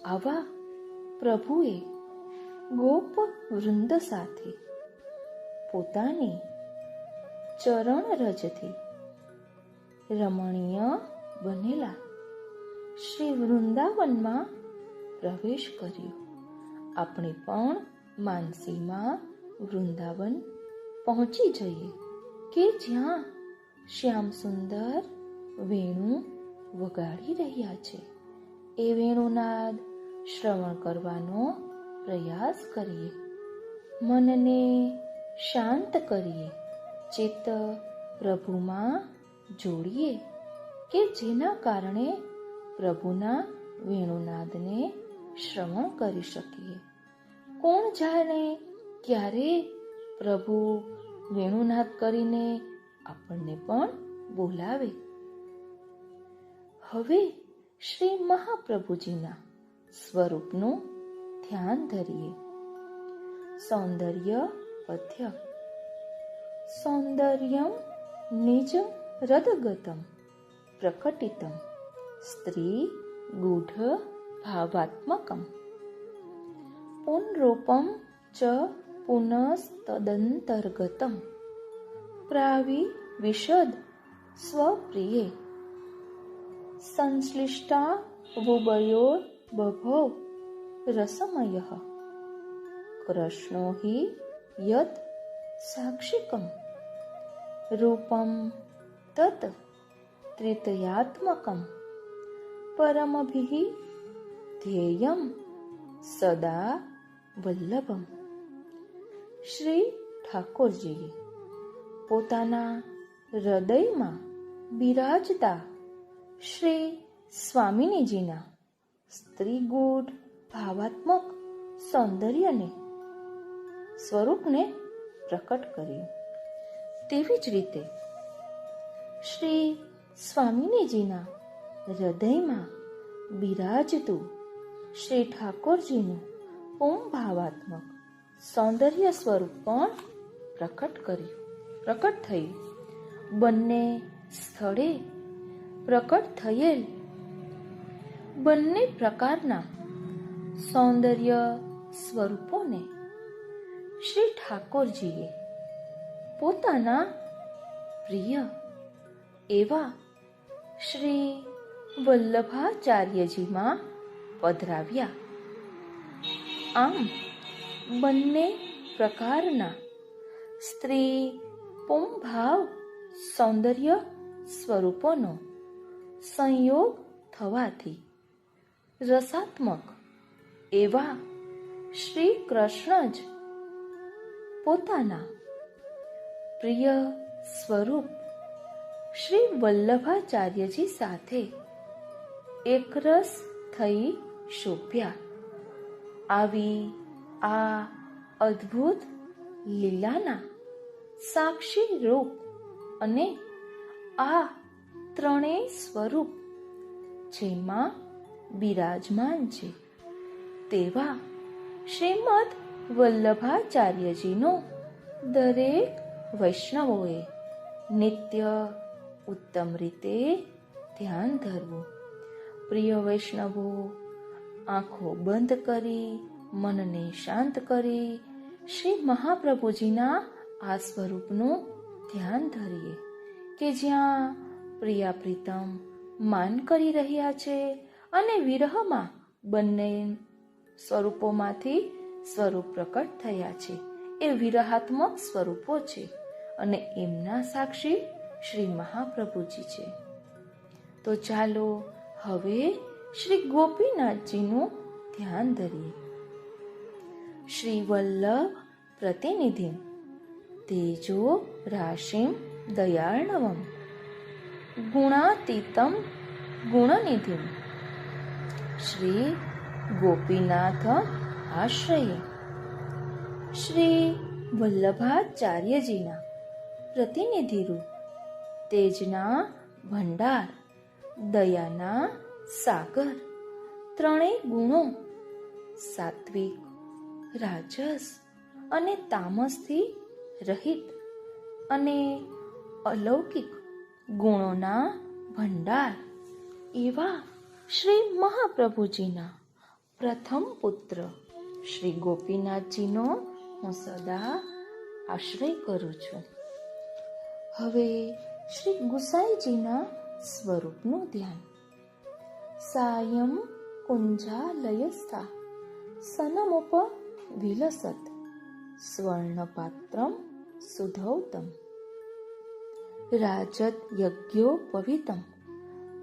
આવા પ્રભુએ ગોપ વૃંદ સાથે પોતાની ચરણરજથી રમણીય બનેલા શ્રી વૃંદાવનમાં પ્રવેશ કર્યો. આપણે પણ માનસીમાં વૃંદાવન પહોંચી જઈએ કે જ્યાં શ્યામ સુંદર વેણુ વગાડી રહ્યા છે. એ વેણુનાદ શ્રવણ કરવાનો પ્રયાસ કરીએ. મનને શાંત કરીએ. ચિત્ત પ્રભુમાં જોડીએ કે જેના કારણે પ્રભુના વેણુનાદને શ્રવણ કરી શકીએ. કોણ જાણે ક્યારે પ્રભુ વેણુનાદ કરીને આપણને પણ બોલાવે. હવે શ્રી મહાપ્રભુજીના સ્વરૂપનું ધ્યાન ધરીએ. સૌંદર્ય પથ્ય. સૌંદર્યમ નિજ હૃદગતમ પ્રકટિતમ સ્ત્રી ગૂઢ ભાવાત્મકમ પુનરૂપમ ચ પુનસ્તદંતર્ગતમ પ્રાવિ વિશદ સ્વપ્રિયે. સંશ્લિષ્ટા વુબયોર બભૌ રસમયઃ કૃષ્ણો હિ યત સાક્ષિકમ રૂપમ તત ત્રિતયાત્મકમ પરમભિઃ ધ્યેયમ સદા વલ્લભમ. શ્રી ઠાકોરજીએ પોતાના હૃદયમાં બિરાજતા શ્રી સ્વામિનીજીના સ્ત્રીગુઢ ભાવાત્મક સૌંદર્યને સ્વરૂપને પ્રકટ કર્યું. તેવી જ રીતે શ્રી સ્વામિનીજીના હૃદયમાં બિરાજતું શ્રી ઠાકોરજીનું ઓમ ભાવાત્મક સૌંદર્ય સ્વરૂપ પણ પ્રકટ થયું. બંને સ્થળે પ્રકટ થયેલ બંને પ્રકારના સૌંદર્ય સ્વરૂપોને શ્રી ઠાકોરજીએ પોતાના પ્રિય એવા શ્રી વલ્લભાચાર્યજીમાં પધરાવ્યા. આમ બંને પ્રકારના સ્ત્રી પુંભાવ સૌંદર્ય સ્વરૂપોનો સંયોગ થવાથી રસાત્મક એવા શ્રી કૃષ્ણ જ પોતાના પ્રિય સ્વરૂપ શ્રી વલ્લભાચાર્યજી સાથે એકરસ થઈ શોભ્યા. આવી આ અદ્ભુત લીલાના સાક્ષી રૂપ અને આ ત્રણેય સ્વરૂપ જેમાં બિરાજમાન છે તેવા શ્રીમદ વલ્લભાચાર્યજીનો દરેક વૈષ્ણવોએ નિત્ય ઉત્તમ રીતે ધ્યાન ધરવું. પ્રિય વૈષ્ણવો આંખો બંધ કરી મનને શાંત કરી શ્રી મહાપ્રભુજીના આ સ્વરૂપનું ધ્યાન ધરીએ કે જ્યાં પ્રિયા પ્રીતમ માન કરી રહ્યા છે અને વિરહમાં બંને સ્વરૂપોમાંથી સ્વરૂપ પ્રકટ થયા છે. એ વિરહાત્મક સ્વરૂપો છે અને એમના સાક્ષી શ્રી મહાપ્રભુજી છે. તો ચાલો હવે શ્રી ગોપીનાથજીનું ધ્યાન ધરીએ. શ્રી વલ્લભ પ્રતિનિધિ તેજો રાશિમ દયાર્ણવમ ગુણાતીતમ ગુણનિધિ શ્રી ગોપીનાથ આશ્રયે. શ્રી વલ્લભાચાર્યજીના પ્રતિનિધિરૂપ તેજના ભંડાર દયાના સાગર ત્રણેય ગુણો સાત્વિક રાજસ અને તામસથી રહિત અને અલૌકિક ગુણોના ભંડાર એવા શ્રી મહાપ્રભુજીના પ્રથમ પુત્ર શ્રી ગોપીનાથજીનો હું સદા આશ્રય કરું છું. હવે શ્રી ગુસાઈજીના સ્વરૂપનું ધ્યાન. સાયં કુંજાલયસ્થા સનમુપ વિલસત સ્વર્ણપાત્રમ સુધૌતમ રાજત યજ્ઞોપવિતમ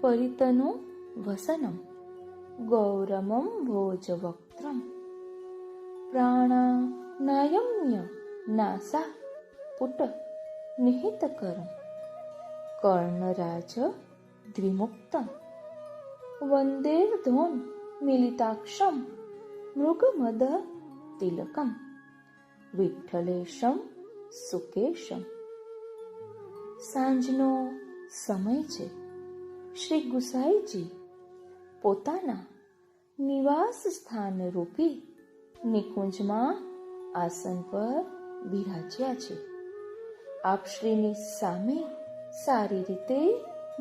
પરિતનો વસનમ ગૌરમમ ભોજવક્ત્રમ પ્રાણાનાયમ્ય નાસા પુટ નિહિતકરમ કર્ણરાજ દ્વિમુક્તમ વંદેર્ધોન મિલિતાક્ષમ મૃગમદ તિલકમ વિઠ્ઠલેશમ સુકેશમ. સાંજનો સમય છે. શ્રી ગુસાઈજી પોતાના નિવાસ સ્થાન રૂપી નિકુંજમાં આસન પર બિરાજ્યા છે. આપશ્રીની સામે સારી રીતે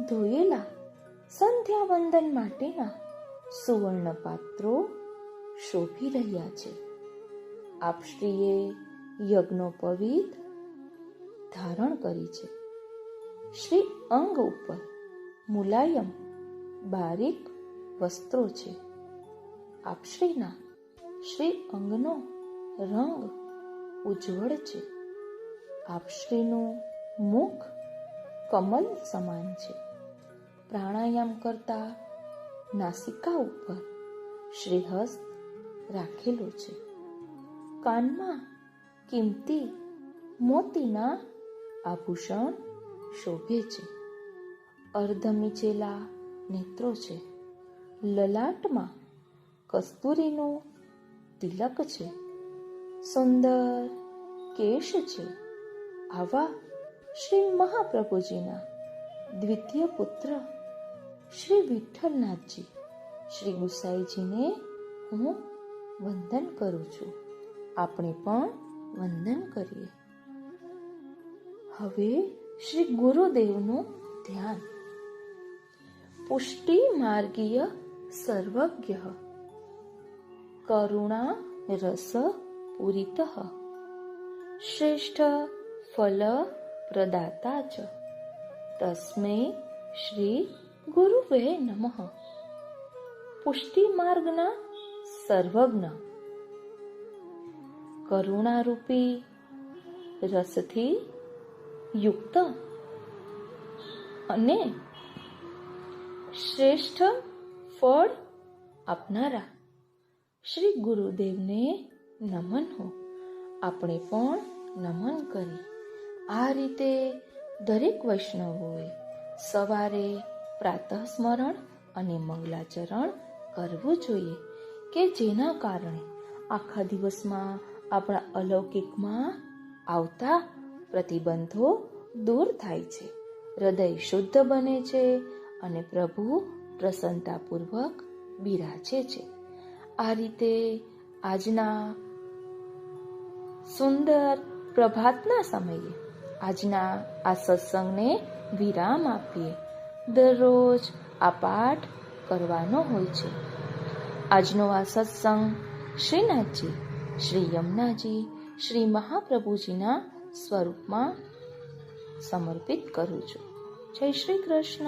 ધોયેલા સંધ્યા વંદન માટેના સુવર્ણ પાત્રો શોભી રહ્યા છે. આપશ્રીએ યજ્ઞોપવીત ધારણ કરી છે. શ્રી અંગ ઉપર મુલાયમ બારીક વસ્ત્રો છે. આપશ્રીના શ્રી અંગનો રંગ ઉજ્જવળ છે. આપશ્રીનું મુખ કમલ સમાન છે. પ્રાણાયામ કરતા નાસિકા ઉપર શ્રીહસ્ત રાખેલો છે. કાનમાં કિંમતી મોતીના આભૂષણ શોભે છે. અર્ધમીચેલા નેત્રો છે. લલાટમાં કસ્તુરીનું તિલક છે. સુંદર કેશ છે. આવા શ્રી મહાપ્રભુજીના દ્વિતીય પુત્ર શ્રી વિઠ્ઠલનાથજી શ્રી ગુસાઈજીને હું વંદન કરું છું. આપણે પણ વંદન કરીએ. હવે શ્રી ગુરુદેવનું ધ્યાન. પુષ્ટિ માર્ગીય સર્વજ્ઞ કરુણા રસ પૂરિત શ્રેષ્ઠ ફલ પ્રદાતા ચ તસ્મૈ શ્રી ગુરુવે નમઃ. પુષ્ટિ માર્ગના સર્વજ્ઞ, કરુણારૂપી રસથી યુક્ત અને શ્રેષ્ઠ ફળ આપનારા શ્રી ગુરુદેવને નમન હો. આપણે પણ નમન કરી. આ રીતે દરેક વૈષ્ણવોએ સવારે પ્રાતઃ સ્મરણ અને મંગલાચરણ કરવું જોઈએ કે જેના કારણે આખા દિવસમાં આપણા અલૌકિકમાં આવતા પ્રતિબંધો દૂર થાય છે. હૃદય શુદ્ધ બને છે અને પ્રભુ પ્રસન્નતાપૂર્વક બિરાજે છે. આ રીતે આજના સુંદર પ્રભાતના સમયે આજના આ સત્સંગને વિરામ આપીએ. દરરોજ આ પાઠ કરવાનો હોય છે. આજનો આ સત્સંગ શ્રીનાથજી, શ્રી યમુનાજી, શ્રી મહાપ્રભુજીના સ્વરૂપમાં સમર્પિત કરું છું. જય શ્રી કૃષ્ણ.